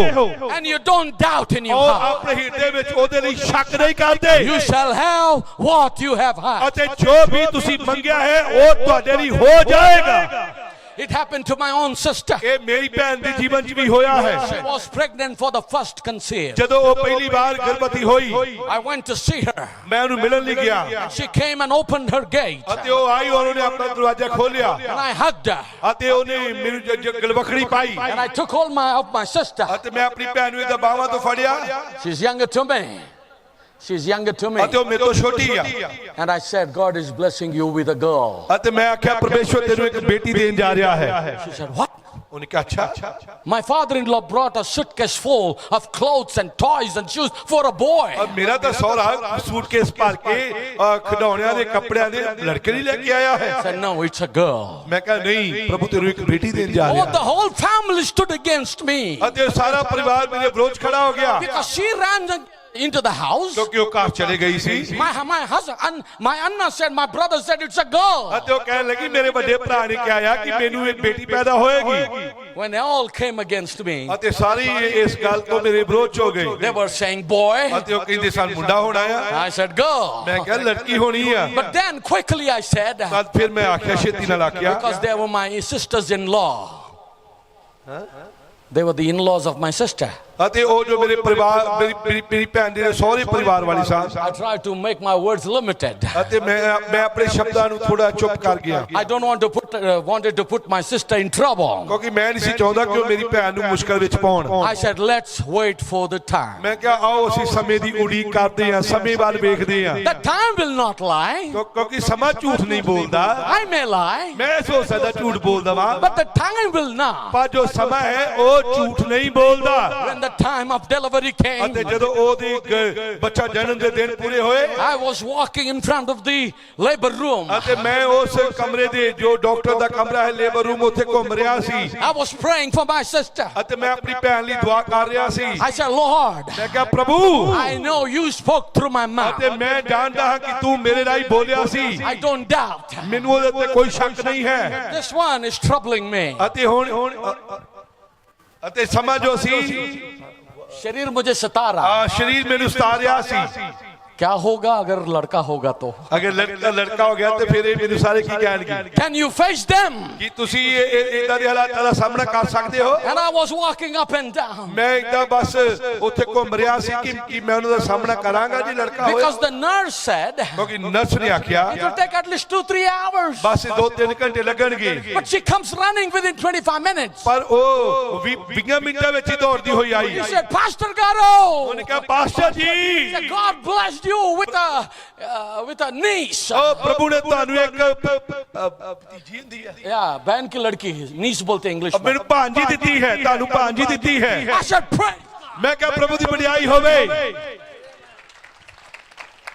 and you don't doubt in your ਔਰ heart, ਆਪਣੇ ਹਿਰਦੇ ਵਿੱਚ ਉਹਦੇ ਲਈ ਸ਼ੱਕ ਨਹੀਂ ਕਰਦੇ, you shall have what you have had. ਅਤੇ ਜੋ ਵੀ ਤੁਸੀਂ ਮੰਗਿਆ ਹੈ ਉਹ ਤੁਹਾਡੇ ਲਈ ਹੋ ਜਾਏਗਾ। It happened to my own sister. ਇਹ ਮੇਰੀ ਭੈਣ ਦੇ ਜੀਵਨ 'ਚ ਵੀ ਹੋਇਆ ਹੈ। She was pregnant for the first conceive. ਜਦੋਂ ਉਹ ਪਹਿਲੀ ਵਾਰ ਗਰਭਵਤੀ ਹੋਈ, I went to see her. ਮੈਂ ਉਹਨੂੰ ਮਿਲਣ ਲਈ ਗਿਆ। She came and opened her gate. ਅਤੇ ਉਹ ਆਈ ਔਰ ਉਹਨੇ ਆਪਣਾ ਦਰਵਾਜ਼ਾ ਖੋਲ੍ਹਿਆ And I hugged her. ਅਤੇ ਉਹਨੇ ਮੈਨੂੰ ਗਲਵਖੜੀ ਪਾਈ And I took hold of my sister. ਅਤੇ ਮੈਂ ਆਪਣੀ ਭੈਣ ਨੂੰ ਇਹਦਾ ਬਾਹਾਂ ਤੋਂ ਫੜਿਆ। She's younger to me. She's younger to me. ਅਤੇ ਉਹ ਮੇਰੇ ਤੋਂ ਛੋਟੀ ਆ। And I said, God is blessing you with a girl. ਅਤੇ ਮੈਂ ਆਖਿਆ ਪਰਮੇਸ਼ਵਰ ਤੈਨੂੰ ਇੱਕ ਬੇਟੀ ਦੇਣ ਜਾ ਰਿਹਾ ਹੈ। She said, what? ਉਹਨੇ ਕਿਹਾ ਅੱਛਾ। My father-in-law brought a suitcase full of clothes and toys and shoes for a boy. ਮੇਰਾ ਤਾਂ ਸਹੁਰਾ ਸੂਟਕੇਸ ਭਰ ਕੇ ਖਿਡੌਣਿਆਂ ਦੇ ਕੱਪੜਿਆਂ ਦੇ ਲੜਕੇ ਲਈ ਲੈ ਕੇ ਆਇਆ ਹੈ। I said, no, it's a girl. ਮੈਂ ਕਿਹਾ ਨਹੀਂ, ਪ੍ਰਭੂ ਤੈਨੂੰ ਇੱਕ ਬੇਟੀ ਦੇਣ ਜਾ ਰਿਹਾ Oh, the whole family stood against me. ਅਤੇ ਸਾਰਾ ਪਰਿਵਾਰ ਮੇਰੇ ਵਿਰੋਧ ਖੜਾ ਹੋ ਗਿਆ Because she ran into the house. ਕਿਉਂਕਿ ਉਹ ਘਰ ਚਲੇ ਗਈ ਸੀ। My husband, my Anna said, my brother said it's a girl. ਅਤੇ ਉਹ ਕਹਿਣ ਲੱਗੀ ਮੇਰੇ ਵੱਡੇ ਭਰਾ ਨੇ ਕਿਹਾ ਕਿ ਮੈਨੂੰ ਇੱਕ ਬੇਟੀ ਪੈਦਾ ਹੋਏਗੀ। When they all came against me, ਅਤੇ ਸਾਰੀ ਇਸ ਗੱਲ ਤੋਂ ਮੇਰੇ ਵਿਰੋਧ ਹੋ ਗਏ। they were saying boy. ਅਤੇ ਉਹ ਕਹਿੰਦੇ ਸਾਨੂੰ ਮੁੰਡਾ ਹੋਣਾ ਆ। I said girl. ਮੈਂ ਕਿਹਾ ਲੜਕੀ ਹੋਣੀ ਆ। But then quickly I said, ਤਦ ਫਿਰ ਮੈਂ ਆਖਿਆ ਛੇਤੀ ਨਾਲ ਆਖਿਆ because they were my sisters-in-law. They were the in-laws of my sister. ਅਤੇ ਉਹ ਜੋ ਮੇਰੇ ਪਰਿਵਾਰ ਮੇਰੀ ਭੈਣ ਦੇ ਸਹੁਰੇ ਪਰਿਵਾਰ ਵਾਲੀ ਸਾਂ। I tried to make my words limited. ਅਤੇ ਮੈਂ ਆਪਣੇ ਸ਼ਬਦਾਂ ਨੂੰ ਥੋੜਾ ਚੁੱਪ ਕਰ ਗਿਆ। I don't wanted to put my sister in trouble. ਕਿਉਂਕਿ ਮੈਂ ਨਹੀਂ ਸੀ ਚਾਹੁੰਦਾ ਕਿ ਉਹ ਮੇਰੀ ਭੈਣ ਨੂੰ ਮੁਸ਼ਕਲ ਵਿੱਚ ਪਾਉਣ। I said, let's wait for the time. ਮੈਂ ਕਿਹਾ ਆਓ ਅਸੀਂ ਸਮੇਂ ਦੀ ਉਡੀਕ ਕਰਦੇ ਹਾਂ, ਸਮੇਂ ਵੱਲ ਵੇਖਦੇ ਹਾਂ। The time will not lie. ਕਿਉਂਕਿ ਸਮਾਂ ਝੂਠ ਨਹੀਂ ਬੋਲਦਾ। I may lie, ਮੈਂ ਹੋ ਸਕਦਾ ਝੂਠ ਬੋਲਦਾ ਵਾਂ, but the time will not. ਪਰ ਜੋ ਸਮਾਂ ਹੈ ਉਹ ਝੂਠ ਨਹੀਂ ਬੋਲਦਾ। When the time of delivery came, ਅਤੇ ਜਦੋਂ ਉਹਦੀ ਬੱਚਾ ਜਨਮ ਦੇ ਦਿਨ ਪੂਰੇ ਹੋਏ, I was walking in front of the labor room. ਅਤੇ ਮੈਂ ਉਸ ਕਮਰੇ ਦੇ ਜੋ ਡਾਕਟਰ ਦਾ ਕਮਰਾ ਹੈ ਲੇਬਰ ਰੂਮ ਉੱਥੇ ਘੁੰਮ ਰਿਹਾ ਸੀ। I was praying for my sister. ਅਤੇ ਮੈਂ ਆਪਣੀ ਭੈਣ ਲਈ ਦੁਆ ਕਰ ਰਿਹਾ ਸੀ। I said, Lord, ਮੈਂ ਕਿਹਾ ਪ੍ਰਭੂ, I know you spoke through my mouth. ਅਤੇ ਮੈਂ ਜਾਣਦਾ ਹਾਂ ਕਿ ਤੂੰ ਮੇਰੇ ਰਾਹੀਂ ਬੋਲਿਆ ਸੀ। I don't doubt. ਮੈਨੂੰ ਉਹਦੇ ਤੇ ਕੋਈ ਸ਼ੱਕ ਨਹੀਂ ਹੈ। This one is troubling me. ਅਤੇ ਹੁਣ ਅਤੇ ਸਮਾਂ ਜੋ ਸੀ शरीर मुझे सता रहा। ਸਰੀਰ ਮੈਨੂੰ ਸਤਾ ਰਿਹਾ ਸੀ। क्या होगा अगर लड़का होगा तो? ਅਗਰ ਲੜਕਾ ਹੋ ਗਿਆ ਤੇ ਫਿਰ ਇਹ ਮੈਨੂੰ ਸਾਰੇ ਕੀ ਕਹਿਣਗੇ? Can you face them? ਕੀ ਤੁਸੀਂ ਇਦਾਂ ਦੇ ਹਾਲਾਤਾਂ ਦਾ ਸਾਹਮਣਾ ਕਰ ਸਕਦੇ ਹੋ? And I was walking up and down. ਮੈਂ ਇਦਾਂ ਬਸ ਉੱਥੇ ਘੁੰਮ ਰਿਹਾ ਸੀ ਕਿ ਮੈਂ ਉਹਨਾਂ ਦਾ ਸਾਹਮਣਾ ਕਰਾਂਗਾ ਜੀ ਲੜਕਾ ਹੋਏ। Because the nurse said, ਕਿਉਂਕਿ ਨਰਸ ਨੇ ਆਖਿਆ it will take at least 2-3 hours. ਬਸ 2-3 ਘੰਟੇ ਲੱਗਣਗੇ। But she comes running within 25 minutes. ਪਰ ਉਹ 20 ਮਿੰਟਾਂ ਵਿੱਚ ਹੀ ਦੌੜਦੀ ਹੋਈ ਆਈ। He said, Pastor Garo, ਉਹਨੇ ਕਿਹਾ ਪਾਸਟਰ ਜੀ, God blessed you with a niece. ਉਹ ਪ੍ਰਭੂ ਨੇ ਤੁਹਾਨੂੰ ਇੱਕ ਭਤੀਜੀ ਹੁੰਦੀ ਹੈ। Yeah, बहन की लड़की, niece बोलते हैं English में. ਮੈਨੂੰ ਭਾਂਜੀ ਦਿੱਤੀ ਹੈ, ਤੁਹਾਨੂੰ ਭਾਂਜੀ ਦਿੱਤੀ ਹੈ। I said, pray. ਮੈਂ ਕਿਹਾ ਪ੍ਰਭੂ ਦੀ ਵਡਿਆਈ ਹੋਵੇ।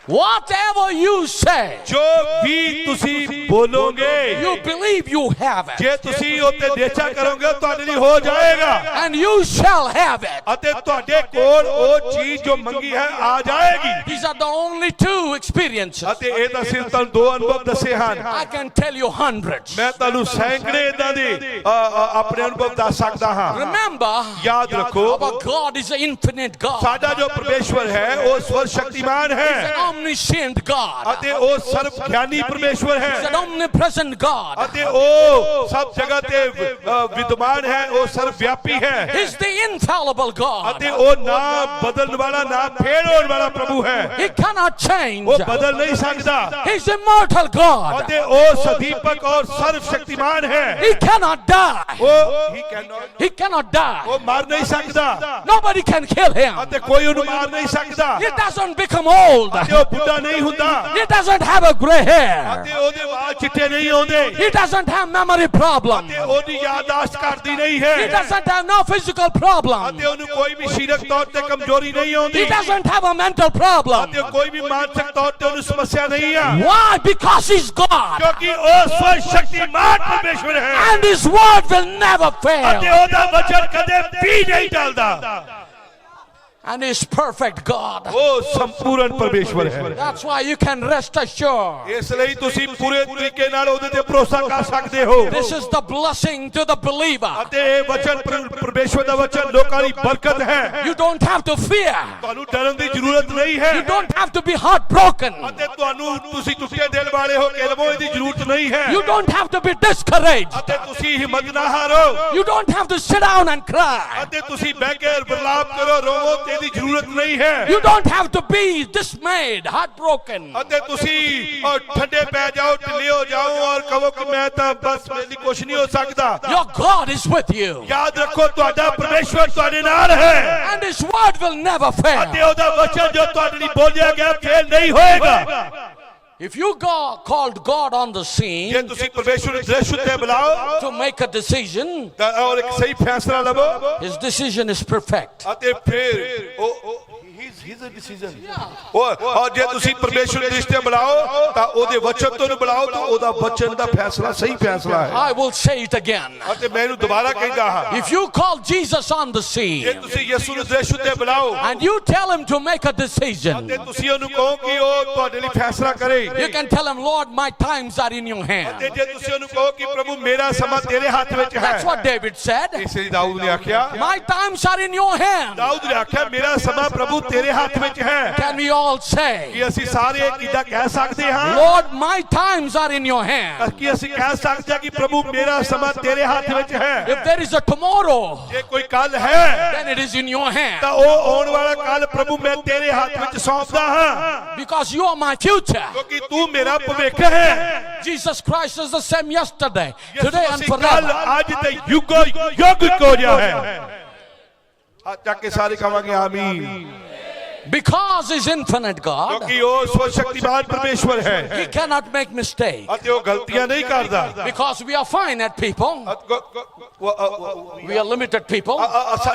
Whatever you say, ਜੋ ਵੀ ਤੁਸੀਂ ਬੋਲੋਗੇ, you believe you have it. ਜੇ ਤੁਸੀਂ ਉੱਤੇ ਦੇਚਾ ਕਰੋਗੇ ਤੁਹਾਡੇ ਲਈ ਹੋ ਜਾਏਗਾ। And you shall have it. ਅਤੇ ਤੁਹਾਡੇ ਕੋਲ ਉਹ ਚੀਜ਼ ਜੋ ਮੰਗੀ ਹੈ ਆ ਜਾਏਗੀ। These are the only 2 experiences. ਅਤੇ ਇਹ ਤਾਂ ਸਿਰਫ ਤੁਹਾਨੂੰ 2 ਅਨੁਭਵ ਦੱਸੇ ਹਨ। I can tell you hundreds. ਮੈਂ ਤੁਹਾਨੂੰ ਸੈਂਕੜੇ ਇਦਾਂ ਦੇ ਆਪਣੇ ਅਨੁਭਵ ਦੱਸ ਸਕਦਾ ਹਾਂ। Remember, ਯਾਦ ਰੱਖੋ, our God is an infinite God. ਸਾਡਾ ਜੋ ਪਰਮੇਸ਼ਵਰ ਹੈ ਉਹ ਸਰਵ ਸ਼ਕਤੀਮਾਨ ਹੈ Omniscient God. ਅਤੇ ਉਹ ਸਰਵ ਗਿਆਨੀ ਪਰਮੇਸ਼ਵਰ ਹੈ। He's an omnipresent God. ਅਤੇ ਉਹ ਸਭ ਜਗ੍ਹਾ ਤੇ ਵਿਦਮਾਨ ਹੈ, ਉਹ ਸਰਵ ਵਿਆਪੀ ਹੈ। He's the infallible God. ਅਤੇ ਉਹ ਨਾ ਬਦਲਣ ਵਾਲਾ ਨਾ ਫੇਰ ਹੋਣ ਵਾਲਾ ਪ੍ਰਭੂ ਹੈ। He cannot change. ਉਹ ਬਦਲ ਨਹੀਂ ਸਕਦਾ। He's immortal God. ਅਤੇ ਉਹ ਸਦੀਪਕ ਔਰ ਸਰਵ ਸ਼ਕਤੀਮਾਨ ਹੈ। He cannot die. He cannot die. ਉਹ ਮਰ ਨਹੀਂ ਸਕਦਾ। Nobody can kill him. ਅਤੇ ਕੋਈ ਉਹਨੂੰ ਮਾਰ ਨਹੀਂ ਸਕਦਾ। He doesn't become old. ਅਤੇ ਉਹ ਬੁੱਢਾ ਨਹੀਂ ਹੁੰਦਾ। He doesn't have a gray hair. ਅਤੇ ਉਹਦੇ ਵਾਲ ਚਿੱਟੇ ਨਹੀਂ ਆਉਂਦੇ। He doesn't have memory problem. ਅਤੇ ਉਹਦੀ ਯਾਦਾਸ਼ਤ ਘਟਦੀ ਨਹੀਂ ਹੈ। He doesn't have no physical problem. ਅਤੇ ਉਹਨੂੰ ਕੋਈ ਵੀ ਸਰੀਰਕ ਤੌਰ ਤੇ ਕਮਜ਼ੋਰੀ ਨਹੀਂ ਆਉਂਦੀ। He doesn't have a mental problem. ਅਤੇ ਕੋਈ ਵੀ ਮਾਨਸਿਕ ਤੌਰ ਤੇ ਉਹਨੂੰ ਸਮੱਸਿਆ ਨਹੀਂ ਆ। Why? Because he's God. ਕਿਉਂਕਿ ਉਹ ਸਰਵ ਸ਼ਕਤੀਮਾਨ ਪਰਮੇਸ਼ਵਰ ਹੈ। And his word will never ਅਤੇ fail. ਉਹਦਾ ਵਚਨ ਕਦੇ ਵੀ ਨਹੀਂ ਟਲਦਾ। And He's perfect God. वो संपूर्ण परमेश्वर है। That's why you can rest assured. इसलिए तुसी पूरे तरीके नाल ओदे ते भरोसा कर सकदे हो। This is the blessing to the believer. अते ये वचन परमेश्वर दा वचन लोकां दी बरकत है। You don't have to fear. ਤੁਹਾਨੂੰ डरन दी जरूरत नहीं है। You don't have to be heartbroken. अते ਤੁਹਾਨੂੰ तुसी टुटे दिल वाले हो के लमोए दी जरूरत नहीं है। You don't have to be discouraged. अते तुसी हिम्मत ना हारो। You don't have to sit down and cry. अते तुसी बैठ के विलाप करो रोवो तेरी जरूरत नहीं है। You don't have to be dismayed, heartbroken. अते तुसी और ठंडे पै जाओ ढिले हो जाओ और कहो कि मैं तो बस मेरी कुछ नहीं हो सकता। Your God is with you. याद रखो ਤੁਹਾਡਾ परमेश्वर ਤੁਹਾਡੇ ਨਾਲ है। And His word will never fail. अते ਉਹਦਾ वचन जो ਤੁਹਾਡੇ ਲਈ ਬੋਲਿਆ ਗਿਆ ਫੇਲ ਨਹੀਂ ਹੋਏਗਾ। If you called God on the scene ਜੇ ਤੁਸੀਂ ਪਰਮੇਸ਼ਵਰ ਨੂੰ ਦ੍ਰਿਸ਼ ਉੱਤੇ ਬੁਲਾਓ to make a decision, ਤਾਂ ਔਰ ਇੱਕ ਸਹੀ ਫੈਸਲਾ ਲਵੋ His decision is perfect. ਅਤੇ ਫਿਰ ਉਹ ਹੀਜ਼ ਅ ਡਿਸੀਜਨ ਔਰ ਜੇ ਤੁਸੀਂ ਪਰਮੇਸ਼ਵਰ ਨੂੰ ਦ੍ਰਿਸ਼ ਤੇ ਬੁਲਾਓ ਤਾਂ ਉਹਦੇ ਵਚਨ ਤੋਂ ਬੁਲਾਓ ਤਾਂ ਉਹਦਾ ਵਚਨ ਦਾ ਫੈਸਲਾ ਸਹੀ ਫੈਸਲਾ ਹੈ। I will say it again. ਅਤੇ ਮੈਂ ਇਹਨੂੰ ਦੁਬਾਰਾ ਕਹਿੰਦਾ ਹਾਂ। If you call Jesus on the ਜੇ scene ਤੁਸੀਂ ਯਿਸੂ ਨੂੰ ਦ੍ਰਿਸ਼ ਉੱਤੇ ਬੁਲਾਓ and you tell Him to make a decision, ਅਤੇ ਤੁਸੀਂ ਉਹਨੂੰ ਕਹੋ ਕਿ ਉਹ ਤੁਹਾਡੇ ਲਈ ਫੈਸਲਾ ਕਰੇ you can tell Him, Lord, my times are in your hand. ਅਤੇ ਜੇ ਤੁਸੀਂ ਉਹਨੂੰ ਕਹੋ ਕਿ ਪ੍ਰਭੂ ਮੇਰਾ ਸਮਾਂ ਤੇਰੇ ਹੱਥ ਵਿੱਚ ਹੈ। That's what David said. ਇਸ ਲਈ ਦਾਊਦ ਨੇ ਆਖਿਆ My times are in your hand. Dawood ਨੇ ਆਖਿਆ ਮੇਰਾ ਸਮਾਂ ਪ੍ਰਭੂ ਤੇਰੇ ਹੱਥ ਵਿੱਚ ਹੈ। Can we all say, ਕਿ ਅਸੀਂ ਸਾਰੇ ਕਿਦਾਂ ਕਹਿ ਸਕਦੇ ਹਾਂ Lord, my times are in your hand? ਕਿ ਅਸੀਂ ਕਹਿ ਸਕਦੇ ਹਾਂ ਕਿ ਪ੍ਰਭੂ ਮੇਰਾ ਸਮਾਂ ਤੇਰੇ ਹੱਥ ਵਿੱਚ ਹੈ। If there is a tomorrow, ਜੇ ਕੋਈ ਕੱਲ ਹੈ then it is in your hand. ਤਾਂ ਉਹ ਆਉਣ ਵਾਲਾ ਕੱਲ ਪ੍ਰਭੂ ਮੈਂ ਤੇਰੇ ਹੱਥ ਵਿੱਚ ਸੌਂਪਦਾ ਹਾਂ Because you are my future. ਕਿਉਂਕਿ ਤੂੰ ਮੇਰਾ ਭਵਿੱਖ ਹੈ। Jesus Christ is the same yesterday, today and ਕੱਲ forever. ਅੱਜ ਤੇ ਯੁੱਗੋ ਯੁੱਗ ਇੱਕੋ ਜਿਹਾ ਹੈ। ਆ ਚੱਕ ਕੇ ਸਾਰੇ ਕਹਾਂਗੇ ਆਮੀਨ। Because He's infinite God, ਕਿਉਂਕਿ ਉਹ ਸਰਵਸ਼ਕਤੀਮਾਨ ਪਰਮੇਸ਼ਵਰ ਹੈ He cannot make mistakes. ਅਤੇ ਉਹ ਗਲਤੀਆਂ ਨਹੀਂ ਕਰਦਾ। Because we are finite people, we are limited people,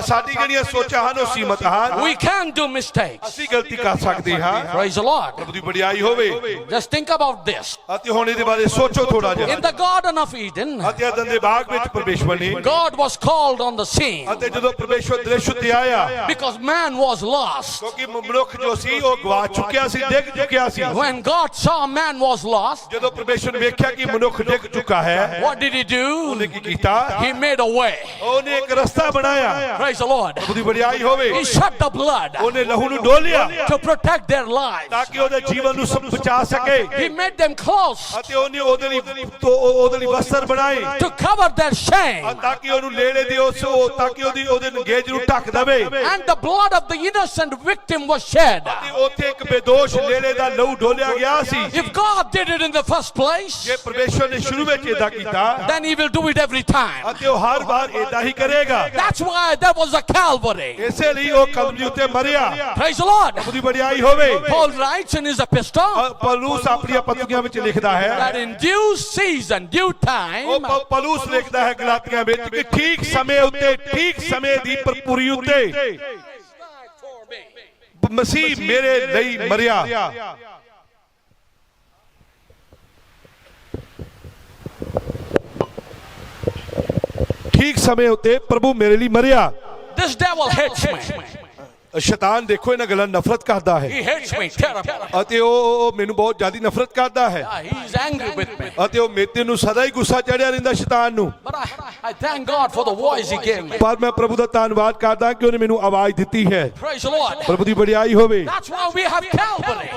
ਸਾਡੀ ਜਿਹੜੀਆਂ ਸੋਚਾਂ ਹਨ ਉਹ ਸੀਮਤ ਹਨ। we can do mistakes. ਅਸੀਂ ਗਲਤੀ ਕਰ ਸਕਦੇ ਹਾਂ। Praise the Lord. ਪ੍ਰਭੂ ਦੀ ਵਡਿਆਈ ਹੋਵੇ। Just think about this. ਅਤੇ ਹੁਣ ਇਹਦੇ ਬਾਰੇ ਸੋਚੋ ਥੋੜਾ ਜਿਹਾ। In the Garden of Eden, ਅਤੇ ਅਦਨ ਦੇ ਬਾਗ ਵਿੱਚ ਪਰਮੇਸ਼ਵਰ ਨੇ God was called on the scene ਅਤੇ ਜਦੋਂ ਪਰਮੇਸ਼ਵਰ ਦ੍ਰਿਸ਼ ਉੱਤੇ ਆਇਆ because man was lost. ਕਿਉਂਕਿ ਮਨੁੱਖ ਜੋ ਸੀ ਉਹ ਗਵਾ ਚੁੱਕਿਆ ਸੀ ਡਿੱਗ ਚੁੱਕਿਆ ਸੀ। When God saw man was lost, ਜਦੋਂ ਪਰਮੇਸ਼ਵਰ ਨੇ ਵੇਖਿਆ ਕਿ ਮਨੁੱਖ ਡਿੱਗ ਚੁੱਕਾ ਹੈ what did He do? ਉਹਨੇ ਕੀ ਕੀਤਾ? He made a way. ਉਹਨੇ ਇੱਕ ਰਸਤਾ ਬਣਾਇਆ। Praise the Lord. ਪ੍ਰਭੂ ਦੀ ਵਡਿਆਈ ਹੋਵੇ। He shed the blood ਉਹਨੇ ਲਹੂ ਨੂੰ ਡੋਲਿਆ to protect their lives. ਤਾਂ ਕਿ ਉਹਦੇ ਜੀਵਨ ਨੂੰ ਬਚਾ ਸਕੇ He made them close ਅਤੇ ਉਹਨੇ ਉਹਦੇ ਲਈ ਵਸਤਰ ਬਣਾਏ to cover their shame. ਤਾਂ ਕਿ ਉਹਨੂੰ ਲੇਲੇ ਦੇ ਤਾਂ ਕਿ ਉਹਦੇ ਨਗੇਜ ਨੂੰ ਢੱਕ ਦੇਵੇ। And the blood of the innocent victim was shed. ਤੇ ਉੱਥੇ ਇੱਕ ਬੇਦੋਸ਼ ਲੇਲੇ ਦਾ ਲਹੂ ਡੋਲਿਆ ਗਿਆ ਸੀ। If God did it in the first place, ਜੇ ਪਰਮੇਸ਼ਵਰ ਨੇ ਸ਼ੁਰੂ ਵਿੱਚ ਏਦਾਂ ਕੀਤਾ then He will do it every time. ਅਤੇ ਉਹ ਹਰ ਵਾਰ ਏਦਾਂ ਹੀ ਕਰੇਗਾ। That's why there was a Calvary. ਇਸੇ ਲਈ ਉਹ ਕਲਵਰੀ ਉੱਤੇ ਮਰਿਆ। Praise the Lord. ਉਹਦੀ ਵਡਿਆਈ ਹੋਵੇ। Paul writes in his epistle ਪੌਲੁਸ ਆਪਣੀਆਂ ਪੱਤਰੀਆਂ ਵਿੱਚ ਲਿਖਦਾ ਹੈ that in due season, due time, ਉਹ ਪੌਲੁਸ ਲਿਖਦਾ ਹੈ ਗਲਾਤੀਆਂ ਵਿੱਚ ਕਿ ਠੀਕ ਸਮੇਂ ਉੱਤੇ ਠੀਕ ਸਮੇਂ ਦੀ ਭਰਪੂਰੀ ਉੱਤੇ ਮਸੀਹ ਮੇਰੇ ਲਈ ਮਰਿਆ। ਠੀਕ ਸਮੇਂ ਉੱਤੇ ਪ੍ਰਭੂ ਮੇਰੇ ਲਈ ਮਰਿਆ। this devil hates me. ਸ਼ੈਤਾਨ ਦੇਖੋ ਇਹਨਾਂ ਗੱਲਾਂ ਨਫ਼ਰਤ ਕਰਦਾ ਹੈ He hates me terribly. ਅਤੇ ਉਹ ਮੈਨੂੰ ਬਹੁਤ ਜ਼ਿਆਦਾ ਨਫ਼ਰਤ ਕਰਦਾ ਹੈ He's angry with me. ਅਤੇ ਉਹ ਮੇਰੇ ਨੂੰ ਸਦਾ ਹੀ ਗੁੱਸਾ ਚੜਿਆ ਰਹਿੰਦਾ ਸ਼ੈਤਾਨ ਨੂੰ। But I thank God for the voice He gave me. ਪਰ ਮੈਂ ਪ੍ਰਭੂ ਦਾ ਧੰਨਵਾਦ ਕਰਦਾ ਕਿ ਉਹਨੇ ਮੈਨੂੰ ਆਵਾਜ਼ ਦਿੱਤੀ ਹੈ। Praise the Lord. ਪ੍ਰਭੂ ਦੀ ਵਡਿਆਈ ਹੋਵੇ। That's why we have Calvary.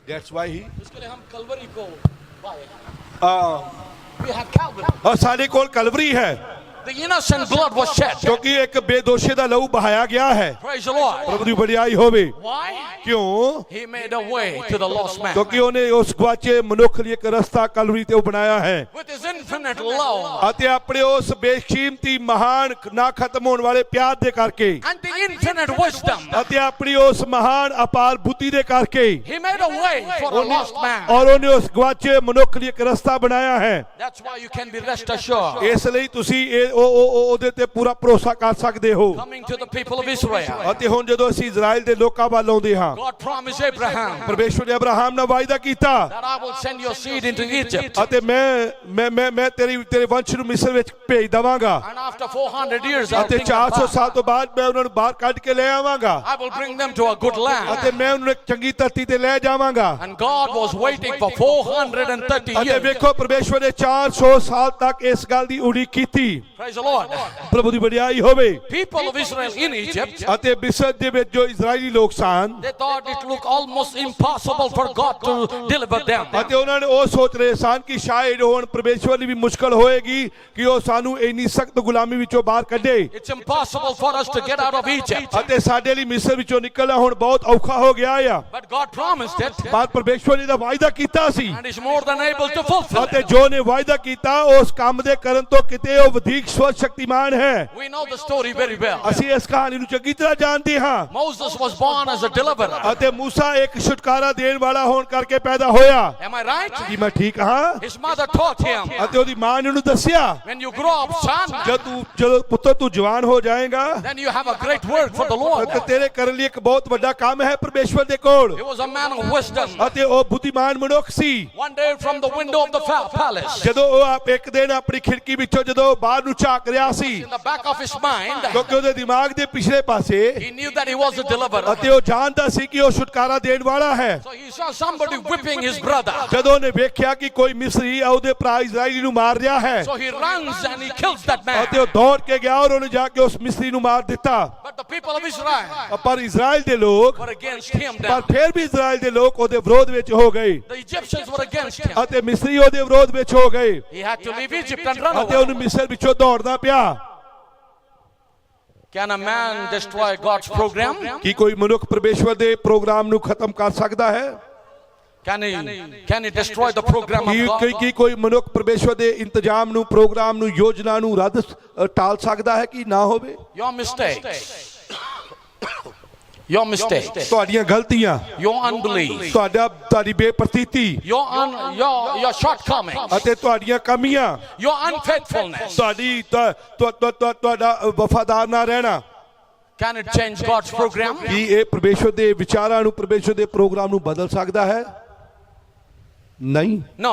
That's why he इसके लिए हम कलवरी को पाए। We have Calvary. ਸਾਡੇ ਕੋਲ ਕਲਵਰੀ ਹੈ The innocent blood was shed. ਕਿਉਂਕਿ ਇੱਕ ਬੇਦੋਸ਼ੇ ਦਾ ਲਹੂ ਬਹਾਇਆ ਗਿਆ ਹੈ। Praise the Lord. ਪ੍ਰਭੂ ਦੀ ਵਡਿਆਈ ਹੋਵੇ। Why? ਕਿਉਂ? He made a way to the lost man. ਕਿਉਂਕਿ ਉਹਨੇ ਉਸ ਗਵਾਚੇ ਮਨੁੱਖ ਲਈ ਇੱਕ ਰਸਤਾ ਕਲਵਰੀ ਤੇ ਉਹ ਬਣਾਇਆ ਹੈ With His infinite love ਅਤੇ ਆਪਣੇ ਉਸ ਬੇਸ਼ਕੀਮਤੀ ਮਹਾਨ ਨਾ ਖਤਮ ਹੋਣ ਵਾਲੇ ਪਿਆਰ ਦੇ ਕਰਕੇ and the infinite wisdom, ਅਤੇ ਆਪਣੀ ਉਸ ਮਹਾਨ ਅਪਾਰ ਬੁੱਧੀ ਦੇ ਕਰਕੇ He made a way for the lost man. ਔਰ ਉਹਨੇ ਉਸ ਗਵਾਚੇ ਮਨੁੱਖ ਲਈ ਇੱਕ ਰਸਤਾ ਬਣਾਇਆ ਹੈ। That's why you can be rest assured. ਇਸ ਲਈ ਤੁਸੀਂ ਉਹਦੇ ਤੇ ਪੂਰਾ ਭਰੋਸਾ ਕਰ ਸਕਦੇ ਹੋ। Coming to the people of Israel, ਅਤੇ ਹੁਣ ਜਦੋਂ ਅਸੀਂ ਇਜ਼ਰਾਈਲ ਦੇ ਲੋਕਾਂ ਵੱਲ ਆਉਂਦੇ ਹਾਂ, God promised Abraham ਪਰਮੇਸ਼ਵਰ ਨੇ ਅਬਰਾਹਮ ਨਾਲ ਵਾਅਦਾ ਕੀਤਾ that I will send your seed into Egypt. ਅਤੇ ਮੈਂ ਤੇਰੇ ਵੰਸ਼ ਨੂੰ ਮਿਸਰ ਵਿੱਚ ਭੇਜ ਦਵਾਂਗਾ And after 400 years, I'll ਅਤੇ bring them 400 back. ਸਾਲ ਤੋਂ ਬਾਅਦ ਮੈਂ ਉਹਨਾਂ ਨੂੰ ਬਾਹਰ ਕੱਢ ਕੇ ਲੈ ਆਵਾਂਗਾ I will bring them to a good land. ਅਤੇ ਮੈਂ ਉਹਨਾਂ ਨੂੰ ਇੱਕ ਚੰਗੀ ਧਰਤੀ ਤੇ ਲੈ ਜਾਵਾਂਗਾ। And God was waiting for 430 ਅਤੇ years. ਵੇਖੋ ਪਰਮੇਸ਼ਵਰ ਨੇ 400 ਸਾਲ ਤੱਕ ਇਸ ਗੱਲ ਦੀ ਉਡੀਕ ਕੀਤੀ। Praise the Lord. ਪ੍ਰਭੂ ਦੀ ਵਡਿਆਈ ਹੋਵੇ। People of Israel in Egypt, ਅਤੇ ਮਿਸਰ ਦੇ ਵਿੱਚ ਜੋ ਇਜ਼ਰਾਈਲੀ ਲੋਕ ਸਨ, they thought it looked almost impossible for God to deliver them. ਅਤੇ ਉਹਨਾਂ ਨੇ ਉਹ ਸੋਚ ਰਹੇ ਸਨ ਕਿ ਸ਼ਾਇਦ ਹੁਣ ਪਰਮੇਸ਼ਵਰ ਲਈ ਵੀ ਮੁਸ਼ਕਲ ਹੋਏਗੀ ਕਿ ਉਹ ਸਾਨੂੰ ਇੰਨੀ ਸਖਤ ਗੁਲਾਮੀ ਵਿੱਚੋਂ ਬਾਹਰ ਕੱਢੇ। It's impossible for us to get out of Egypt. ਅਤੇ ਸਾਡੇ ਲਈ ਮਿਸਰ ਵਿੱਚੋਂ ਨਿਕਲਣਾ ਹੁਣ ਬਹੁਤ ਔਖਾ ਹੋ ਗਿਆ ਆ। But God promised it, ਪਰ ਪਰਮੇਸ਼ਵਰ ਨੇ ਦਾ ਵਾਅਦਾ ਕੀਤਾ ਸੀ and is more than able to fulfill ਅਤੇ it. ਜੋ ਨੇ ਵਾਅਦਾ ਕੀਤਾ ਉਸ ਕੰਮ ਦੇ ਕਰਨ ਤੋਂ ਕਿਤੇ ਉਹ ਵਧੇਕ ਸਵਰਗ ਸ਼ਕਤੀਮਾਨ ਹੈ। We know the story very well. ਅਸੀਂ ਇਸ ਕਹਾਣੀ ਨੂੰ ਚੰਗੀ ਤਰ੍ਹਾਂ ਜਾਣਦੇ ਹਾਂ। Moses was born as a deliverer. ਅਤੇ ਮੂਸਾ ਇੱਕ ਛੁਟਕਾਰਾ ਦੇਣ ਵਾਲਾ ਹੋਣ ਕਰਕੇ ਪੈਦਾ ਹੋਇਆ। Am I right? ਕੀ ਮੈਂ ਠੀਕ ਹਾਂ? His mother taught him, ਅਤੇ ਉਹਦੀ ਮਾਂ ਨੇ ਉਹਨੂੰ ਦੱਸਿਆ, when you grow up, son, ਜਦੋਂ ਪੁੱਤਰ ਤੂੰ ਜਵਾਨ ਹੋ ਜਾਏਗਾ then you have a great work for the Lord. ਅਤੇ ਤੇਰੇ ਕਰਨ ਲਈ ਇੱਕ ਬਹੁਤ ਵੱਡਾ ਕੰਮ ਹੈ ਪਰਮੇਸ਼ਵਰ ਦੇ ਕੋਲ। He was a man of wisdom. ਅਤੇ ਉਹ ਬੁੱਧੀਮਾਨ ਮਨੁੱਖ ਸੀ। One day from the window of the palace, ਜਦੋਂ ਉਹ ਇੱਕ ਦਿਨ ਆਪਣੀ ਖਿੜਕੀ ਵਿੱਚੋਂ ਜਦੋਂ ਬਾਹਰ ਨੂੰ ਝਾਕ ਰਿਹਾ ਸੀ, in the back of his mind, ਕਿਉਂਕਿ ਉਹਦੇ ਦਿਮਾਗ ਦੇ ਪਿਛਲੇ ਪਾਸੇ he knew that he was a deliverer. ਅਤੇ ਉਹ ਜਾਣਦਾ ਸੀ ਕਿ ਉਹ ਛੁਟਕਾਰਾ ਦੇਣ ਵਾਲਾ ਹੈ। So he saw somebody whipping his brother. ਜਦੋਂ ਉਹਨੇ ਵੇਖਿਆ ਕਿ ਕੋਈ ਮਿਸਰੀ ਉਹਦੇ ਭਰਾ ਇਜ਼ਰਾਈਲੀ ਨੂੰ ਮਾਰ ਰਿਹਾ ਹੈ, So he runs and he kills that man. ਅਤੇ ਉਹ ਦੌੜ ਕੇ ਗਿਆ ਔਰ ਉਹਨੇ ਜਾ ਕੇ ਉਸ ਮਿਸਰੀ ਨੂੰ ਮਾਰ ਦਿੱਤਾ। But the people of Israel ਪਰ ਇਜ਼ਰਾਈਲ ਦੇ ਲੋਕ were against him ਪਰ then. ਫਿਰ ਵੀ ਇਜ਼ਰਾਈਲ ਦੇ ਲੋਕ ਉਹਦੇ ਵਿਰੋਧ ਵਿੱਚ ਹੋ ਗਏ The Egyptians were against him. ਅਤੇ ਮਿਸਰੀ ਉਹਦੇ ਵਿਰੋਧ ਵਿੱਚ ਹੋ ਗਏ He had to leave Egypt and run ਅਤੇ away. ਉਹਨੂੰ ਮਿਸਰ ਵਿੱਚੋਂ ਦੌੜਨਾ ਪਿਆ। Can a man destroy God's program? ਕੀ ਕੋਈ ਮਨੁੱਖ ਪਰਮੇਸ਼ਵਰ ਦੇ ਪ੍ਰੋਗਰਾਮ ਨੂੰ ਖਤਮ ਕਰ ਸਕਦਾ ਹੈ? Can he destroy the program of God? ਕੀ ਕੋਈ ਮਨੁੱਖ ਪਰਮੇਸ਼ਵਰ ਦੇ ਇੰਤਜ਼ਾਮ ਨੂੰ, ਪ੍ਰੋਗਰਾਮ ਨੂੰ, ਯੋਜਨਾ ਨੂੰ ਰੱਦ ਟਾਲ ਸਕਦਾ ਹੈ ਕਿ ਨਾ ਹੋਵੇ? Your mistakes, your mistakes, ਤੁਹਾਡੀਆਂ ਗਲਤੀਆਂ, your unbelief, ਤੁਹਾਡੀ ਬੇਪਰਤੀਤੀ, your shortcomings, ਅਤੇ ਤੁਹਾਡੀਆਂ ਕਮੀਆਂ, your unfaithfulness. ਤੁਹਾਡਾ ਵਫਾਦਾਰ ਨਾ ਰਹਿਣਾ, Can it change God's program? ਕੀ ਇਹ ਪਰਮੇਸ਼ਵਰ ਦੇ ਵਿਚਾਰਾਂ ਨੂੰ, ਪਰਮੇਸ਼ਵਰ ਦੇ ਪ੍ਰੋਗਰਾਮ ਨੂੰ ਬਦਲ ਸਕਦਾ ਹੈ? ਨਹੀਂ, No.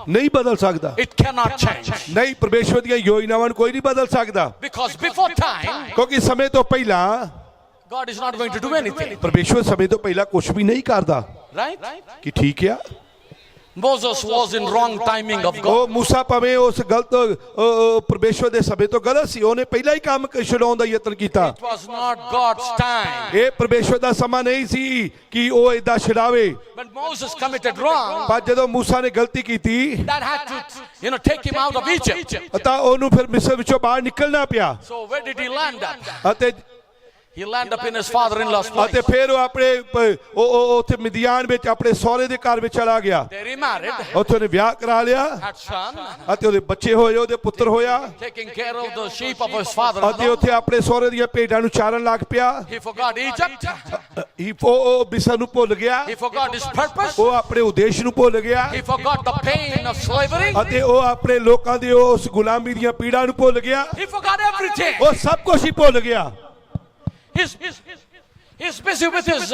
ਨਹੀਂ ਬਦਲ ਸਕਦਾ। It cannot change. ਨਹੀਂ, ਪਰਮੇਸ਼ਵਰ ਦੀਆਂ ਯੋਜਨਾਵਾਂ ਨੂੰ ਕੋਈ ਨਹੀਂ ਬਦਲ ਸਕਦਾ, Because before time, ਕਿਉਂਕਿ ਸਮੇਂ ਤੋਂ ਪਹਿਲਾਂ God is not going to do anything. ਪਰਮੇਸ਼ਵਰ ਸਮੇਂ ਤੋਂ ਪਹਿਲਾਂ ਕੁਝ ਵੀ ਨਹੀਂ ਕਰਦਾ। Right? ਕਿ ਠੀਕ ਆ? Moses was in wrong timing of God. ਉਹ ਮੂਸਾ ਭਾਵੇਂ ਉਸ ਗਲਤ ਪਰਮੇਸ਼ਵਰ ਦੇ ਸਮੇਂ ਤੋਂ ਗਲਤ ਸੀ, ਉਹਨੇ ਪਹਿਲਾਂ ਹੀ ਕੰਮ ਛਡਾਉਣ ਦਾ ਯਤਨ ਕੀਤਾ। It was not God's time. ਇਹ ਪਰਮੇਸ਼ਵਰ ਦਾ ਸਮਾਂ ਨਹੀਂ ਸੀ ਕਿ ਉਹ ਏਦਾਂ ਛਡਾਵੇ। When Moses committed wrong, ਪਰ ਜਦੋਂ ਮੂਸਾ ਨੇ ਗਲਤੀ ਕੀਤੀ that had to, take him out of Egypt. ਤਾਂ ਉਹਨੂੰ ਫਿਰ ਮਿਸਰ ਵਿੱਚੋਂ ਬਾਹਰ ਨਿਕਲਣਾ ਪਿਆ। So where did he land up? ਅਤੇ He landed up in his father-in-law's place. ਅਤੇ ਫਿਰ ਉਹ ਆਪਣੇ ਉੱਥੇ ਮਿਦਿਆਨ ਵਿੱਚ ਆਪਣੇ ਸਹੁਰੇ ਦੇ ਘਰ ਵਿੱਚ ਚਲਾ ਗਿਆ। They remarried, ਉੱਥੇ ਉਹਨੇ ਵਿਆਹ ਕਰਾ ਲਿਆ had son, ਅਤੇ ਉਹਦੇ ਬੱਚੇ ਹੋਏ, ਉਹਦੇ ਪੁੱਤਰ ਹੋਇਆ taking care of the sheep of his ਅਤੇ father-in-law. ਉੱਥੇ ਆਪਣੇ ਸਹੁਰੇ ਦੀਆਂ ਭੇਡਾਂ ਨੂੰ ਚਾਰਨ ਲੱਗ ਪਿਆ। He forgot Egypt. ਉਹ ਮਿਸਰ ਨੂੰ ਭੁੱਲ ਗਿਆ, He forgot his purpose. ਉਹ ਆਪਣੇ ਉਦੇਸ਼ ਨੂੰ ਭੁੱਲ ਗਿਆ He forgot the pain of slavery. ਅਤੇ ਉਹ ਆਪਣੇ ਲੋਕਾਂ ਦੇ ਉਸ ਗੁਲਾਮੀ ਦੀਆਂ ਪੀੜਾਂ ਨੂੰ ਭੁੱਲ ਗਿਆ। He forgot everything. ਉਹ ਸਭ ਕੁਝ ਹੀ ਭੁੱਲ ਗਿਆ। He's busy with his,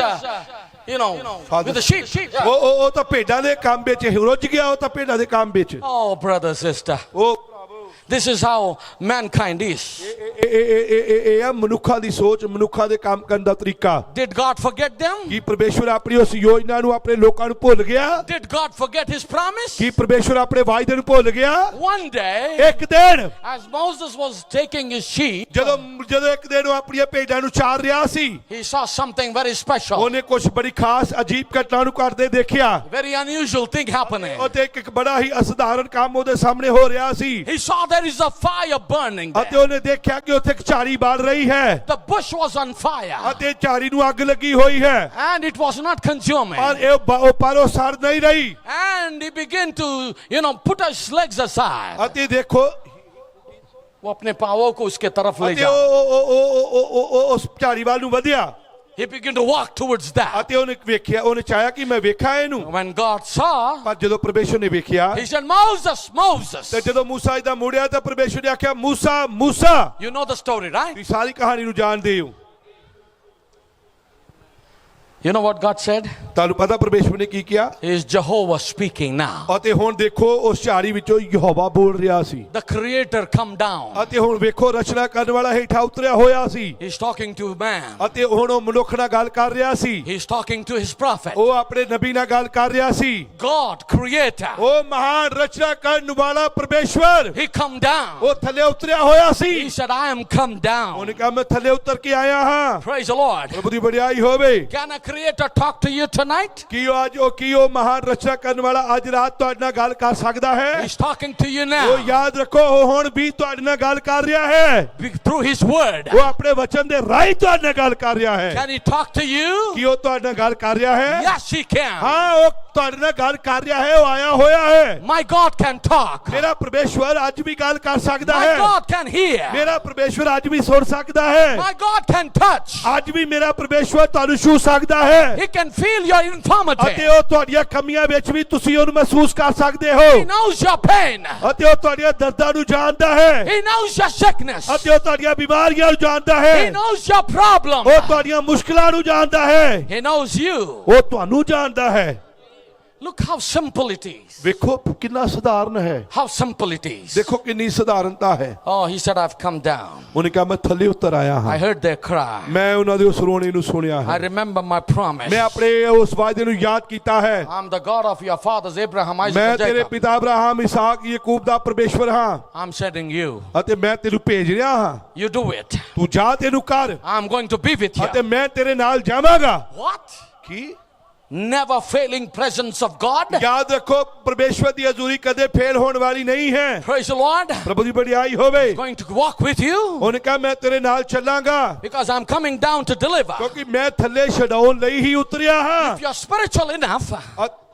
with the sheep. ਉਹ ਤਾਂ ਭੇਡਾਂ ਦੇ ਕੰਮ ਵਿੱਚ ਰੁੱਝ ਗਿਆ, ਉਹ ਤਾਂ ਭੇਡਾਂ ਦੇ ਕੰਮ ਵਿੱਚ। Oh, brother, sister. ਉਹ This is how mankind is. ਇਹ ਮਨੁੱਖਾਂ ਦੀ ਸੋਚ, ਮਨੁੱਖਾਂ ਦੇ ਕੰਮ ਕਰਨ ਦਾ ਤਰੀਕਾ। Did God forget them? ਕੀ ਪਰਮੇਸ਼ਵਰ ਆਪਣੀ ਉਸ ਯੋਜਨਾ ਨੂੰ, ਆਪਣੇ ਲੋਕਾਂ ਨੂੰ ਭੁੱਲ ਗਿਆ? Did God forget his promise? ਕੀ ਪਰਮੇਸ਼ਵਰ ਆਪਣੇ ਵਾਅਦੇ ਨੂੰ ਭੁੱਲ ਗਿਆ? One day, ਇੱਕ ਦਿਨ as Moses was taking his sheep, ਜਦੋਂ ਇੱਕ ਦਿਨ ਉਹ ਆਪਣੀਆਂ ਭੇਡਾਂ ਨੂੰ ਚਾਰ ਰਿਹਾ ਸੀ, he saw something very special. ਉਹਨੇ ਕੁਝ ਬੜੀ ਖਾਸ ਅਜੀਬ ਘਟਨਾ ਨੂੰ ਕਰਦੇ ਦੇਖਿਆ। Very unusual thing happening. ਅਤੇ ਇੱਕ ਬੜਾ ਹੀ ਅਸਧਾਰਨ ਕੰਮ ਉਹਦੇ ਸਾਹਮਣੇ ਹੋ ਰਿਹਾ ਸੀ। He saw there is a fire burning ਅਤੇ there. ਉਹਨੇ ਦੇਖਿਆ ਕਿ ਉੱਥੇ ਇੱਕ ਝਾੜੀ ਬਲ ਰਹੀ ਹੈ The bush was on fire ਅਤੇ ਝਾੜੀ ਨੂੰ ਅੱਗ ਲੱਗੀ ਹੋਈ ਹੈ, and it was not consuming. ਪਰ ਉਹ ਸੜ ਨਹੀਂ ਰਹੀ। And he began to, put his legs aside. ਅਤੇ ਦੇਖੋ, वो अपने पावों को उसके तरफ ले ਅਤੇ जा. ਉਹ ਉਸ ਝਾੜੀ ਵੱਲ ਨੂੰ ਵਧਿਆ he began to walk towards that. ਅਤੇ ਉਹਨੇ ਵੇਖਿਆ, ਉਹਨੇ ਚਾਹਿਆ ਕਿ ਮੈਂ ਵੇਖਾਂ ਇਹਨੂੰ। When God saw, ਪਰ ਜਦੋਂ ਪਰਮੇਸ਼ਵਰ ਨੇ ਵੇਖਿਆ, he said, Moses, Moses. ਤੇ ਜਦੋਂ ਮੂਸਾ ਇਦਾਂ ਮੁੜਿਆ ਤਾਂ ਪਰਮੇਸ਼ਵਰ ਨੇ ਆਖਿਆ, ਮੂਸਾ ਮੂਸਾ। You know the story, right? ਤੁਸੀਂ ਸਾਰੀ ਕਹਾਣੀ ਨੂੰ ਜਾਣਦੇ ਹੋ। You know what God said? ਤੁਹਾਨੂੰ ਪਤਾ ਪਰਮੇਸ਼ਵਰ ਨੇ ਕੀ ਕਿਹਾ? Is Jehovah speaking now? ਅਤੇ ਹੁਣ ਦੇਖੋ ਉਸ ਝਾੜੀ ਵਿੱਚੋਂ ਯਹੋਵਾ ਬੋਲ ਰਿਹਾ ਸੀ। The creator come down. ਅਤੇ ਹੁਣ ਵੇਖੋ ਰਚਨਾ ਕਰਨ ਵਾਲਾ ਹੇਠਾਂ ਉਤਰਿਆ ਹੋਇਆ ਸੀ। He's talking to man. ਅਤੇ ਹੁਣ ਉਹ ਮਨੁੱਖ ਨਾਲ ਗੱਲ ਕਰ ਰਿਹਾ ਸੀ। He's talking to his prophet. ਉਹ ਆਪਣੇ ਨਬੀ ਨਾਲ ਗੱਲ ਕਰ ਰਿਹਾ ਸੀ। God, creator. ਉਹ ਮਹਾਨ ਰਚਨਾ ਕਰਨ ਵਾਲਾ ਪਰਮੇਸ਼ਵਰ He come down. ਉਹ ਥੱਲੇ ਉਤਰਿਆ ਹੋਇਆ ਸੀ। He said, I am come down. ਉਹਨੇ ਕਿਹਾ ਮੈਂ ਥੱਲੇ ਉਤਰ ਕੇ ਆਇਆ ਹਾਂ। Praise the Lord. ਪ੍ਰਭੂ ਦੀ ਵਡਿਆਈ ਹੋਵੇ। Can a creator talk to you tonight? ਕੀ ਉਹ ਮਹਾਨ ਰਚਨਾ ਕਰਨ ਵਾਲਾ ਅੱਜ ਰਾਤ ਤੁਹਾਡੇ ਨਾਲ ਗੱਲ ਕਰ ਸਕਦਾ ਹੈ? He's talking to you now. ਉਹ ਯਾਦ ਰੱਖੋ ਉਹ ਹੁਣ ਵੀ ਤੁਹਾਡੇ ਨਾਲ ਗੱਲ ਕਰ ਰਿਹਾ ਹੈ। Through his word. ਉਹ ਆਪਣੇ ਵਚਨ ਦੇ ਰਾਹੀਂ ਤੁਹਾਡੇ ਨਾਲ ਗੱਲ ਕਰ ਰਿਹਾ ਹੈ। Can he talk to you? ਕੀ ਉਹ ਤੁਹਾਡੇ ਨਾਲ ਗੱਲ ਕਰ ਰਿਹਾ ਹੈ? Yes, he can. ਹਾਂ ਉਹ ਤੁਹਾਡੇ ਨਾਲ ਗੱਲ ਕਰ ਰਿਹਾ ਹੈ। ਉਹ ਆਇਆ ਹੋਇਆ ਹੈ। My God can talk. ਮੇਰਾ ਪਰਮੇਸ਼ਵਰ ਅੱਜ ਵੀ ਗੱਲ ਕਰ ਸਕਦਾ My ਹੈ। God can hear. ਮੇਰਾ ਪਰਮੇਸ਼ਵਰ ਅੱਜ ਵੀ ਸੁਣ ਸਕਦਾ ਹੈ। My God can touch. ਅੱਜ ਵੀ ਮੇਰਾ ਪਰਮੇਸ਼ਵਰ ਤੁਹਾਨੂੰ ਛੂ ਸਕਦਾ ਹੈ। He can feel your infirmity. ਅਤੇ ਉਹ ਤੁਹਾਡੀਆਂ ਕਮੀਆਂ ਵਿੱਚ ਵੀ ਤੁਸੀਂ ਉਹਨੂੰ ਮਹਿਸੂਸ ਕਰ ਸਕਦੇ ਹੋ। He knows your pain. ਅਤੇ ਉਹ ਤੁਹਾਡੀਆਂ ਦਰਦਾਂ ਨੂੰ ਜਾਣਦਾ ਹੈ। He knows your sickness. ਅਤੇ ਉਹ ਤੁਹਾਡੀਆਂ ਬਿਮਾਰੀਆਂ ਨੂੰ ਜਾਣਦਾ He ਹੈ। knows your problem. ਉਹ ਤੁਹਾਡੀਆਂ ਮੁਸ਼ਕਲਾਂ ਨੂੰ ਜਾਣਦਾ ਹੈ। He knows you. ਉਹ ਤੁਹਾਨੂੰ ਜਾਣਦਾ ਹੈ। Look how simple it is. ਵੇਖੋ ਕਿੰਨਾ ਸਧਾਰਨ ਹੈ। How simple it is. ਦੇਖੋ ਕਿੰਨੀ ਸਧਾਰਨਤਾ ਹੈ। Oh, he said, I've come down. ਉਹਨੇ ਕਿਹਾ ਮੈਂ ਥੱਲੇ ਉਤਰ ਆਇਆ I ਹਾਂ। heard their cry. ਮੈਂ ਉਹਨਾਂ ਦੇ ਉਸ ਰੋਣੇ ਨੂੰ ਸੁਣਿਆ I ਹੈ। remember my promise. ਮੈਂ ਆਪਣੇ ਉਸ ਵਾਅਦੇ ਨੂੰ ਯਾਦ ਕੀਤਾ ਹੈ। I'm the God of your fathers, Abraham, Isaac, ਮੈਂ and ਤੇਰੇ Jacob. ਪਿਤਾ ਅਬਰਾਹਮ, ਇਸਾਕ, ਯਾਕੂਬ ਦਾ ਪਰਮੇਸ਼ਵਰ ਹਾਂ I'm sending you. ਅਤੇ ਮੈਂ ਤੈਨੂੰ ਭੇਜ ਰਿਹਾ ਹਾਂ। You do it. ਤੂੰ ਜਾ ਤੈਨੂੰ ਕਰ I'm going to be with ਅਤੇ you. ਮੈਂ ਤੇਰੇ ਨਾਲ ਜਾਵਾਂਗਾ। What? Ki? Never failing presence of God. ਯਾਦ ਰੱਖੋ ਪਰਮੇਸ਼ਵਰ ਦੀ ਹਜ਼ੂਰੀ ਕਦੇ ਫੇਲ ਹੋਣ ਵਾਲੀ ਨਹੀਂ ਹੈ। Praise the Lord. ਪ੍ਰਭੂ ਦੀ ਵਡਿਆਈ ਹੋਵੇ। Going to walk with you ਉਹਨੇ ਕਿਹਾ ਮੈਂ ਤੇਰੇ ਨਾਲ ਚੱਲਾਂਗਾ because I'm coming down to deliver. ਕਿਉਂਕਿ ਮੈਂ ਥੱਲੇ ਛਡਾਉਣ ਲਈ ਹੀ ਉਤਰਿਆ ਹਾਂ। If you're spiritual enough,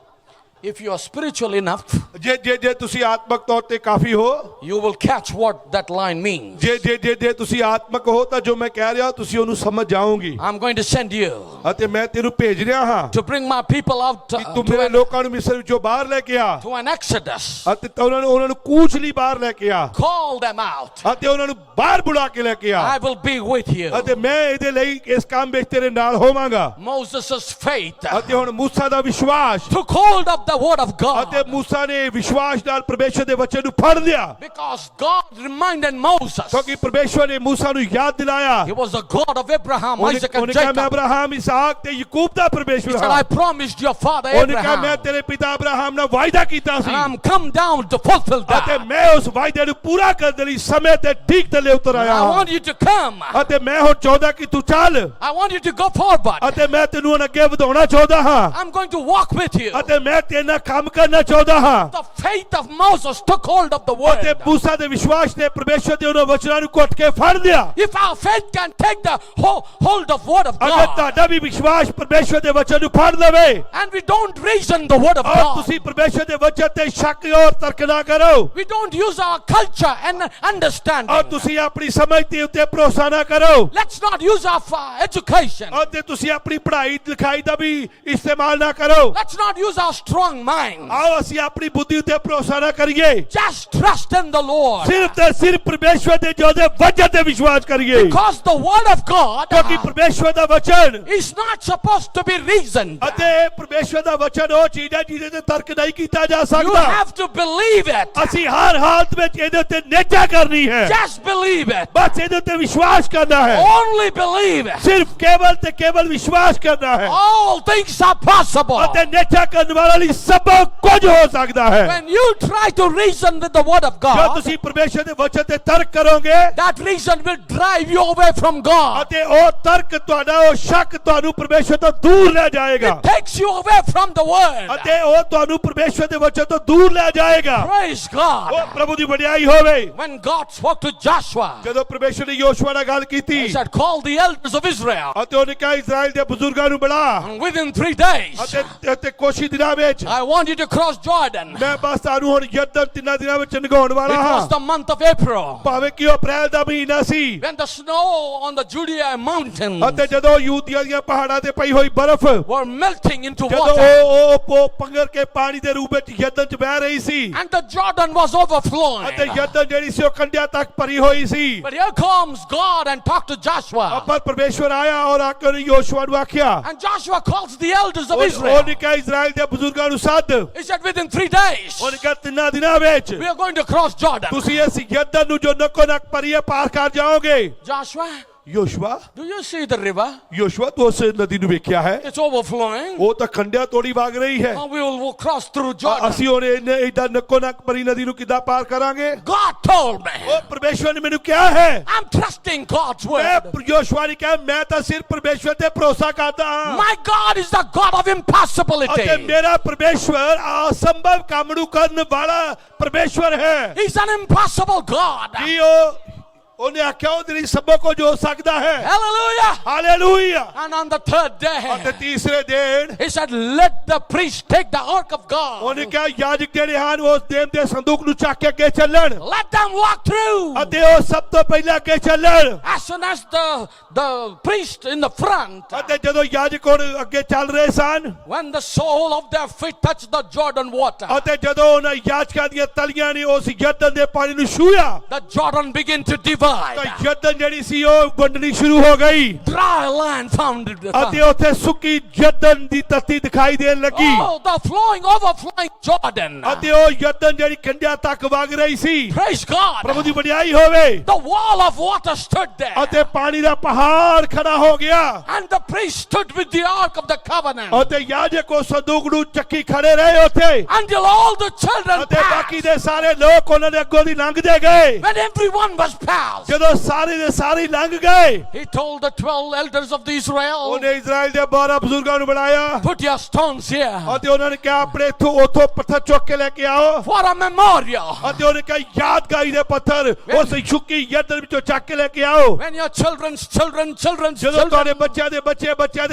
if you are spiritual enough, ਜੇ ਤੁਸੀਂ ਆਤਮਕ ਤੌਰ ਤੇ ਕਾਫੀ ਹੋ, you will catch what that line means. ਜੇ ਤੁਸੀਂ ਆਤਮਕ ਹੋ ਤਾਂ ਜੋ ਮੈਂ ਕਹਿ ਰਿਹਾ ਤੁਸੀਂ ਉਹਨੂੰ ਸਮਝ ਜਾਓਗੇ। I'm going to send you ਅਤੇ ਮੈਂ ਤੈਨੂੰ ਭੇਜ ਰਿਹਾ ਹਾਂ to bring my people out ਤੂੰ ਮੇਰੇ ਲੋਕਾਂ ਨੂੰ ਮਿਸਰ ਵਿੱਚੋਂ ਬਾਹਰ ਲੈ ਕੇ ਆ to an exodus. ਅਤੇ ਉਹਨਾਂ ਨੂੰ ਕੂਚ ਲਈ ਬਾਹਰ ਲੈ ਕੇ ਆ Call them out. ਅਤੇ ਉਹਨਾਂ ਨੂੰ ਬਾਹਰ ਬੁਲਾ ਕੇ ਲੈ ਕੇ ਆ I will be with you. ਅਤੇ ਮੈਂ ਇਹਦੇ ਲਈ ਇਸ ਕੰਮ ਵਿੱਚ ਤੇਰੇ ਨਾਲ ਹੋਵਾਂਗਾ। Moses' faith ਅਤੇ ਹੁਣ ਮੂਸਾ ਦਾ ਵਿਸ਼ਵਾਸ took hold of the word of God ਅਤੇ ਮੂਸਾ ਨੇ ਵਿਸ਼ਵਾਸ ਨਾਲ ਪਰਮੇਸ਼ਵਰ ਦੇ ਵਚਨ ਨੂੰ ਫੜ ਲਿਆ because God reminded Moses ਕਿਉਂਕਿ ਪਰਮੇਸ਼ਵਰ ਨੇ ਮੂਸਾ ਨੂੰ ਯਾਦ ਦਿਲਾਇਆ। he was the God of Abraham, Isaac, and ਉਹਨੇ ਕਿਹਾ ਮੈਂ Jacob. ਅਬਰਾਹਮ, ਇਸਾਕ ਤੇ ਯਾਕੂਬ ਦਾ He ਪਰਮੇਸ਼ਵਰ said, ਹਾਂ। I promised your father ਉਹਨੇ ਕਿਹਾ ਮੈਂ Abraham, ਤੇਰੇ ਪਿਤਾ ਅਬਰਾਹਮ ਨਾਲ ਵਾਅਦਾ ਕੀਤਾ ਸੀ and I'm come down to fulfill ਅਤੇ that. ਮੈਂ ਉਸ ਵਾਅਦੇ ਨੂੰ ਪੂਰਾ ਕਰਨ ਦੇ ਲਈ ਸਮੇਂ ਤੇ ਠੀਕ ਥੱਲੇ ਉਤਰ ਆਇਆ I ਹਾਂ want you to come. ਅਤੇ ਮੈਂ ਹੁਣ ਚਾਹੁੰਦਾ ਕਿ ਤੂੰ ਚੱਲ I want you to go forward. ਅਤੇ ਮੈਂ ਤੈਨੂੰ ਹੁਣ ਅੱਗੇ ਵਧਾਉਣਾ ਚਾਹੁੰਦਾ ਹਾਂ I'm going to walk with you. ਅਤੇ ਮੈਂ ਤੇਰੇ ਨਾਲ ਕੰਮ ਕਰਨਾ ਚਾਹੁੰਦਾ ਹਾਂ। The faith of Moses took hold of the ਅਤੇ word. ਮੂਸਾ ਦੇ ਵਿਸ਼ਵਾਸ ਨੇ ਪਰਮੇਸ਼ਵਰ ਦੇ ਉਹਨਾਂ ਵਚਨਾਂ ਨੂੰ ਘੁੱਟ ਕੇ ਫੜ ਲਿਆ। If our faith can take the hold of word of ਅਗਰ God ਤੁਹਾਡਾ ਵੀ ਵਿਸ਼ਵਾਸ ਪਰਮੇਸ਼ਵਰ ਦੇ ਵਚਨ ਨੂੰ ਫੜ ਲਵੇ and we don't reason the word of ਔਰ God, ਤੁਸੀਂ ਪਰਮੇਸ਼ਵਰ ਦੇ ਵਚਨ ਤੇ ਸ਼ੱਕ ਔਰ ਤਰਕ ਨਾ ਕਰੋ we don't use our culture and ਔਰ understanding. ਤੁਸੀਂ ਆਪਣੀ ਸਮਝ ਦੇ ਉੱਤੇ ਭਰੋਸਾ ਨਾ ਕਰੋ Let's not use our education. ਅਤੇ ਤੁਸੀਂ ਆਪਣੀ ਪੜ੍ਹਾਈ ਲਿਖਾਈ ਦਾ ਵੀ ਇਸਤੇਮਾਲ ਨਾ ਕਰੋ। Let's not use our strong mind. ਆਓ ਅਸੀਂ ਆਪਣੀ ਬੁੱਧੀ ਉੱਤੇ ਭਰੋਸਾ ਨਾ ਕਰੀਏ। Just trust in the Lord. ਸਿਰਫ ਤੇ ਸਿਰਫ ਪਰਮੇਸ਼ਵਰ ਦੇ ਜੋ ਦੇ ਵਚਨ ਤੇ ਵਿਸ਼ਵਾਸ ਕਰੀਏ Because the word of God ਕਿਉਂਕਿ ਪਰਮੇਸ਼ਵਰ ਦਾ ਵਚਨ is not supposed to be reasoned. ਅਤੇ ਪਰਮੇਸ਼ਵਰ ਦਾ ਵਚਨ ਉਹ ਚੀਜ਼ ਹੈ ਜਿਹਦੇ ਤੇ ਤਰਕ ਨਹੀਂ ਕੀਤਾ ਜਾ You ਸਕਦਾ। have to believe it. ਅਸੀਂ ਹਰ ਹਾਲਤ ਵਿੱਚ ਇਹਦੇ ਉੱਤੇ ਨਿਹਚਾ ਕਰਨੀ ਹੈ। Just believe it. ਬਸ ਇਹਦੇ ਉੱਤੇ ਵਿਸ਼ਵਾਸ ਕਰਨਾ ਹੈ। Only believe it. ਸਿਰਫ ਕੇਵਲ ਤੇ ਕੇਵਲ ਵਿਸ਼ਵਾਸ ਕਰਨਾ ਹੈ All things are possible. ਅਤੇ ਨਿਹਚਾ ਕਰਨ ਵਾਲੇ ਲਈ ਸਭ ਕੁਝ ਹੋ ਸਕਦਾ ਹੈ। When you try to reason with the word of ਜੋ God, ਤੁਸੀਂ ਪਰਮੇਸ਼ਵਰ ਦੇ ਵਚਨ ਤੇ ਤਰਕ ਕਰੋਗੇ that reason will drive you away from God. ਅਤੇ ਉਹ ਤਰਕ ਤੁਹਾਡਾ ਉਹ ਸ਼ੱਕ ਤੁਹਾਨੂੰ ਪਰਮੇਸ਼ਵਰ ਤੋਂ ਦੂਰ ਲੈ ਜਾਏਗਾ It takes you away from the word. ਅਤੇ ਉਹ ਤੁਹਾਨੂੰ ਪਰਮੇਸ਼ਵਰ ਦੇ ਵਚਨ ਤੋਂ ਦੂਰ ਲੈ ਜਾਏਗਾ। Praise God. ਉਹ ਪ੍ਰਭੂ ਦੀ ਵਡਿਆਈ ਹੋਵੇ। When God spoke to Joshua, ਜਦੋਂ ਪਰਮੇਸ਼ਵਰ ਨੇ ਯੋਸ਼ੂਆ ਨਾਲ ਗੱਲ ਕੀਤੀ he said, call the elders of Israel. ਅਤੇ ਉਹਨੇ ਕਿਹਾ ਇਜ਼ਰਾਈਲ ਦੇ ਬਜ਼ੁਰਗਾਂ ਨੂੰ ਬੁਲਾ And within 3 days, ਅਤੇ ਕੁਝ ਹੀ ਦਿਨਾਂ ਵਿੱਚ I want you to cross Jordan. ਮੈਂ ਬਸ ਤੁਹਾਨੂੰ ਹੁਣ ਯਰਦਨ 3 ਦਿਨਾਂ ਵਿੱਚ ਲੰਘਾਉਣ ਵਾਲਾ It ਹਾਂ was the month of April. ਭਾਵੇਂ ਕਿ ਉਹ ਅਪ੍ਰੈਲ ਦਾ ਮਹੀਨਾ ਸੀ When the snow on the Judea mountains ਅਤੇ ਜਦੋਂ ਯੂਦਿਆ ਦੀਆਂ ਪਹਾੜਾਂ ਤੇ ਪਈ ਹੋਈ ਬਰਫ਼ were melting into ਜਦੋਂ water. ਉਹ ਪੰਗਰ ਕੇ ਪਾਣੀ ਦੇ ਰੂਪ ਵਿੱਚ ਯਰਦਨ 'ਚ ਬਹਿ ਰਹੀ ਸੀ And the Jordan was overflowing. ਅਤੇ ਯਰਦਨ ਜਿਹੜੀ ਸੀ ਉਹ ਕੰਢਿਆਂ ਤੱਕ ਭਰੀ ਹੋਈ ਸੀ But here comes God and talked to Joshua. ਪਰ ਪਰਮੇਸ਼ਵਰ ਆਇਆ ਔਰ ਆ ਕੇ ਯੋਸ਼ੂਆ ਨੂੰ ਆਖਿਆ And Joshua calls the elders of Israel. ਉਹਨੇ ਕਿਹਾ ਇਜ਼ਰਾਈਲ ਦੇ ਬਜ਼ੁਰਗਾਂ ਨੂੰ ਸੱਦ He said, within 3 days, ਉਹਨੇ ਕਿਹਾ 3 ਦਿਨਾਂ ਵਿੱਚ we are going to cross Jordan. ਤੁਸੀਂ ਇਸ ਯਰਦਨ ਨੂੰ ਜੋ ਨੱਕੋ ਨੱਕ ਭਰੀ ਹੈ ਪਾਰ ਕਰ ਜਾਓਗੇ Joshua, ਯੋਸ਼ੂਆ do you see the river? ਯੋਸ਼ੂਆ ਤੂੰ ਉਸ ਨਦੀ ਨੂੰ ਵੇਖਿਆ ਹੈ It's overflowing. ਉਹ ਤਾਂ ਕੰਢਿਆਂ ਤੋੜੀ ਵਗ ਰਹੀ ਹੈ Now we will cross through Jordan. ਅਸੀਂ ਹੁਣ ਇਹਦਾ ਨੱਕੋ ਨੱਕ ਭਰੀ ਨਦੀ ਨੂੰ ਕਿੱਦਾਂ ਪਾਰ ਕਰਾਂਗੇ God told me. ਉਹ ਪਰਮੇਸ਼ਵਰ ਨੇ ਮੈਨੂੰ ਕਿਹਾ ਹੈ I'm trusting God's word. ਮੈਂ ਯੋਸ਼ੂਆ ਨੇ ਕਿਹਾ ਮੈਂ ਤਾਂ ਸਿਰਫ ਪਰਮੇਸ਼ਵਰ ਤੇ ਭਰੋਸਾ ਕਰਦਾ ਹਾਂ My God is the God of impossibility. ਅਤੇ ਮੇਰਾ ਪਰਮੇਸ਼ਵਰ ਅਸੰਭਵ ਕੰਮ ਨੂੰ ਕਰਨ ਵਾਲਾ ਪਰਮੇਸ਼ਵਰ ਹੈ He's an impossible God. ਜੀ ਉਹਨੇ ਆਖਿਆ ਉਹਦੇ ਲਈ ਸਭ ਕੁਝ ਹੋ ਸਕਦਾ ਹੈ Hallelujah. Hallelujah And on the 3rd ਅਤੇ day, ਤੀਸਰੇ ਦਿਨ he said, let the priest take the ark of ਉਹਨੇ God. ਕਿਹਾ ਯਾਜਕ ਜਿਹੜੇ ਹਨ ਉਸ ਦੇਵ ਦੇ ਸੰਦੂਕ ਨੂੰ ਚੱਕ ਕੇ ਅੱਗੇ ਚੱਲਣ Let them walk through. ਅਤੇ ਉਹ ਸਭ ਤੋਂ ਪਹਿਲਾਂ ਅੱਗੇ ਚੱਲਣ As soon as the priest in the front, ਅਤੇ ਜਦੋਂ ਯਾਜਕ ਹੁਣ ਅੱਗੇ ਚੱਲ ਰਹੇ ਸਨ when the sole of their feet touched the Jordan water, ਅਤੇ ਜਦੋਂ ਉਹਨਾਂ ਯਾਜਕਾਂ ਦੀਆਂ ਤਲੀਆਂ ਨੇ ਉਸ ਯਰਦਨ ਦੇ ਪਾਣੀ ਨੂੰ ਛੂਹਿਆ the Jordan began to divide. ਤਾਂ ਯਰਦਨ ਜਿਹੜੀ ਸੀ ਉਹ ਵੰਡਣੀ ਸ਼ੁਰੂ ਹੋ ਗਈ Dry land found it. ਅਤੇ ਉੱਥੇ ਸੁੱਕੀ ਯਰਦਨ ਦੀ ਧਰਤੀ ਦਿਖਾਈ ਦੇਣ ਲੱਗੀ Oh, the overflowing Jordan. ਅਤੇ ਉਹ ਯਰਦਨ ਜਿਹੜੀ ਕੰਢਿਆਂ ਤੱਕ ਵਗ ਰਹੀ ਸੀ Praise God. ਪ੍ਰਭੂ ਦੀ ਵਡਿਆਈ ਹੋਵੇ The wall of water stood there. ਅਤੇ ਪਾਣੀ ਦਾ ਪਹਾੜ ਖੜਾ ਹੋ ਗਿਆ And the priest stood with the ark of the covenant ਅਤੇ ਯਾਜਕ ਉਹ ਸੰਦੂਕ ਨੂੰ ਚੱਕੀ ਖੜੇ ਰਹੇ ਉੱਥੇ until all the children ਅਤੇ ਬਾਕੀ passed. ਦੇ ਸਾਰੇ ਲੋਕ ਉਹਨਾਂ ਦੇ ਅੱਗੋਂ ਦੀ ਲੰਘਦੇ ਗਏ When everyone was passed, ਜਦੋਂ ਸਾਰੇ ਦੇ ਸਾਰੇ ਲੰਘ ਗਏ he told the 12 elders of the Israel, ਉਹਨੇ ਇਜ਼ਰਾਈਲ ਦੇ 12 ਬਜ਼ੁਰਗਾਂ ਨੂੰ ਬੁਲਾਇਆ put your stones here ਅਤੇ ਉਹਨਾਂ ਨੇ ਕਿਹਾ ਆਪਣੇ ਉੱਥੋਂ ਪੱਥਰ ਚੁੱਕ ਕੇ ਲੈ ਕੇ ਆਓ for a memorial. ਅਤੇ ਉਹਨੇ ਕਿਹਾ ਯਾਦਗਾਰੀ ਦੇ ਪੱਥਰ ਉਸ ਛੁੱਕੀ ਯਰਦਨ ਵਿੱਚੋਂ ਚੱਕ ਕੇ ਲੈ ਕੇ ਆਓ When your children's ਜਦੋਂ ਤੁਹਾਡੇ ਬੱਚਿਆਂ ਦੇ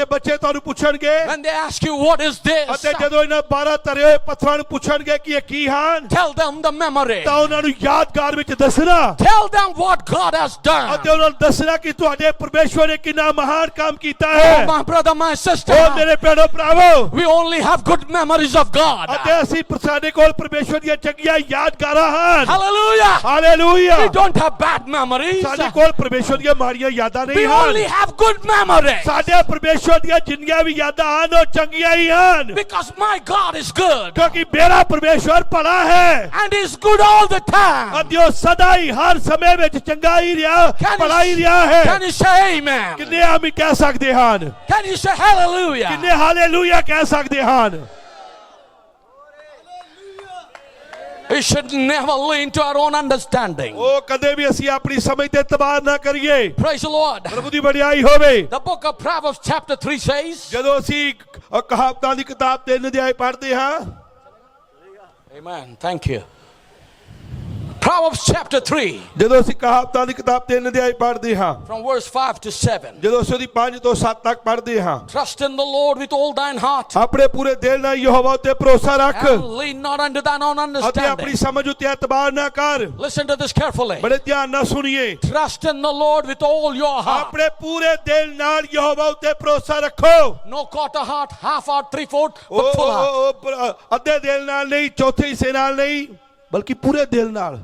ਬੱਚੇ ਤੁਹਾਨੂੰ ਪੁੱਛਣਗੇ when they ask you what is this, ਅਤੇ ਜਦੋਂ ਇਹਨਾਂ 12 ਧਰੇ ਹੋਏ ਪੱਥਰਾਂ ਨੂੰ ਪੁੱਛਣਗੇ ਕਿ ਇਹ ਕੀ ਹਨ tell them the memory. ਤਾਂ ਉਹਨਾਂ ਨੂੰ ਯਾਦਗਾਰ ਵਿੱਚ ਦੱਸਣਾ Tell them what God has done. ਅਤੇ ਉਹਨਾਂ ਨੂੰ ਦੱਸਣਾ ਕਿ ਤੁਹਾਡੇ ਪਰਮੇਸ਼ਵਰ ਨੇ ਕਿੰਨਾ ਮਹਾਨ ਕੰਮ ਕੀਤਾ ਹੈ Oh, my brother, my sister, ਉਹ ਮੇਰੇ ਭੈਣੋ ਭਰਾਵੋ we only have good memories of God. ਅਤੇ ਅਸੀਂ ਸਾਡੇ ਕੋਲ ਪਰਮੇਸ਼ਵਰ ਦੀਆਂ ਚੰਗੀਆਂ ਯਾਦਗਾਰਾਂ ਹਨ Hallelujah. Hallelujah We don't have bad memories. ਸਾਡੇ ਕੋਲ ਪਰਮੇਸ਼ਵਰ ਦੀਆਂ ਮਾੜੀਆਂ ਯਾਦਾਂ We ਨਹੀਂ only ਹਨ have good memories. ਸਾਡੇ ਪਰਮੇਸ਼ਵਰ ਦੀਆਂ ਜਿੰਨੀਆਂ ਵੀ ਯਾਦਾਂ ਹਨ ਉਹ ਚੰਗੀਆਂ ਹੀ ਹਨ Because my God is good. ਕਿਉਂਕਿ ਮੇਰਾ ਪਰਮੇਸ਼ਵਰ ਭਲਾ ਹੈ And He's good all the time. ਅਤੇ ਉਹ ਸਦਾ ਹੀ ਹਰ ਸਮੇਂ ਵਿੱਚ ਚੰਗਾ ਹੀ ਰਿਹਾ ਭਲਾ ਹੀ ਰਿਹਾ ਹੈ Can you say amen? ਕਿੰਨੇ ਆਮੀਨ ਕਹਿ ਸਕਦੇ ਹਨ Can you say hallelujah? ਕਿੰਨੇ ਹਾਲੇਲੂਇਆ ਕਹਿ ਸਕਦੇ ਹਨ We should never lean to our own understanding. ਉਹ ਕਦੇ ਵੀ ਅਸੀਂ ਆਪਣੀ ਸਮਝ ਤੇ ਇਤਬਾਰ ਨਾ ਕਰੀਏ Praise the Lord. ਪ੍ਰਭੂ ਦੀ ਵਡਿਆਈ ਹੋਵੇ The book of Proverbs chapter 3 says, ਜਦੋਂ ਅਸੀਂ ਕਹਾਵਤਾਂ ਦੀ ਕਿਤਾਬ 3 ਅਧਿਆਇ ਪੜ੍ਹਦੇ ਹਾਂ amen, thank you. Proverbs chapter 3 ਜਦੋਂ ਅਸੀਂ ਕਹਾਵਤਾਂ ਦੀ ਕਿਤਾਬ 3 ਅਧਿਆਇ ਪੜ੍ਹਦੇ ਹਾਂ from verse 5 to 7. ਜਦੋਂ ਅਸੀਂ ਉਹਦੀ 5 ਤੋਂ 7 ਤੱਕ ਪੜ੍ਹਦੇ ਹਾਂ Trust in the Lord with all thine heart ਆਪਣੇ ਪੂਰੇ ਦਿਲ ਨਾਲ ਯਹੋਵਾ ਉੱਤੇ ਭਰੋਸਾ ਰੱਖ and lean not unto thine own ਅਤੇ understanding. ਆਪਣੀ ਸਮਝ ਉੱਤੇ ਇਤਬਾਰ ਨਾ ਕਰ Listen to this carefully. ਬੜੇ ਧਿਆਨ ਨਾਲ ਸੁਣੀਏ Trust in the Lord with all your heart. ਆਪਣੇ ਪੂਰੇ ਦਿਲ ਨਾਲ ਯਹੋਵਾ ਉੱਤੇ ਭਰੋਸਾ ਰੱਖੋ No quarter heart, half heart, 3/4, but full heart. ਉਹ ਅੱਧੇ ਦਿਲ ਨਾਲ ਨਹੀਂ ਚੌਥੇ ਹਿੱਸੇ ਨਾਲ ਨਹੀਂ ਬਲਕਿ ਪੂਰੇ ਦਿਲ ਨਾਲ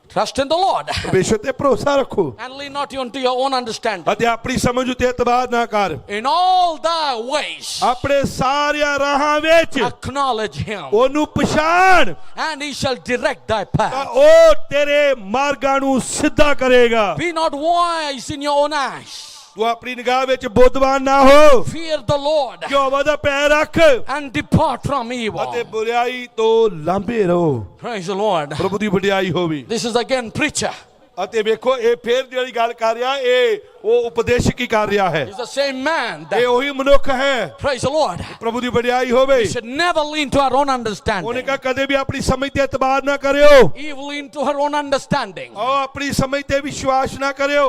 Trust in the Lord ਪਰਮੇਸ਼ਰ ਤੇ ਭਰੋਸਾ ਰੱਖੋ and lean not unto your own understanding. ਅਤੇ ਆਪਣੀ ਸਮਝ ਉੱਤੇ ਇਤਬਾਰ ਨਾ ਕਰ In all thy ways ਆਪਣੇ ਸਾਰਿਆਂ ਰਾਹਾਂ ਵਿੱਚ acknowledge him ਉਹਨੂੰ ਪਛਾਣ and he shall direct thy ਤਾਂ path. ਉਹ ਤੇਰੇ ਮਾਰਗਾਂ ਨੂੰ ਸਿੱਧਾ ਕਰੇਗਾ Be not wise in your own eyes. ਤੂੰ ਆਪਣੀ ਨਿਗਾਹ ਵਿੱਚ ਬੁੱਧਵਾਨ ਨਾ ਹੋ Fear the Lord ਯਹੋਵਾ ਦਾ ਭੈ ਰੱਖ and depart from evil. ਅਤੇ ਬੁਰਾਈ ਤੋਂ ਲਾਂਭੇ ਰਹੋ Praise the Lord. ਪ੍ਰਭੂ ਦੀ ਵਡਿਆਈ ਹੋਵੇ This is again preacher. ਅਤੇ ਵੇਖੋ ਇਹ ਫੇਰ ਜਿਹੜੀ ਗੱਲ ਕਰ ਰਿਹਾ ਇਹ ਉਹ ਉਪਦੇਸ਼ਕ ਹੀ ਕਰ ਰਿਹਾ ਹੈ He's the same man. ਇਹ ਉਹੀ ਮਨੁੱਖ ਹੈ Praise the Lord. ਪ੍ਰਭੂ ਦੀ ਵਡਿਆਈ ਹੋਵੇ We should never lean to our own ਉਹਨੇ understanding. ਕਿਹਾ ਕਦੇ ਵੀ ਆਪਣੀ ਸਮਝ ਤੇ ਇਤਬਾਰ ਨਾ ਕਰਿਓ Eve leaned to her own understanding. ਉਹ ਆਪਣੀ ਸਮਝ ਤੇ ਵਿਸ਼ਵਾਸ ਨਾ ਕਰਿਓ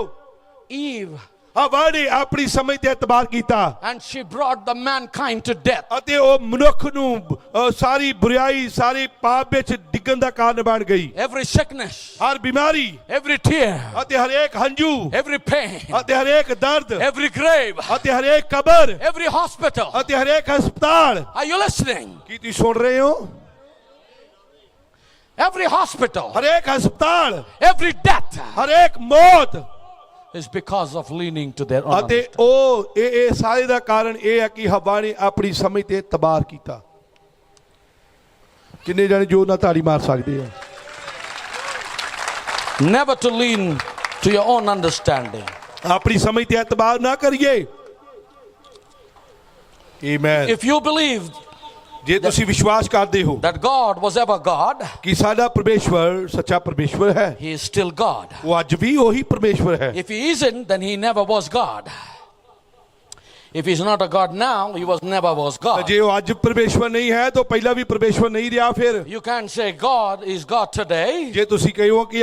Eve ਹਵਾ ਨੇ ਆਪਣੀ ਸਮਝ ਤੇ ਇਤਬਾਰ ਕੀਤਾ and she brought the mankind to death. ਅਤੇ ਉਹ ਮਨੁੱਖ ਨੂੰ ਸਾਰੀ ਬੁਰਾਈ ਸਾਰੀ ਪਾਪ ਵਿੱਚ ਡਿੱਗਣ ਦਾ ਕਾਰਨ ਬਣ ਗਈ। Every sickness, ਹਰ ਬਿਮਾਰੀ every tear, ਅਤੇ ਹਰੇਕ ਹੰਝੂ every pain, ਅਤੇ ਹਰੇਕ ਦਰਦ every grave, ਅਤੇ ਹਰੇਕ ਕਬਰ every hospital. ਅਤੇ ਹਰੇਕ ਹਸਪਤਾਲ। Are you listening? ਕੀ ਤੁਸੀਂ ਸੁਣ ਰਹੇ ਹੋ? Every hospital, ਹਰੇਕ ਹਸਪਤਾਲ, every death ਹਰੇਕ ਮੌਤ is because of leaning to their own ਅਤੇ understanding. ਉਹ ਇਹ ਸਾਰੇ ਦਾ ਕਾਰਨ ਇਹ ਹੈ ਕਿ ਹਵਾ ਨੇ ਆਪਣੀ ਸਮਝ ਤੇ ਇਤਬਾਰ ਕੀਤਾ। ਕਿੰਨੇ ਜਣੇ ਜੋ ਨਾ ਤਾੜੀ ਮਾਰ ਸਕਦੇ ਆ? Never to lean to your own understanding. ਆਪਣੀ ਸਮਝ ਤੇ ਇਤਬਾਰ ਨਾ ਕਰੀਏ। ਆਮੇਨ। If you believe ਜੇ ਤੁਸੀਂ ਵਿਸ਼ਵਾਸ ਕਰਦੇ ਹੋ that God was ever God, ਕਿ ਸਾਡਾ ਪਰਮੇਸ਼ਵਰ ਸੱਚਾ ਪਰਮੇਸ਼ਵਰ ਹੈ, He is still God. ਉਹ ਅੱਜ ਵੀ ਉਹੀ ਪਰਮੇਸ਼ਵਰ ਹੈ। If He isn't, then He never was God. If He's not a God now, He never was God. ਜੇ ਉਹ ਅੱਜ ਪਰਮੇਸ਼ਵਰ ਨਹੀਂ ਹੈ ਤਾਂ ਪਹਿਲਾਂ ਵੀ ਪਰਮੇਸ਼ਵਰ ਨਹੀਂ ਰਿਹਾ। ਫਿਰ You can't say God is God today, ਜੇ ਤੁਸੀਂ ਕਹੋ ਕਿ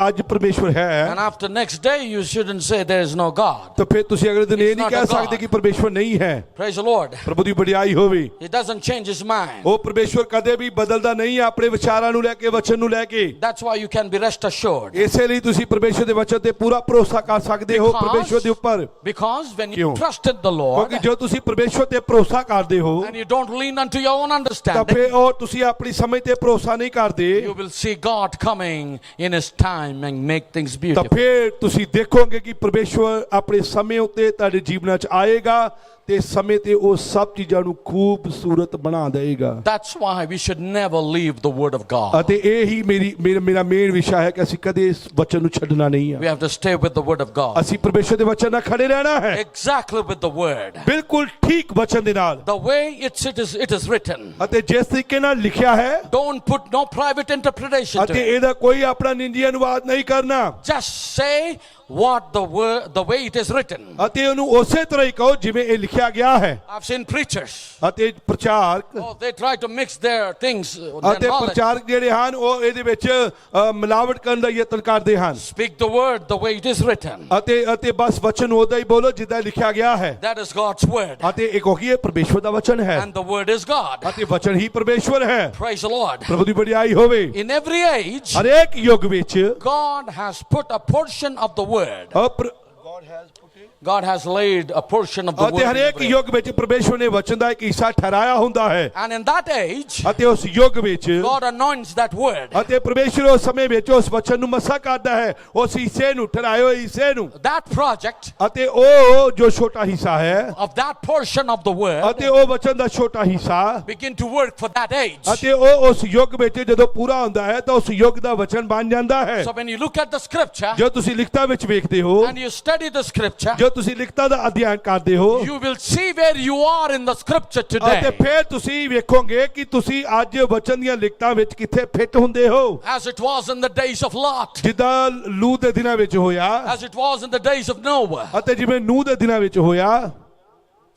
ਅੱਜ ਪਰਮੇਸ਼ਵਰ ਹੈ and after next day you shouldn't say there is no God. ਤਾਂ ਫਿਰ ਤੁਸੀਂ ਅਗਲੇ ਦਿਨ ਇਹ ਨਹੀਂ not a ਕਹਿ God. ਸਕਦੇ ਕਿ ਪਰਮੇਸ਼ਵਰ ਨਹੀਂ ਹੈ। Praise the Lord. ਪ੍ਰਭੂ ਦੀ ਵਡਿਆਈ ਹੋਵੇ। He doesn't change His mind. ਉਹ ਪਰਮੇਸ਼ਵਰ ਕਦੇ ਵੀ ਬਦਲਦਾ ਨਹੀਂ ਹੈ ਆਪਣੇ ਵਿਚਾਰਾਂ ਨੂੰ ਲੈ ਕੇ, ਵਚਨ ਨੂੰ ਲੈ ਕੇ। That's why you can be rest assured. ਇਸੇ ਲਈ ਤੁਸੀਂ ਪਰਮੇਸ਼ਵਰ ਦੇ ਵਚਨ ਤੇ ਪੂਰਾ ਭਰੋਸਾ ਕਰ ਸਕਦੇ ਹੋ ਪਰਮੇਸ਼ਵਰ ਦੇ ਉੱਪਰ। Because when ਕਿਉਂ? you trusted the Lord ਕਿਉਂਕਿ ਜੋ ਤੁਸੀਂ ਪਰਮੇਸ਼ਵਰ ਤੇ ਭਰੋਸਾ ਕਰਦੇ ਹੋ and you don't lean unto your own ਤਾਂ understanding, ਫਿਰ ਉਹ ਤੁਸੀਂ ਆਪਣੀ ਸਮਝ ਤੇ ਭਰੋਸਾ ਨਹੀਂ ਕਰਦੇ you will see God coming in His time and make things ਤਾਂ beautiful. ਫਿਰ ਤੁਸੀਂ ਦੇਖੋਗੇ ਕਿ ਪਰਮੇਸ਼ਵਰ ਆਪਣੇ ਸਮੇਂ ਉੱਤੇ ਤੁਹਾਡੇ ਜੀਵਨਾਂ 'ਚ ਆਏਗਾ ਤੇ ਸਮੇਂ ਤੇ ਉਹ ਸਭ ਚੀਜ਼ਾਂ ਨੂੰ ਖੂਬਸੂਰਤ ਬਣਾ ਦੇਗਾ। That's why we should never leave the Word of God. ਅਤੇ ਇਹ ਹੀ ਮੇਰਾ ਮੇਨ ਵਿਸ਼ਾ ਹੈ ਕਿ ਅਸੀਂ ਕਦੇ ਇਸ ਵਚਨ ਨੂੰ ਛੱਡਣਾ ਨਹੀਂ We ਹੈ। have to stay with the Word of God. ਅਸੀਂ ਪਰਮੇਸ਼ਵਰ ਦੇ ਵਚਨ ਨਾਲ ਖੜੇ ਰਹਿਣਾ ਹੈ, Exactly with the Word. ਬਿਲਕੁਲ ਠੀਕ ਵਚਨ ਦੇ ਨਾਲ। The way it is written. ਅਤੇ ਜਿਸ ਤਰੀਕੇ ਨਾਲ ਲਿਖਿਆ ਹੈ Don't put no private interpretation to ਅਤੇ it. ਇਹਦਾ ਕੋਈ ਆਪਣਾ ਨਿੱਜੀ ਅਨੁਵਾਦ ਨਹੀਂ ਕਰਨਾ Just say what the way it is written. ਅਤੇ ਉਹਨੂੰ ਉਸੇ ਤਰ੍ਹਾਂ ਹੀ ਕਹੋ ਜਿਵੇਂ ਇਹ ਲਿਖਿਆ ਗਿਆ ਹੈ। I've seen preachers. ਅਤੇ ਪ੍ਰਚਾਰਕ Oh, they try to mix their things, their ਅਤੇ knowledge. ਪ੍ਰਚਾਰਕ ਜਿਹੜੇ ਹਨ ਉਹ ਇਹਦੇ ਵਿੱਚ ਮਿਲਾਵਟ ਕਰਨ ਦਾ ਯਤਨ ਕਰਦੇ ਹਨ। Speak the word the way it is written. ਅਤੇ ਬਸ ਵਚਨ ਉਹਦਾ ਹੀ ਬੋਲੋ ਜਿੱਦਾਂ ਲਿਖਿਆ ਗਿਆ ਹੈ। That is God's word. ਅਤੇ ਇਹ ਕਿਉਂਕਿ ਇਹ ਪਰਮੇਸ਼ਵਰ ਦਾ ਵਚਨ ਹੈ And the word is God. ਅਤੇ ਵਚਨ ਹੀ ਪਰਮੇਸ਼ਵਰ ਹੈ। Praise the Lord. ਪ੍ਰਭੂ ਦੀ ਵਡਿਆਈ ਹੋਵੇ। In every age, ਹਰੇਕ ਯੁੱਗ ਵਿੱਚ God has put a portion of the word. God has laid a portion of the word. ਅਤੇ ਹਰੇਕ ਯੁੱਗ ਵਿੱਚ ਪਰਮੇਸ਼ਵਰ ਨੇ ਵਚਨ ਦਾ ਇੱਕ ਹਿੱਸਾ ਠਹਿਰਾਇਆ ਹੁੰਦਾ ਹੈ। And in that age, ਅਤੇ ਉਸ ਯੁੱਗ ਵਿੱਚ God anoints that word. ਅਤੇ ਪਰਮੇਸ਼ਵਰ ਉਸ ਸਮੇਂ ਵਿੱਚ ਉਸ ਵਚਨ ਨੂੰ ਮਸਾ ਕਰਦਾ ਹੈ, ਉਸ ਹਿੱਸੇ ਨੂੰ ਠਹਿਰਾਏ ਹੋਏ ਹਿੱਸੇ ਨੂੰ। That project ਅਤੇ ਉਹ ਜੋ ਛੋਟਾ ਹਿੱਸਾ ਹੈ of that portion of the word ਅਤੇ ਉਹ ਵਚਨ ਦਾ ਛੋਟਾ ਹਿੱਸਾ begin to work for that age. ਅਤੇ ਉਹ ਉਸ ਯੁੱਗ ਵਿੱਚ ਜਦੋਂ ਪੂਰਾ ਹੁੰਦਾ ਹੈ ਤਾਂ ਉਸ ਯੁੱਗ ਦਾ ਵਚਨ ਬਣ ਜਾਂਦਾ ਹੈ। So when you look at the scripture ਜੋ ਤੁਸੀਂ ਲਿਖਤਾਂ ਵਿੱਚ ਵੇਖਦੇ ਹੋ, and you study the scripture, ਜੋ ਤੁਸੀਂ ਲਿਖਤਾਂ ਦਾ ਅਧਿਐਨ ਕਰਦੇ ਹੋ, you will see where you are in the scripture ਅਤੇ today. ਫਿਰ ਤੁਸੀਂ ਵੇਖੋਗੇ ਕਿ ਤੁਸੀਂ ਅੱਜ ਵਚਨ ਦੀਆਂ ਲਿਖਤਾਂ ਵਿੱਚ ਕਿੱਥੇ ਫਿੱਟ ਹੁੰਦੇ ਹੋ। As it was in the days of Lot, ਜਿੱਦਾਂ ਲੂਤ ਦੇ ਦਿਨਾਂ ਵਿੱਚ ਹੋਇਆ as it was in the days of Noah, ਅਤੇ ਜਿਵੇਂ ਨੂਹ ਦੇ ਦਿਨਾਂ ਵਿੱਚ ਹੋਇਆ,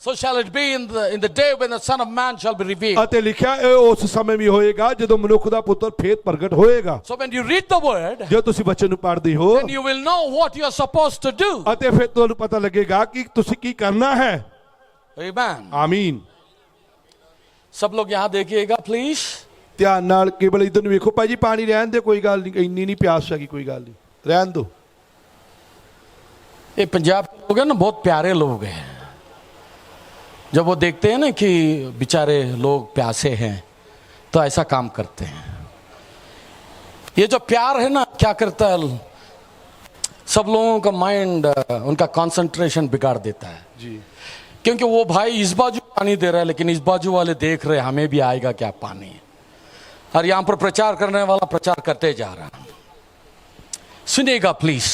so shall it be in the day when the Son of Man shall be revealed. ਅਤੇ ਲਿਖਿਆ ਇਹ ਉਸ ਸਮੇਂ ਵੀ ਹੋਏਗਾ ਜਦੋਂ ਮਨੁੱਖ ਦਾ ਪੁੱਤਰ ਫੇਰ ਪ੍ਰਗਟ ਹੋਏਗਾ। So when you read the word, ਜੋ ਤੁਸੀਂ ਵਚਨ ਨੂੰ ਪੜ੍ਹਦੇ ਹੋ then you will know what you are supposed to do. ਅਤੇ ਫਿਰ ਤੁਹਾਨੂੰ ਪਤਾ ਲੱਗੇਗਾ ਕਿ ਤੁਸੀਂ ਕੀ ਕਰਨਾ ਹੈ। Amen. ਆਮੀਨ। सब लोग यहाँ देखिएगा प्लीज. ਧਿਆਨ ਨਾਲ ਕੇਵਲ ਇਧਰ ਨੂੰ ਵੇਖੋ। ਭਾਈ ਜੀ ਪਾਣੀ ਰਹਿਣ ਦੇ, ਕੋਈ ਗੱਲ ਨਹੀਂ, ਇੰਨੀ ਨਹੀਂ ਪਿਆਸ ਹੈਗੀ, ਕੋਈ ਗੱਲ ਨਹੀਂ, ਰਹਿਣ ਦਿਓ। ये पंजाब के लोग हैं ना, बहुत प्यारे लोग हैं. जब वो देखते हैं ना कि बेचारे लोग प्यासे हैं तो ऐसा काम करते हैं. ये जो प्यार है ना, क्या करता है, सब लोगों का माइंड, उनका कंसंट्रेशन बिगाड़ देता है जी। क्योंकि वो भाई इस बाजू पानी दे रहा है लेकिन इस बाजू वाले देख रहे हैं हमें भी आएगा क्या पानी. और यहां पर प्रचार करने वाला प्रचार करते जा रहा है. सुनिएगा प्लीज,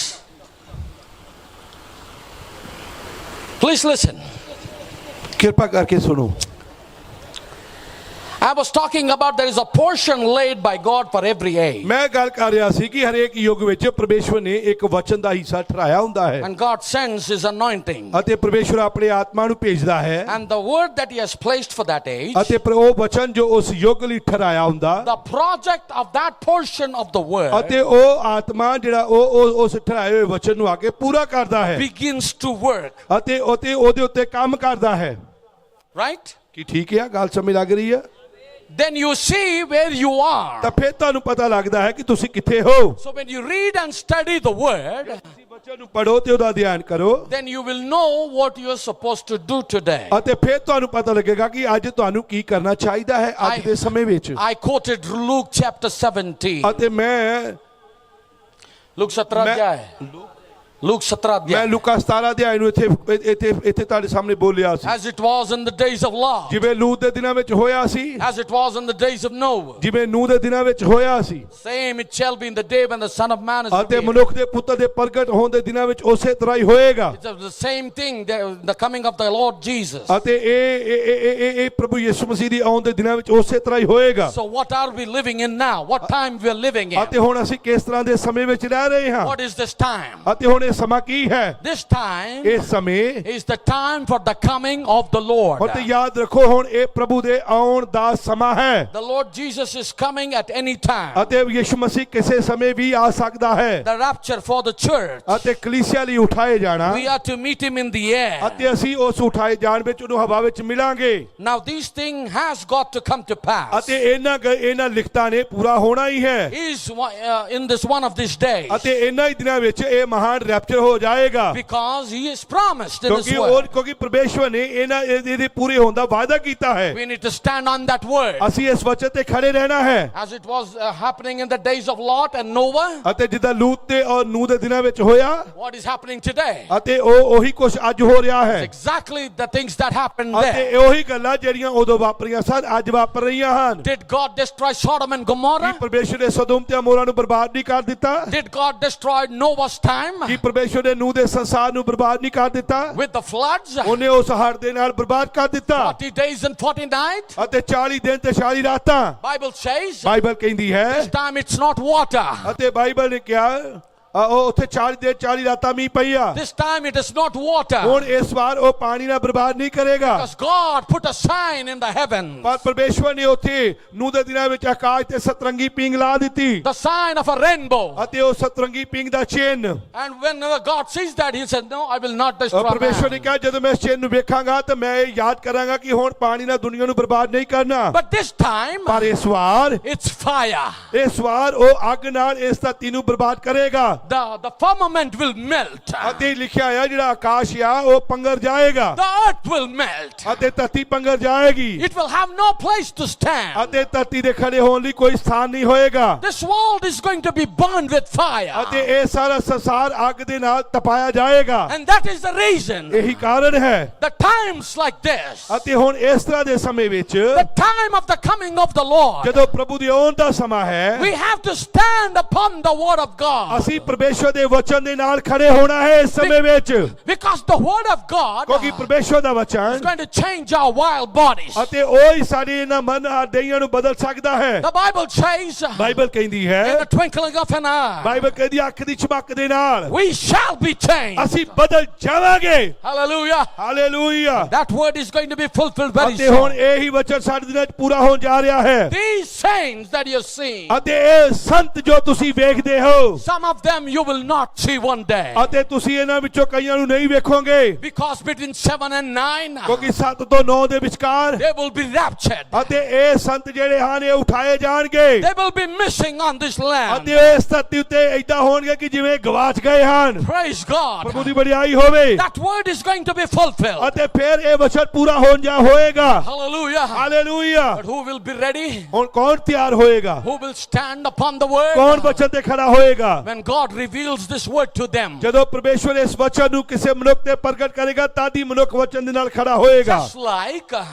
प्लीज लिसन. कृपा करके सुनो। I was talking about there is a portion laid by God for every age. ਮੈਂ ਗੱਲ ਕਰ ਰਿਹਾ ਸੀ ਕਿ ਹਰੇਕ ਯੁੱਗ ਵਿੱਚ ਪਰਮੇਸ਼ਵਰ ਨੇ ਇੱਕ ਵਚਨ ਦਾ ਹਿੱਸਾ ਠਹਿਰਾਇਆ ਹੁੰਦਾ ਹੈ And God sends his anointing. ਅਤੇ ਪਰਮੇਸ਼ਵਰ ਆਪਣੇ ਆਤਮਾ ਨੂੰ ਭੇਜਦਾ ਹੈ And the word that he has placed for that age, ਅਤੇ ਉਹ ਵਚਨ ਜੋ ਉਸ ਯੁੱਗ ਲਈ ਠਹਿਰਾਇਆ ਹੁੰਦਾ the project of that portion of the word ਅਤੇ ਉਹ ਆਤਮਾ ਜਿਹੜਾ ਉਹ ਉਸ ਠਹਿਰਾਏ ਹੋਏ ਵਚਨ ਨੂੰ ਆ ਕੇ ਪੂਰਾ ਕਰਦਾ ਹੈ begins to work. ਅਤੇ ਉਹਦੇ ਉੱਤੇ ਕੰਮ ਕਰਦਾ ਹੈ Right? ਕੀ ਠੀਕ ਹੈ ਗੱਲ ਸਮਝ ਲੱਗ ਰਹੀ ਹੈ Then you see where you are. ਤਾਂ ਫਿਰ ਤੁਹਾਨੂੰ ਪਤਾ ਲੱਗਦਾ ਹੈ ਕਿ ਤੁਸੀਂ ਕਿੱਥੇ ਹੋ So when you read and study the word, ਤੁਸੀਂ ਵਚਨ ਨੂੰ ਪੜ੍ਹੋ ਤੇ ਉਹਦਾ ਅਧਿਐਨ ਕਰੋ then you will know what you are supposed to do today. ਅਤੇ ਫਿਰ ਤੁਹਾਨੂੰ ਪਤਾ ਲੱਗੇਗਾ ਕਿ ਅੱਜ ਤੁਹਾਨੂੰ ਕੀ ਕਰਨਾ ਚਾਹੀਦਾ ਹੈ ਅੱਜ ਦੇ ਸਮੇਂ ਵਿੱਚ I quoted Luke chapter 17. ਅਤੇ ਮੈਂ Luke 17 ਅਧਿਆਇ Luke 17 ਮੈਂ ਅਧਿਆਇ ਲੂਕਾ 17 ਅਧਿਆਇ ਨੂੰ ਇੱਥੇ ਤੁਹਾਡੇ ਸਾਹਮਣੇ ਬੋਲਿਆ ਸੀ As it was in the days of Lot, ਜਿਵੇਂ ਲੂਤ ਦੇ ਦਿਨਾਂ ਵਿੱਚ ਹੋਇਆ ਸੀ as it was in the days of Noah, ਜਿਵੇਂ ਨੂਹ ਦੇ ਦਿਨਾਂ ਵਿੱਚ ਹੋਇਆ ਸੀ same it shall be in the day when the Son of Man is ਅਤੇ revealed. ਮਨੁੱਖ ਦੇ ਪੁੱਤਰ ਦੇ ਪ੍ਰਗਟ ਹੋਣ ਦੇ ਦਿਨਾਂ ਵਿੱਚ ਉਸੇ ਤਰ੍ਹਾਂ ਹੀ ਹੋਏਗਾ It's the same thing, the coming of the Lord Jesus. ਅਤੇ ਇਹ ਪ੍ਰਭੂ ਯਿਸੂ ਮਸੀਹ ਦੀ ਆਉਣ ਦੇ ਦਿਨਾਂ ਵਿੱਚ ਉਸੇ ਤਰ੍ਹਾਂ ਹੀ ਹੋਏਗਾ So what are we living in now? What time we are living in? ਅਤੇ ਹੁਣ ਅਸੀਂ ਕਿਸ ਤਰ੍ਹਾਂ ਦੇ ਸਮੇਂ ਵਿੱਚ ਰਹਿ ਰਹੇ ਹਾਂ What is this time? ਅਤੇ ਹੁਣ ਇਹ ਸਮਾਂ ਕੀ ਹੈ This time ਇਹ ਸਮੇਂ is the time for the coming of the Lord. ਹੁਣ ਤੇ ਯਾਦ ਰੱਖੋ ਹੁਣ ਇਹ ਪ੍ਰਭੂ ਦੇ ਆਉਣ ਦਾ ਸਮਾਂ ਹੈ The Lord Jesus is coming at any time. ਅਤੇ ਯਿਸੂ ਮਸੀਹ ਕਿਸੇ ਸਮੇਂ ਵੀ ਆ ਸਕਦਾ ਹੈ The rapture for the church. ਅਤੇ ਕਲੀਸਿਆ ਲਈ ਉਠਾਏ ਜਾਣਾ We are to meet him in the air. ਅਤੇ ਅਸੀਂ ਉਸ ਉਠਾਏ ਜਾਣ ਵਿੱਚ ਉਹਨੂੰ ਹਵਾ ਵਿੱਚ ਮਿਲਾਂਗੇ Now this thing has got to come to pass. ਅਤੇ ਇਹਨਾਂ ਲਿਖਤਾਂ ਨੇ ਪੂਰਾ ਹੋਣਾ ਹੀ ਹੈ Is in this one of these days. ਅਤੇ ਇਹਨਾਂ ਹੀ ਦਿਨਾਂ ਵਿੱਚ ਇਹ ਮਹਾਨ ਰੈਪਚਰ ਹੋ ਜਾਏਗਾ Because he is promised in his word. ਕਿਉਂਕਿ ਪਰਮੇਸ਼ਵਰ ਨੇ ਇਹਦੇ ਪੂਰੇ ਹੋਣ ਦਾ ਵਾਅਦਾ ਕੀਤਾ ਹੈ We need to stand on that word. ਅਸੀਂ ਇਸ ਵਚਨ ਤੇ ਖੜੇ ਰਹਿਣਾ ਹੈ As it was happening in the days of Lot and Noah. ਅਤੇ ਜਿੱਦਾਂ ਲੂਤ ਤੇ ਔਰ ਨੂਹ ਦੇ ਦਿਨਾਂ ਵਿੱਚ ਹੋਇਆ What is happening today? ਅਤੇ ਉਹੀ ਕੁਝ ਅੱਜ ਹੋ ਰਿਹਾ ਹੈ Exactly the things that happened ਅਤੇ there. ਉਹੀ ਗੱਲਾਂ ਜਿਹੜੀਆਂ ਉਦੋਂ ਵਾਪਰੀਆਂ ਸਨ ਅੱਜ ਵਾਪਰ ਰਹੀਆਂ ਹਨ Did God destroy Sodom and Gomorrah? ਕੀ ਪਰਮੇਸ਼ਵਰ ਨੇ ਸਦੋਮ ਤੇ ਅਮੋਰਾ ਨੂੰ ਬਰਬਾਦ ਨਹੀਂ ਕਰ ਦਿੱਤਾ Did God destroy Noah's time ਕੀ ਪਰਮੇਸ਼ਵਰ ਨੇ ਨੂਹ ਦੇ ਸੰਸਾਰ ਨੂੰ ਬਰਬਾਦ ਨਹੀਂ ਕਰ ਦਿੱਤਾ with the floods? ਉਹਨੇ ਉਸ ਹੜ੍ਹ ਦੇ ਨਾਲ ਬਰਬਾਦ ਕਰ ਦਿੱਤਾ 40 days and 40 nights. ਅਤੇ 40 ਦਿਨ ਤੇ 40 ਰਾਤਾਂ Bible says ਬਾਈਬਲ ਕਹਿੰਦੀ ਹੈ this time it's not water. ਅਤੇ ਬਾਈਬਲ ਨੇ ਕਿਹਾ ਉਹ ਉੱਥੇ 40 ਦਿਨ 40 ਰਾਤਾਂ ਮੀਂਹ ਪਈ ਆ This time it is not water. ਹੁਣ ਇਸ ਵਾਰ ਉਹ ਪਾਣੀ ਨਾਲ ਬਰਬਾਦ ਨਹੀਂ ਕਰੇਗਾ Because God put a sign in the heavens. ਪਰ ਪਰਮੇਸ਼ਵਰ ਨੇ ਉੱਥੇ ਨੂਹ ਦੇ ਦਿਨਾਂ ਵਿੱਚ ਆਕਾਸ਼ ਤੇ ਸਤਰੰਗੀ ਪਿੰਗ ਲਾ ਦਿੱਤੀ The sign of a rainbow. ਅਤੇ ਉਹ ਸਤਰੰਗੀ ਪਿੰਗ ਦਾ ਚਿੰਨ And when God sees that, he said, no, I will not destroy ਪਰਮੇਸ਼ਵਰ ਨੇ man. ਕਿਹਾ ਜਦੋਂ ਮੈਂ ਇਸ ਚਿੰਨ ਨੂੰ ਵੇਖਾਂਗਾ ਤਾਂ ਮੈਂ ਇਹ ਯਾਦ ਕਰਾਂਗਾ ਕਿ ਹੁਣ ਪਾਣੀ ਨਾਲ ਦੁਨੀਆ ਨੂੰ ਬਰਬਾਦ ਨਹੀਂ ਕਰਨਾ But this time, ਪਰ ਇਸ ਵਾਰ it's fire. ਇਸ ਵਾਰ ਉਹ ਅੱਗ ਨਾਲ ਇਸ ਧਰਤੀ ਨੂੰ ਬਰਬਾਦ ਕਰੇਗਾ The firmament will melt. ਅਤੇ ਲਿਖਿਆ ਆ ਜਿਹੜਾ ਆਕਾਸ਼ ਆ ਉਹ ਪੰਗਰ ਜਾਏਗਾ The earth will melt. ਅਤੇ ਧਰਤੀ ਪੰਗਰ ਜਾਏਗੀ It will have no place to stand. ਅਤੇ ਧਰਤੀ ਦੇ ਖੜੇ ਹੋਣ ਲਈ ਕੋਈ ਸਥਾਨ ਨਹੀਂ ਹੋਏਗਾ This world is going to be burned with fire. ਅਤੇ ਇਹ ਸਾਰਾ ਸੰਸਾਰ ਅੱਗ ਦੇ ਨਾਲ ਤਪਾਇਆ ਜਾਏਗਾ And that is the reason. ਇਹੀ ਕਾਰਨ ਹੈ The times like this, ਅਤੇ ਹੁਣ ਇਸ ਤਰ੍ਹਾਂ ਦੇ ਸਮੇਂ ਵਿੱਚ the time of the coming of the Lord, ਜਦੋਂ ਪ੍ਰਭੂ ਦੀ ਆਉਣ ਦਾ ਸਮਾਂ ਹੈ we have to stand upon the word of God. ਅਸੀਂ ਪਰਮੇਸ਼ਵਰ ਦੇ ਵਚਨ ਦੇ ਨਾਲ ਖੜੇ ਹੋਣਾ ਹੈ ਇਸ ਸਮੇਂ ਵਿੱਚ Because the word of God ਕਿਉਂਕਿ ਪਰਮੇਸ਼ਵਰ ਦਾ is ਵਚਨ going to change our wild bodies. ਅਤੇ ਉਹ ਹੀ ਸਾਡੇ ਇਹਨਾਂ ਮਨ ਦੇਹਾਂ ਨੂੰ ਬਦਲ ਸਕਦਾ ਹੈ The Bible says, ਬਾਈਬਲ ਕਹਿੰਦੀ ਹੈ in the twinkling of an eye, Bible ਕਹਿੰਦੀ ਅੱਖ ਦੀ ਝਪਕ ਦੇ ਨਾਲ we shall be changed. ਅਸੀਂ ਬਦਲ ਜਾਵਾਂਗੇ Hallelujah. Hallelujah That word is going to be fulfilled very ਅਤੇ ਹੁਣ soon. ਇਹੀ ਵਚਨ ਸਾਡੇ ਦਿਨਾਂ ਵਿੱਚ ਪੂਰਾ ਹੋਣ ਜਾ ਰਿਹਾ ਹੈ These saints that you're seeing, ਅਤੇ ਇਹ ਸੰਤ ਜੋ ਤੁਸੀਂ ਵੇਖਦੇ ਹੋ some of them you will not see one day. ਅਤੇ ਤੁਸੀਂ ਇਹਨਾਂ ਵਿੱਚੋਂ ਕਈਆਂ ਨੂੰ ਨਹੀਂ ਵੇਖੋਗੇ Because between 7 and 9, ਕਿਉਂਕਿ 7 ਤੋਂ 9 ਦੇ ਵਿਚਕਾਰ they will be raptured. ਅਤੇ ਇਹ ਸੰਤ ਜਿਹੜੇ ਹਨ ਇਹ ਉਠਾਏ ਜਾਣਗੇ They will be missing on this land. ਅਤੇ ਇਸ ਧਰਤੀ ਉੱਤੇ ਏਦਾਂ ਹੋਣਗੇ ਕਿ ਜਿਵੇਂ ਗਵਾਚ ਗਏ ਹਨ Praise God. ਪ੍ਰਭੂ ਦੀ ਵਡਿਆਈ ਹੋਵੇ That word is going to be fulfilled. ਅਤੇ ਫਿਰ ਇਹ ਵਚਨ ਪੂਰਾ ਹੋਏਗਾ Hallelujah. Hallelujah But who will be ready? ਹੁਣ ਕੌਣ ਤਿਆਰ ਹੋਏਗਾ Who will stand upon the word? ਕੌਣ ਵਚਨ ਤੇ ਖੜਾ ਹੋਏਗਾ When God reveals this word to them. ਜਦੋਂ ਪਰਮੇਸ਼ਵਰ ਇਸ ਵਚਨ ਨੂੰ ਕਿਸੇ ਮਨੁੱਖ ਤੇ ਪ੍ਰਗਟ ਕਰੇਗਾ ਤਾਂ ਹੀ ਮਨੁੱਖ ਵਚਨ ਦੇ ਨਾਲ ਖੜਾ ਹੋਏਗਾ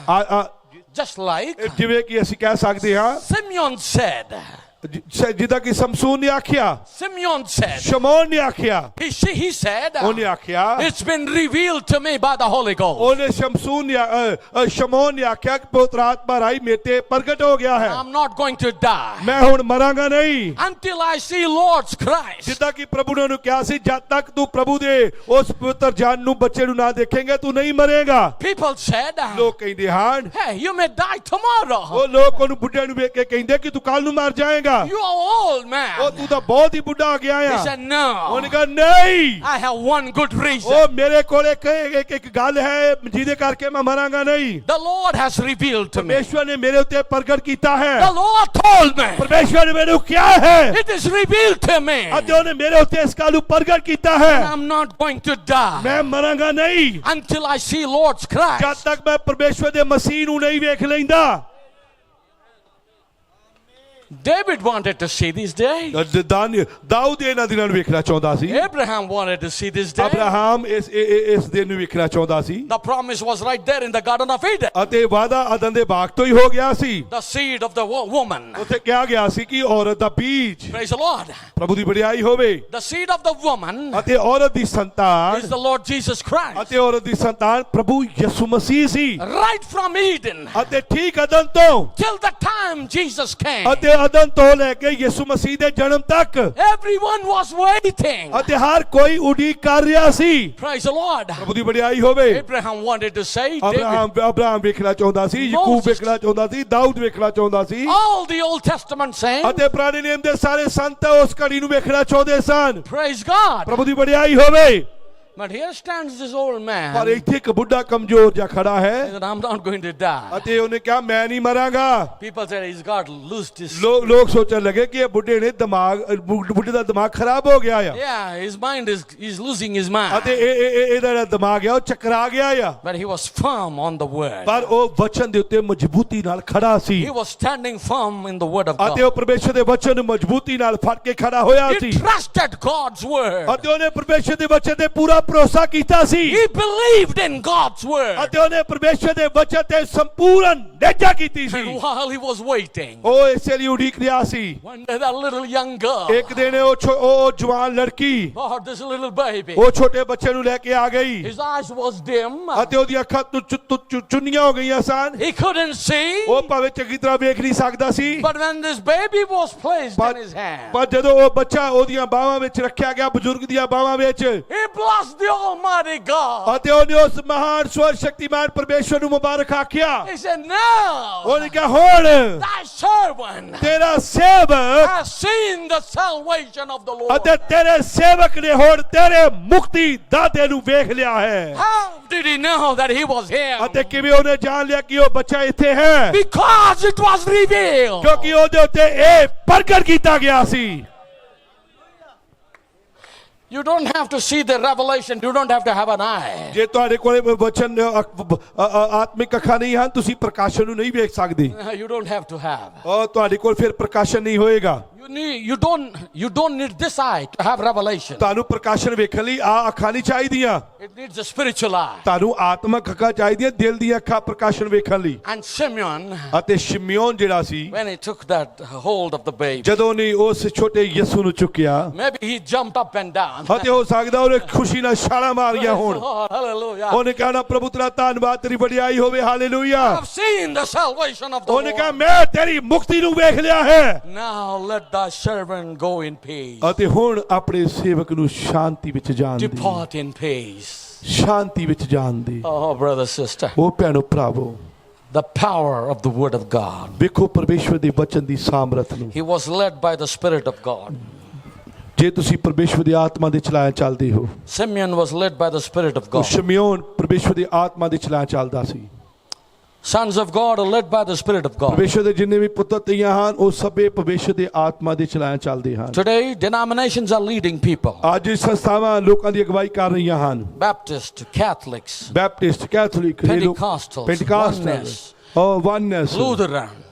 Just like ਜਿਵੇਂ ਕਿ ਅਸੀਂ ਕਹਿ ਸਕਦੇ ਹਾਂ Simeon said, ਜਿੱਦਾਂ ਕਿ ਸਮਸੂਨ ਨੇ ਆਖਿਆ, Simeon said, ਸ਼ਮੌਨ ਨੇ ਆਖਿਆ, he said, ਉਹਨੇ ਆਖਿਆ, it's been revealed to me by the Holy Ghost. ਉਹਨੇ ਸ਼ਮੌਨ ਨੇ ਆਖਿਆ ਕਿ ਪਵਿੱਤਰ ਆਤਮਾ ਰਾਹੀਂ ਮੇਰੇ ਤੇ ਪ੍ਰਗਟ ਹੋ ਗਿਆ ਹੈ, I'm not going to die ਮੈਂ ਹੁਣ ਮਰਾਂਗਾ ਨਹੀਂ until I see Lord's Christ. ਜਿੱਦਾਂ ਕਿ ਪ੍ਰਭੂ ਨੇ ਉਹਨੂੰ ਕਿਹਾ ਸੀ, ਜਦ ਤੱਕ ਤੂੰ ਪ੍ਰਭੂ ਦੇ ਉਸ ਪਵਿੱਤਰ ਜਾਨ ਨੂੰ ਬੱਚੇ ਨੂੰ ਨਾ ਦੇਖੇਂਗਾ ਤੂੰ ਨਹੀਂ ਮਰੇਗਾ। People said, ਲੋਕ ਕਹਿੰਦੇ ਹਨ, hey, you may die tomorrow. ਉਹ ਲੋਕ ਉਹਨੂੰ ਬੁੱਢੇ ਨੂੰ ਵੇਖ ਕੇ ਕਹਿੰਦੇ ਕਿ ਤੂੰ ਕੱਲ ਨੂੰ ਮਰ ਜਾਏਗਾ। You are old man. ਉਹ ਤੂੰ ਤਾਂ ਬਹੁਤ ਹੀ ਬੁੱਢਾ ਹੋ ਗਿਆ He ਆ। said, no, ਉਹਨੇ ਕਿਹਾ ਨਹੀਂ, I have one good reason. ਉਹ ਮੇਰੇ ਕੋਲ ਇੱਕ ਗੱਲ ਹੈ ਜਿਹਦੇ ਕਰਕੇ ਮੈਂ ਮਰਾਂਗਾ ਨਹੀਂ। The Lord has revealed to me. ਪਰਮੇਸ਼ਵਰ ਨੇ ਮੇਰੇ ਉੱਤੇ ਪ੍ਰਗਟ ਕੀਤਾ ਹੈ। The Lord told me. ਪਰਮੇਸ਼ਵਰ ਨੇ ਮੈਨੂੰ ਕਿਹਾ ਹੈ, It is revealed to me. ਅਤੇ ਉਹਨੇ ਮੇਰੇ ਉੱਤੇ ਇਸ ਗੱਲ ਨੂੰ ਪ੍ਰਗਟ ਕੀਤਾ ਹੈ, I'm not going to die ਮੈਂ ਮਰਾਂਗਾ ਨਹੀਂ until I see Lord's Christ. ਜਦ ਤੱਕ ਮੈਂ ਪਰਮੇਸ਼ਵਰ ਦੇ ਮਸੀਹ ਨੂੰ ਨਹੀਂ ਵੇਖ ਲੈਂਦਾ। David wanted to see this day. Dawood ਇਹਨਾਂ ਦਿਨਾਂ ਨੂੰ ਵੇਖਣਾ ਚਾਹੁੰਦਾ ਸੀ। Abraham wanted to see this day. Abraham ਇਸ ਦਿਨ ਨੂੰ ਵੇਖਣਾ ਚਾਹੁੰਦਾ ਸੀ। The promise was right there in the Garden of Eden. ਅਤੇ ਵਾਅਦਾ ਅਦਨ ਦੇ ਬਾਗ ਤੋਂ ਹੀ ਹੋ ਗਿਆ ਸੀ। The seed of the woman. ਉੱਥੇ ਕਿਹਾ ਗਿਆ ਸੀ ਕਿ ਔਰਤ ਦਾ ਬੀਜ, Praise the Lord. ਪ੍ਰਭੂ ਦੀ ਵਡਿਆਈ ਹੋਵੇ। The seed of the woman ਅਤੇ ਔਰਤ ਦੀ ਸੰਤਾਨ, is the Lord Jesus Christ. ਅਤੇ ਔਰਤ ਦੀ ਸੰਤਾਨ ਪ੍ਰਭੂ ਯਿਸੂ ਮਸੀਹ ਸੀ। Right from Eden ਅਤੇ ਠੀਕ ਅਦਨ ਤੋਂ till the time Jesus came. ਅਤੇ ਅਦਨ ਤੋਂ ਲੈ ਕੇ ਯਿਸੂ ਮਸੀਹ ਦੇ ਜਨਮ ਤੱਕ Everyone was waiting. ਅਤੇ ਹਰ ਕੋਈ ਉਡੀਕ ਕਰ ਰਿਹਾ ਸੀ। Praise the Lord. ਪ੍ਰਭੂ ਦੀ ਵਡਿਆਈ ਹੋਵੇ। Abraham wanted to say, Abraham ਵੇਖਣਾ ਚਾਹੁੰਦਾ ਸੀ, ਯਾਕੂਬ ਵੇਖਣਾ ਚਾਹੁੰਦਾ ਸੀ, ਦਾਊਦ ਵੇਖਣਾ ਚਾਹੁੰਦਾ ਸੀ। all the Old Testament saints. ਅਤੇ ਪੁਰਾਣੇ ਨਿਯਮ ਦੇ ਸਾਰੇ ਸੰਤ ਉਸ ਘੜੀ ਨੂੰ ਵੇਖਣਾ ਚਾਹੁੰਦੇ ਸਨ। Praise God. ਪ੍ਰਭੂ ਦੀ ਵਡਿਆਈ ਹੋਵੇ। But here stands this old man. ਪਰ ਇੱਥੇ ਇੱਕ ਬੁੱਢਾ ਕਮਜ਼ੋਰ ਜਿਹਾ ਖੜਾ ਹੈ। He said, I'm not going to die. ਅਤੇ ਉਹਨੇ ਕਿਹਾ ਮੈਂ ਨਹੀਂ ਮਰਾਂਗਾ। People said he's got loosed his. ਲੋਕ ਸੋਚਣ ਲੱਗੇ ਕਿ ਇਹ ਬੁੱਢੇ ਨੇ ਬੁੱਢੇ ਦਾ ਦਿਮਾਗ ਖਰਾਬ ਹੋ ਗਿਆ ਆ। Yeah, his mind is losing his mind. ਅਤੇ ਇਹਦਾ ਜਿਹੜਾ ਦਿਮਾਗ ਆ ਉਹ ਚੱਕਰਾ ਗਿਆ ਆ। But he was firm on the word. ਪਰ ਉਹ ਵਚਨ ਦੇ ਉੱਤੇ ਮਜ਼ਬੂਤੀ ਨਾਲ ਖੜਾ ਸੀ। He was standing firm in the word of God. ਅਤੇ ਉਹ ਪਰਮੇਸ਼ਰ ਦੇ ਵਚਨ ਨੂੰ ਮਜ਼ਬੂਤੀ ਨਾਲ ਫੜ ਕੇ ਖੜਾ ਹੋਇਆ ਸੀ। He trusted God's word. ਅਤੇ ਉਹਨੇ ਪਰਮੇਸ਼ਰ ਦੇ ਵਚਨ ਤੇ ਪੂਰਾ ਭਰੋਸਾ ਕੀਤਾ ਸੀ। He believed in God's word. ਅਤੇ ਉਹਨੇ ਪਰਮੇਸ਼ਰ ਦੇ ਵਚਨ ਤੇ ਸੰਪੂਰਨ ਨਿਰਭਰਤਾ ਕੀਤੀ ਸੀ। And while he was waiting, ਉਹ ਇਸੇ ਲਈ ਉਡੀਕ ਰਿਹਾ ਸੀ। one day that little young girl, ਇੱਕ ਦਿਨ ਉਹ ਜਵਾਨ ਲੜਕੀ, or this little baby, ਉਹ ਛੋਟੇ ਬੱਚੇ ਨੂੰ ਲੈ ਕੇ ਆ ਗਈ। his eyes was dim. ਅਤੇ ਉਹਦੀਆਂ ਅੱਖਾਂ ਚੁੰਨੀਆਂ ਹੋ ਗਈਆਂ ਸਨ। He couldn't see. ਉਹ ਭਾਵੇਂ ਚੰਗੀ ਤਰ੍ਹਾਂ ਵੇਖ ਨਹੀਂ ਸਕਦਾ ਸੀ। But when this baby was placed in his hand, ਪਰ ਜਦੋਂ ਉਹ ਬੱਚਾ ਉਹਦੀਆਂ ਬਾਹਾਂ ਵਿੱਚ ਰੱਖਿਆ ਗਿਆ, ਬਜ਼ੁਰਗ ਦੀਆਂ ਬਾਹਾਂ ਵਿੱਚ, he blessed the Almighty God. ਅਤੇ ਉਹਨੇ ਉਸ ਮਹਾਨ ਸਵਰ ਸ਼ਕਤੀਮਾਨ ਪਰਮੇਸ਼ਵਰ ਨੂੰ ਮੁਬਾਰਕ ਆਖਿਆ। He said, now ਉਹਨੇ ਕਿਹਾ ਹੁਣ thy servant ਤੇਰਾ ਸੇਵਕ has seen the salvation of the Lord. ਅਤੇ ਤੇਰੇ ਸੇਵਕ ਨੇ ਹੁਣ ਤੇਰੇ ਮੁਕਤੀ ਦਾਤੇ ਨੂੰ ਵੇਖ ਲਿਆ ਹੈ। How did he know that he was here? ਅਤੇ ਕਿਵੇਂ ਉਹਨੇ ਜਾਣ ਲਿਆ ਕਿ ਉਹ ਬੱਚਾ ਇੱਥੇ ਹੈ? Because it was revealed. ਕਿਉਂਕਿ ਉਹਦੇ ਉੱਤੇ ਇਹ ਪ੍ਰਗਟ ਕੀਤਾ ਗਿਆ ਸੀ। You don't have to see the revelation. You don't have to have an eye. ਜੇ ਤੁਹਾਡੇ ਕੋਲੇ ਵਚਨ ਆਤਮਿਕ ਅੱਖਾਂ ਨਹੀਂ ਹਨ, ਤੁਸੀਂ ਪ੍ਰਕਾਸ਼ਨ ਨੂੰ ਨਹੀਂ ਵੇਖ ਸਕਦੇ। You don't have to have. ਉਹ ਤੁਹਾਡੇ ਕੋਲ ਫਿਰ ਪ੍ਰਕਾਸ਼ਨ ਨਹੀਂ ਹੋਏਗਾ। You don't need this eye to have revelation. ਤੁਹਾਨੂੰ ਪ੍ਰਕਾਸ਼ਨ ਵੇਖਣ ਲਈ ਆ ਅੱਖਾਂ ਨਹੀਂ ਚਾਹੀਦੀਆਂ। It needs a spiritual eye. ਤੁਹਾਨੂੰ ਆਤਮਿਕ ਅੱਖਾਂ ਚਾਹੀਦੀਆਂ, ਦਿਲ ਦੀਆਂ ਅੱਖਾਂ ਪ੍ਰਕਾਸ਼ਨ ਵੇਖਣ ਲਈ। And Simeon, ਅਤੇ ਸ਼ਿਮਯੋਨ ਜਿਹੜਾ ਸੀ, when he took that hold of the baby, ਜਦੋਂ ਨੇ ਉਸ ਛੋਟੇ ਯਿਸੂ ਨੂੰ ਚੁੱਕਿਆ, maybe he jumped up and down. ਅਤੇ ਹੋ ਸਕਦਾ ਉਹਨੇ ਖੁਸ਼ੀ ਨਾਲ ਛਾਲਾਂ ਮਾਰੀਆਂ ਹੋਣ। Lord, hallelujah. ਉਹਨੇ ਕਹਿਣਾ ਪ੍ਰਭੂ ਤੇਰਾ ਧੰਨਵਾਦ, ਤੇਰੀ ਵਡਿਆਈ ਹੋਵੇ, hallelujah. I've seen the salvation of the ਉਹਨੇ Lord. ਕਿਹਾ ਮੈਂ ਤੇਰੀ ਮੁਕਤੀ ਨੂੰ ਵੇਖ ਲਿਆ ਹੈ। Now let thy servant go in peace. ਅਤੇ ਹੁਣ ਆਪਣੇ ਸੇਵਕ ਨੂੰ ਸ਼ਾਂਤੀ ਵਿੱਚ ਜਾਣ ਦੇ। Depart in peace. ਸ਼ਾਂਤੀ ਵਿੱਚ ਜਾਣ ਦੇ। Oh, brother, sister. ਉਹ ਭੈਣੋ ਭਰਾਵੋ, The power of the word of God. ਵੇਖੋ ਪਰਮੇਸ਼ਵਰ ਦੇ ਵਚਨ ਦੀ ਸਾਮਰਥ ਨੂੰ। He was led by the Spirit of God. ਜੇ ਤੁਸੀਂ ਪਰਮੇਸ਼ਵਰ ਦੀ ਆਤਮਾ ਦੇ ਚਲਾਇਆ ਚੱਲਦੇ ਹੋ। Simeon was led by the Spirit of God. ਸ਼ਿਮਯੋਨ ਪਰਮੇਸ਼ਵਰ ਦੀ ਆਤਮਾ ਦੇ ਚਲਾਇਆ ਚੱਲਦਾ ਸੀ। Sons of God are led by the Spirit of God. ਪਰਮੇਸ਼ਵਰ ਦੇ ਜਿੰਨੇ ਵੀ ਪੁੱਤਰ ਧੀਆਂ ਹਨ, ਉਹ ਸਭੇ ਪਰਮੇਸ਼ਵਰ ਦੇ ਆਤਮਾ ਦੇ ਚਲਾਇਆ ਚੱਲਦੇ ਹਨ। Today, denominations are leading people. ਅੱਜ ਸੰਸਥਾਵਾਂ ਲੋਕਾਂ ਦੀ ਅਗਵਾਈ ਕਰ ਰਹੀਆਂ ਹਨ। Baptist, Catholics, Baptist, Catholic, Pentecostals, oneness,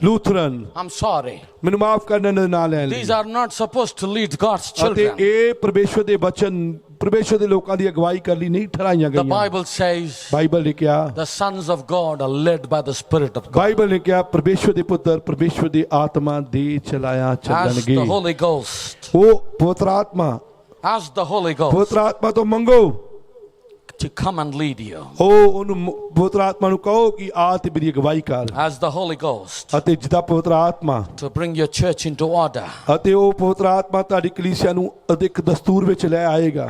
Lutheran. I'm sorry. ਮੈਨੂੰ ਮਾਫ ਕਰਨਾ ਨਾ ਲੈਣ ਲਈ। These are not supposed to lead God's ਅਤੇ children. ਇਹ ਪਰਮੇਸ਼ਵਰ ਦੇ ਵਚਨ परमेश्वर दे लोकां दी अगवाई कर ਲਈ नहीं ठहराईਆਂ The गईਆਂ। Bible says बाइबल ने कहा, the sons of God are led by the Spirit of God. Bible ने कहा परमेश्वर दे पुत्र परमेश्वर दी आत्मा दे चलाया As ਚੱਲਣਗੇ। the Holy Ghost, ਉਹ ਪਵਿੱਤਰ ਆਤਮਾ, as the Holy Ghost ਪਵਿੱਤਰ ਆਤਮਾ ਤੋਂ ਮੰਗੋ, to come and lead you. ਉਹ ਉਹਨੂੰ ਪਵਿੱਤਰ ਆਤਮਾ ਨੂੰ ਕਹੋ ਕਿ ਆ ਤੇ ਮੇਰੀ ਅਗਵਾਈ ਕਰ। As the Holy Ghost ਅਤੇ ਜਿੱਦਾਂ ਪਵਿੱਤਰ ਆਤਮਾ to bring your church into order, ਅਤੇ ਉਹ ਪਵਿੱਤਰ ਆਤਮਾ ਤੁਹਾਡੀ ਕਲੀਸਿਆ ਨੂੰ ਅਧਿਕ ਦਸਤੂਰ ਵਿੱਚ ਲੈ ਆਏਗਾ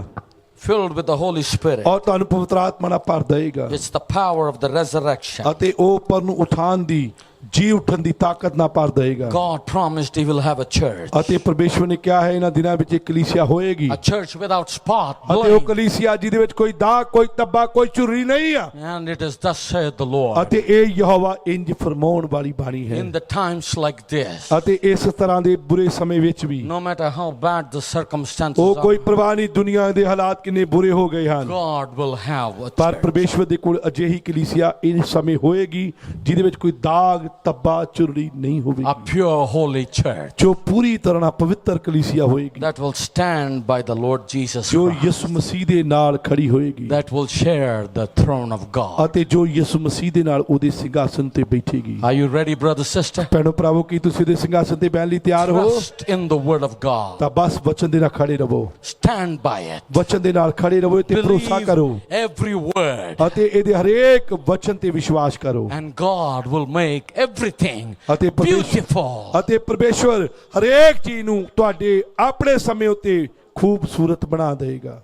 filled with the Holy Spirit. ਔਰ ਤੁਹਾਨੂੰ ਪਵਿੱਤਰ ਆਤਮਾ ਨਾਲ ਭਰ ਦੇਗਾ। It's the power of the resurrection. ਅਤੇ ਉਹ ਪਰ ਨੂੰ ਉਠਾਉਣ ਦੀ ਜੀ ਉੱਠਣ ਦੀ ਤਾਕਤ ਨਾਲ ਭਰ ਦੇਗਾ। God promised he will have a church. ਅਤੇ ਪਰਮੇਸ਼ਵਰ ਨੇ ਕਿਹਾ ਹੈ ਇਹਨਾਂ ਦਿਨਾਂ ਵਿੱਚ ਇੱਕ ਕਲੀਸਿਆ ਹੋਏਗੀ। A church without spot, ਅਤੇ ਉਹ blame. ਕਲੀਸਿਆ ਜਿਹਦੇ ਵਿੱਚ ਕੋਈ ਦਾਗ, ਕੋਈ ਧੱਬਾ, ਕੋਈ ਝੁਰਰੀ ਨਹੀਂ ਆ। And it is thus saith the Lord. ਅਤੇ ਇਹ ਯਹੋਵਾ ਇੰਜ ਫਰਮਾਉਣ ਵਾਲੀ ਬਾਣੀ ਹੈ। In the times like this, ਅਤੇ ਇਸ ਤਰ੍ਹਾਂ ਦੇ ਬੁਰੇ ਸਮੇਂ ਵਿੱਚ ਵੀ no matter how bad the circumstances ਉਹ ਕੋਈ are, ਪਰਵਾਹ ਨਹੀਂ ਦੁਨੀਆ ਦੇ ਹਾਲਾਤ ਕਿੰਨੇ ਬੁਰੇ ਹੋ ਗਏ ਹਨ, God will have a ਪਰ church. ਪਰਮੇਸ਼ਵਰ ਦੇ ਕੋਲ ਅਜਿਹੀ ਕਲੀਸਿਆ ਇਸ ਸਮੇਂ ਹੋਏਗੀ ਜਿਹਦੇ ਵਿੱਚ ਕੋਈ ਦਾਗ, ਧੱਬਾ, ਝੁਰਰੀ ਨਹੀਂ A ਹੋਵੇਗੀ, pure holy church ਜੋ ਪੂਰੀ ਤਰ੍ਹਾਂ ਨਾਲ ਪਵਿੱਤਰ ਕਲੀਸਿਆ ਹੋਏਗੀ, that will stand by the Lord Jesus ਜੋ Christ, ਯਿਸੂ ਮਸੀਹ ਦੇ ਨਾਲ ਖੜੀ ਹੋਏਗੀ that will share the throne of God. ਅਤੇ ਜੋ ਯਿਸੂ ਮਸੀਹ ਦੇ ਨਾਲ ਉਹਦੇ ਸਿੰਘਾਸਨ ਤੇ ਬੈਠੇਗੀ। Are you ready, brother, sister? ਭੈਣੋ ਭਰਾਵੋ, ਕੀ ਤੁਸੀਂ ਉਹਦੇ ਸਿੰਘਾਸਨ ਤੇ ਬਹਿਣ ਲਈ ਤਿਆਰ ਹੋ? Trust in the word of God. ਤਾਂ ਬਸ ਵਚਨ ਦੇ ਨਾਲ ਖੜੇ ਰਹੋ, Stand by it. ਵਚਨ ਦੇ ਨਾਲ ਖੜੇ ਰਹੋ ਤੇ ਭਰੋਸਾ Believe ਕਰੋ every word, ਅਤੇ ਇਹਦੇ ਹਰੇਕ ਵਚਨ ਤੇ ਵਿਸ਼ਵਾਸ ਕਰੋ and God will make everything ਅਤੇ beautiful. ਅਤੇ ਪਰਮੇਸ਼ਵਰ ਹਰੇਕ ਚੀਜ਼ ਨੂੰ ਤੁਹਾਡੇ ਆਪਣੇ ਸਮੇਂ ਉੱਤੇ ਖੂਬਸੂਰਤ ਬਣਾ ਦੇਗਾ।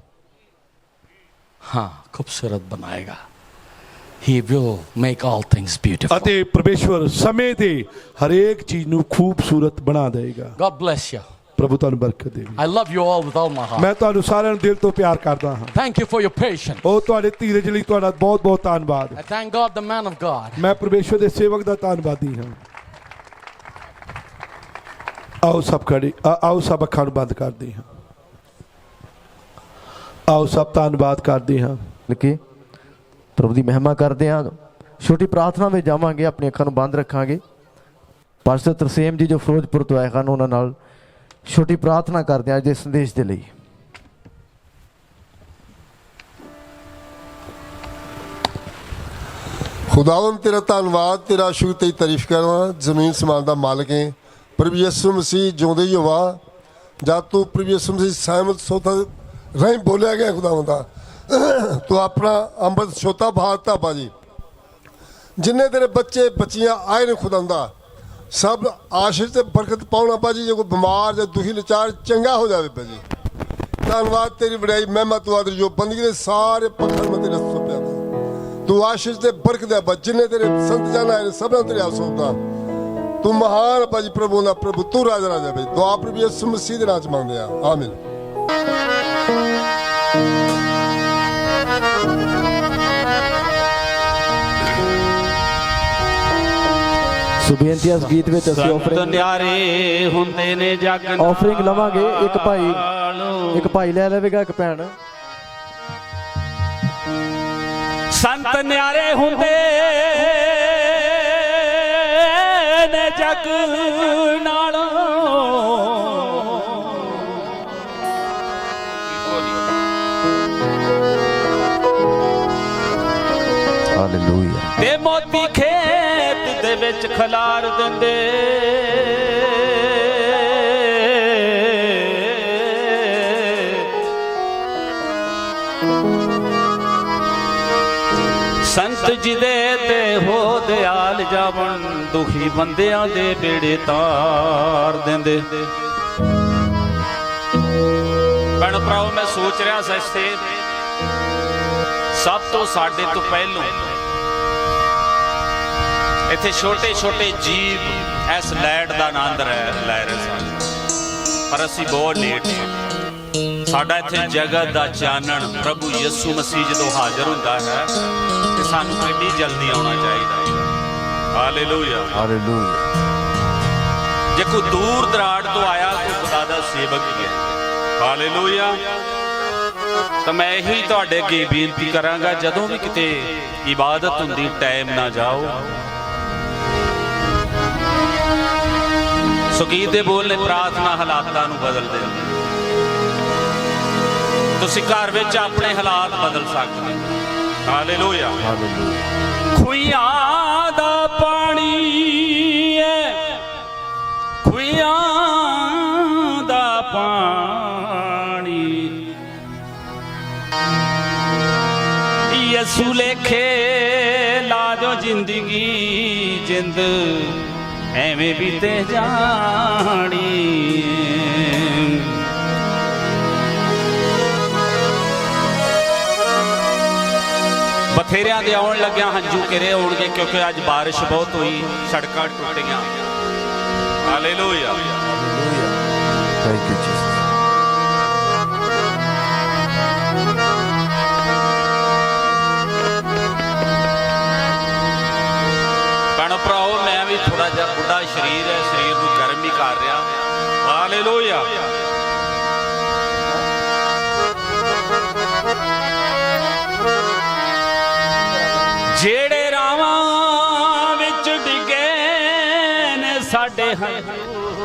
हाँ, खूबसूरत बनाएगा. He will make all things beautiful. ਅਤੇ ਪਰਮੇਸ਼ਵਰ ਸਮੇਂ ਤੇ ਹਰੇਕ ਚੀਜ਼ ਨੂੰ ਖੂਬਸੂਰਤ ਬਣਾ ਦੇਗਾ। God bless you. ਪ੍ਰਭੂ ਤੁਹਾਨੂੰ ਬਰਕਤ ਦੇਵੇ। I love you all with all my heart. ਮੈਂ ਤੁਹਾਨੂੰ ਸਾਰਿਆਂ ਨੂੰ ਦਿਲ ਤੋਂ ਪਿਆਰ ਕਰਦਾ ਹਾਂ। Thank you for your patience. ਉਹ ਤੁਹਾਡੇ ਧੀਰਜ ਲਈ ਤੁਹਾਡਾ ਬਹੁਤ ਬਹੁਤ ਧੰਨਵਾਦ। I thank God, the man of God. ਮੈਂ ਪਰਮੇਸ਼ਵਰ ਦੇ ਸੇਵਕ ਦਾ ਧੰਨਵਾਦੀ ਹਾਂ। ਆਓ ਸਭ ਖੜੇ, ਆਓ ਸਭ ਅੱਖਾਂ ਨੂੰ ਬੰਦ ਕਰਦੇ ਹਾਂ। ਆਓ ਸਭ ਧੰਨਵਾਦ ਕਰਦੇ ਹਾਂ। ਕਿ ਪ੍ਰਭੂ ਦੀ ਮਹਿਮਾ ਕਰਦੇ ਹਾਂ। ਛੋਟੀ ਪ੍ਰਾਰਥਨਾ ਵਿੱਚ ਜਾਵਾਂਗੇ, ਆਪਣੀ ਅੱਖਾਂ ਨੂੰ ਬੰਦ ਰੱਖਾਂਗੇ। ਪਾਸਟਰ ਤਰਸੇਮ ਜੀ ਜੋ ਫਿਰੋਜ਼ਪੁਰ ਤੋਂ ਆਏ ਹਨ, ਉਹਨਾਂ ਨਾਲ ਛੋਟੀ ਪ੍ਰਾਰਥਨਾ ਕਰਦੇ ਹਾਂ ਅੱਜ ਦੇ ਸੰਦੇਸ਼ ਦੇ ਲਈ। खुदावन तेरा धन्नवाद, तेरा शुक्र, तेरी तारीफ करना। जमीन समान का मालिक है प्रभु यीशु मसीह जिਉਂਦੇ ਹੀ होवा। जब तू प्रभु यीशु मसीह सहमत सोता राही बोलिया गया खुदावन का, तू अपना अमृत सोता बहाता भाजी। जिन्ने तेरे बच्चे बच्चियां आए ने खुदावन का, सब आशीष से बरकत पाउना भाजी। जो कोई बीमार या दुखी लाचार चंगा हो जाए भाजी। धन्नवाद तेरी बड़ाई महिमा तू आदर जो बंदगी के सारे पत्थर में तेरा सुप्या तू आशीष दे बरकत दे बा। जिन्ने तेरे संत जन आए सब तेरे आसोदा। तू महान भाजी प्रभु ना प्रभु तू राजा राजा भाई। दुआ प्रभु यीशु मसीह दे नाम च मंगदे आ, आमीन। ਸੋ ਬੇਨਤੀ ਇਸ ਗੀਤ ਵਿੱਚ ਅਸੀਂ ਨਿਆਰੇ ਹੁੰਦੇ ਨੇ ਜਗ ਆਫਰਿੰਗ ਲਵਾਂਗੇ। ਇੱਕ ਭਾਈ ਲੈ ਲਵੇਗਾ, ਇੱਕ ਭੈਣ। ਸੰਤ ਨਿਆਰੇ ਹੁੰਦੇ ਨੇ ਜਗ ਨਾਲੋਂ। ਹਾਲੇਲੂਇਆ। ਤੇ ਮੋਤੀ ਖੇਤ ਦੇ ਵਿੱਚ ਖਲਾਰ ਦਿੰਦੇ। ਸੰਤ ਜੀ ਦੇ ਤੇ ਹੋ ਦਿਆਲ ਜਾਵਣ, ਦੁਖੀ ਬੰਦਿਆਂ ਦੇ ਬੇੜੇ ਤਾਰ ਦਿੰਦੇ। ਭੈਣ ਭਰਾਓ, ਮੈਂ ਸੋਚ ਰਿਹਾ ਸੀ ਇੱਥੇ ਸਭ ਤੋਂ ਸਾਡੇ ਤੋਂ ਪਹਿਲੋਂ ਇੱਥੇ ਛੋਟੇ ਛੋਟੇ ਜੀਵ ਇਸ ਲਾਈਟ ਦਾ ਆਨੰਦ ਲੈ ਰਹੇ ਸਨ, ਪਰ ਅਸੀਂ ਬਹੁਤ ਲੇਟ ਸੀ। ਸਾਡਾ ਇੱਥੇ ਜਗਤ ਦਾ ਚਾਨਣ ਪ੍ਰਭੂ ਯਿਸੂ ਮਸੀਹ ਜਦੋਂ ਹਾਜ਼ਰ ਹੁੰਦਾ ਹੈ ਤੇ ਸਾਨੂੰ ਕਿੰਨੀ ਜਲਦੀ ਆਉਣਾ ਚਾਹੀਦਾ ਹੈ। Hallelujah, hallelujah. ਜੇ ਕੋਈ ਦੂਰ ਦਰਾੜ ਤੋਂ ਆਇਆ, ਕੋਈ ਖੁਦਾ ਦਾ ਸੇਵਕ ਹੀ ਹੈ। ਹਾਲੇਲੂਇਆ। ਤਾਂ ਮੈਂ ਇਹੀ ਤੁਹਾਡੇ ਅੱਗੇ ਬੇਨਤੀ ਕਰਾਂਗਾ, ਜਦੋਂ ਵੀ ਕਿਤੇ ਇਬਾਦਤ ਹੁੰਦੀ ਟਾਈਮ ਨਾ ਜਾਓ। ਸੁਗੀਤ ਦੇ ਬੋਲ ਨੇ ਪ੍ਰਾਰਥਨਾ ਹਾਲਾਤਾਂ ਨੂੰ ਬਦਲ ਦਿੰਦੇ। ਤੁਸੀਂ ਘਰ ਵਿੱਚ ਆਪਣੇ ਹਾਲਾਤ ਬਦਲ ਸਕਦੇ ਹੋ। ਹਾਲੇਲੂਇਆ। ਖੂਹਾਂ ਦਾ ਪਾਣੀ ਹੈ, ਖੂਹਾਂ ਦਾ ਪਾਣੀ ਯਿਸੂ ਲੇਖੇ ਲਾ ਜੋ ਜ਼ਿੰਦਗੀ ਜਿੰਦ ਐਵੇਂ ਬੀਤੇ ਜਾਣੀ। ਬਥੇਰਿਆਂ ਦੇ ਆਉਣ ਲੱਗਿਆ ਹੰਝੂ ਕਿਰੇ ਹੋਣਗੇ, ਕਿਉਂਕਿ ਅੱਜ ਬਾਰਿਸ਼ ਬਹੁਤ ਹੋਈ, ਸੜਕਾਂ ਟੁੱਟ ਗਈਆਂ। ਹਾਲੇਲੂਇਆ। Thank you Jesus. ਭੈਣੋ ਭਰਾਓ, ਮੈਂ ਵੀ ਥੋੜਾ ਜਿਹਾ ਬੁੱਢਾ ਸਰੀਰ ਹੈ, ਸਰੀਰ ਨੂੰ ਗਰਮ ਹੀ ਕਰ ਰਿਹਾ। ਹਾਲੇਲੂਇਆ। ਜਿਹੜੇ ਰਾਵਾਂ ਵਿੱਚ ਡਿੱਗੇ ਨੇ ਸਾਡੇ ਹੰਝੂ,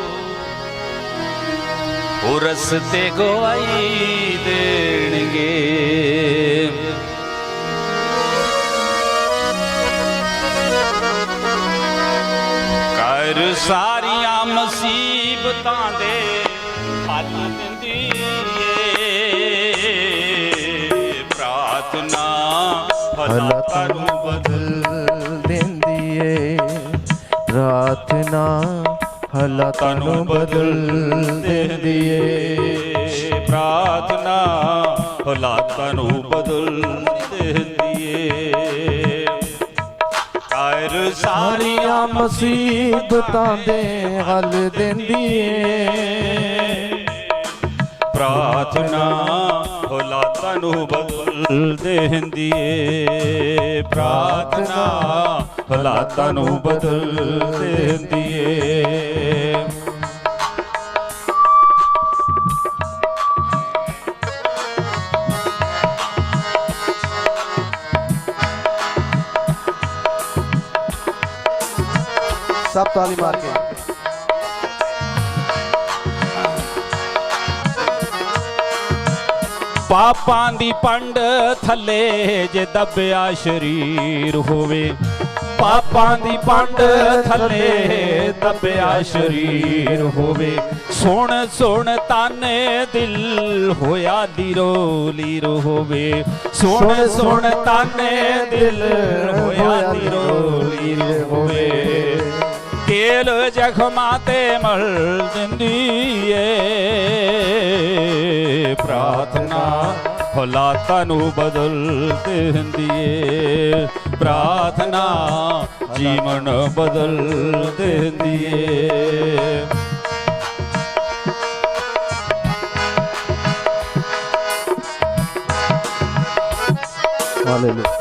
ਉਹ ਰਸਤੇ ਗਵਾਈ ਦੇਣਗੇ। ਕਰ ਸਾਰੀਆਂ ਮੁਸੀਬਤਾਂ ਦੇ ਹੱਲ ਦਿੰਦੀ ਏ ਪ੍ਰਾਰਥਨਾ, ਹਾਲਾਤਾਂ ਨੂੰ ਬਦਲ ਦਿੰਦੀ ਏ ਪ੍ਰਾਰਥਨਾ, ਹਾਲਾਤਾਂ ਨੂੰ ਬਦਲ ਦਿੰਦੀ ਏ ਪ੍ਰਾਰਥਨਾ, ਹਾਲਾਤਾਂ ਨੂੰ ਬਦਲ ਦਿੰਦੀ ਏ। ਕਰ ਸਾਰੀਆਂ ਮੁਸੀਬਤਾਂ ਦੇ ਹੱਲ ਦਿੰਦੀ ਏ ਪ੍ਰਾਰਥਨਾ, ਹਾਲਾਤਾਂ ਨੂੰ ਬਦਲ ਦਿੰਦੀ ਏ ਪ੍ਰਾਰਥਨਾ, ਹਾਲਾਤਾਂ ਨੂੰ ਬਦਲ ਦਿੰਦੀ ਏ। ਸਭ ਤਾਲੀ ਮਾਰ ਕੇ। ਪਾਪਾਂ ਦੀ ਪੰਡ ਥੱਲੇ ਜੇ ਦੱਬਿਆ ਸਰੀਰ ਹੋਵੇ, ਪਾਪਾਂ ਦੀ ਪੰਡ ਥੱਲੇ ਦੱਬਿਆ ਸਰੀਰ ਹੋਵੇ, ਸੁਣ ਸੁਣ ਤਾਨੇ ਦਿਲ ਹੋਇਆ ਲੀਰੋ ਲੀਰ ਹੋਵੇ, ਸੁਣ ਸੁਣ ਤਾਨੇ ਦਿਲ ਹੋਇਆ ਲੀਰੋ ਲੀਰ ਹੋਵੇ। ਤੇਲ ਜ਼ਖਮਾਂ ਤੇ ਮਲ ਦਿੰਦੀ ਏ ਪ੍ਰਾਰਥਨਾ, ਹਾਲਾਤਾਂ ਨੂੰ ਬਦਲ ਦਿੰਦੀ ਏ ਪ੍ਰਾਰਥਨਾ, ਜੀਵਨ ਬਦਲ ਦਿੰਦੀ ਏ। ਹਾਲੇਲੂਇਆ।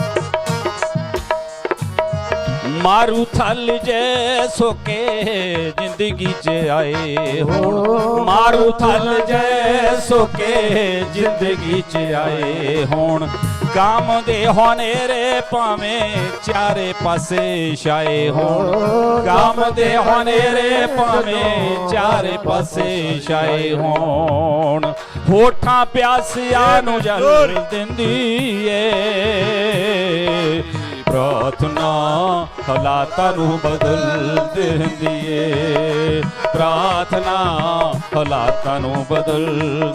ਮਾਰੂ ਥਲ ਜੇ ਸੋਕੇ ਜ਼ਿੰਦਗੀ ਚ ਆਏ ਹੋਣ, ਮਾਰੂ ਥਲ ਜੇ ਸੋਕੇ ਜ਼ਿੰਦਗੀ ਚ ਆਏ ਹੋਣ, ਕੰਮ ਦੇ ਹਨੇਰੇ ਭਾਵੇਂ ਚਾਰੇ ਪਾਸੇ ਛਾਏ ਹੋਣ, ਕੰਮ ਦੇ ਹਨੇਰੇ ਭਾਵੇਂ ਚਾਰੇ ਪਾਸੇ ਛਾਏ ਹੋਣ, ਹੋਠਾਂ ਪਿਆਸਿਆਂ ਨੂੰ ਜਲ ਦਿੰਦੀ ਏ ਪ੍ਰਾਰਥਨਾ, ਹਾਲਾਤਾਂ ਨੂੰ ਬਦਲ ਦਿੰਦੀ ਏ ਪ੍ਰਾਰਥਨਾ, ਹਾਲਾਤਾਂ ਨੂੰ ਬਦਲ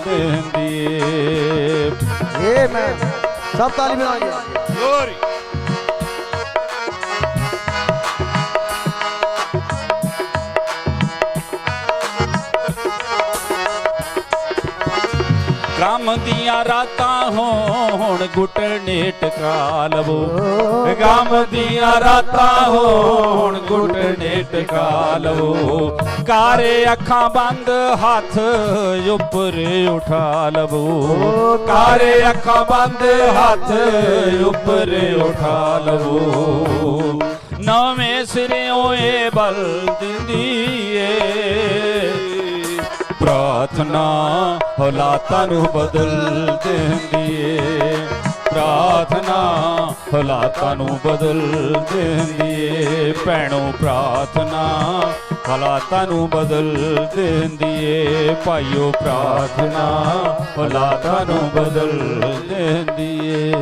ਦਿੰਦੀ ਏ। ਆਮੇਨ। ਸਭ ਤਾਲੀ ਮਾਰਾਂਗੇ। ਗਲੋਰੀ। ਕੰਮ ਦੀਆਂ ਰਾਤਾਂ ਹੋਣ ਗੁੱਟਣੇ ਟਕਾ ਲਵੋ, ਕੰਮ ਦੀਆਂ ਰਾਤਾਂ ਹੋਣ ਗੁੱਟਣੇ ਟਕਾ ਲਵੋ, ਕਾਰੇ ਅੱਖਾਂ ਬੰਦ ਹੱਥ ਉੱਪਰ ਉਠਾ ਲਵੋ, ਕਾਰੇ ਅੱਖਾਂ ਬੰਦ ਹੱਥ ਉੱਪਰ ਉਠਾ ਲਵੋ, ਨਵੇਂ ਸਿਰਿਓਂ ਇਹ ਬਲ ਦਿੰਦੀ ਏ ਪ੍ਰਾਰਥਨਾ, ਹਾਲਾਤਾਂ ਨੂੰ ਬਦਲ ਦਿੰਦੀ ਏ ਪ੍ਰਾਰਥਨਾ ਹਾਲਾਤਾਂ ਨੂੰ ਬਦਲ ਦਿੰਦੀ ਏ। ਭੈਣੋ ਪ੍ਰਾਰਥਨਾ ਹਾਲਾਤਾਂ ਨੂੰ ਬਦਲ ਦਿੰਦੀ ਏ। ਭਾਈਓ ਪ੍ਰਾਰਥਨਾ ਹਾਲਾਤਾਂ ਨੂੰ ਬਦਲ ਦਿੰਦੀ ਏ।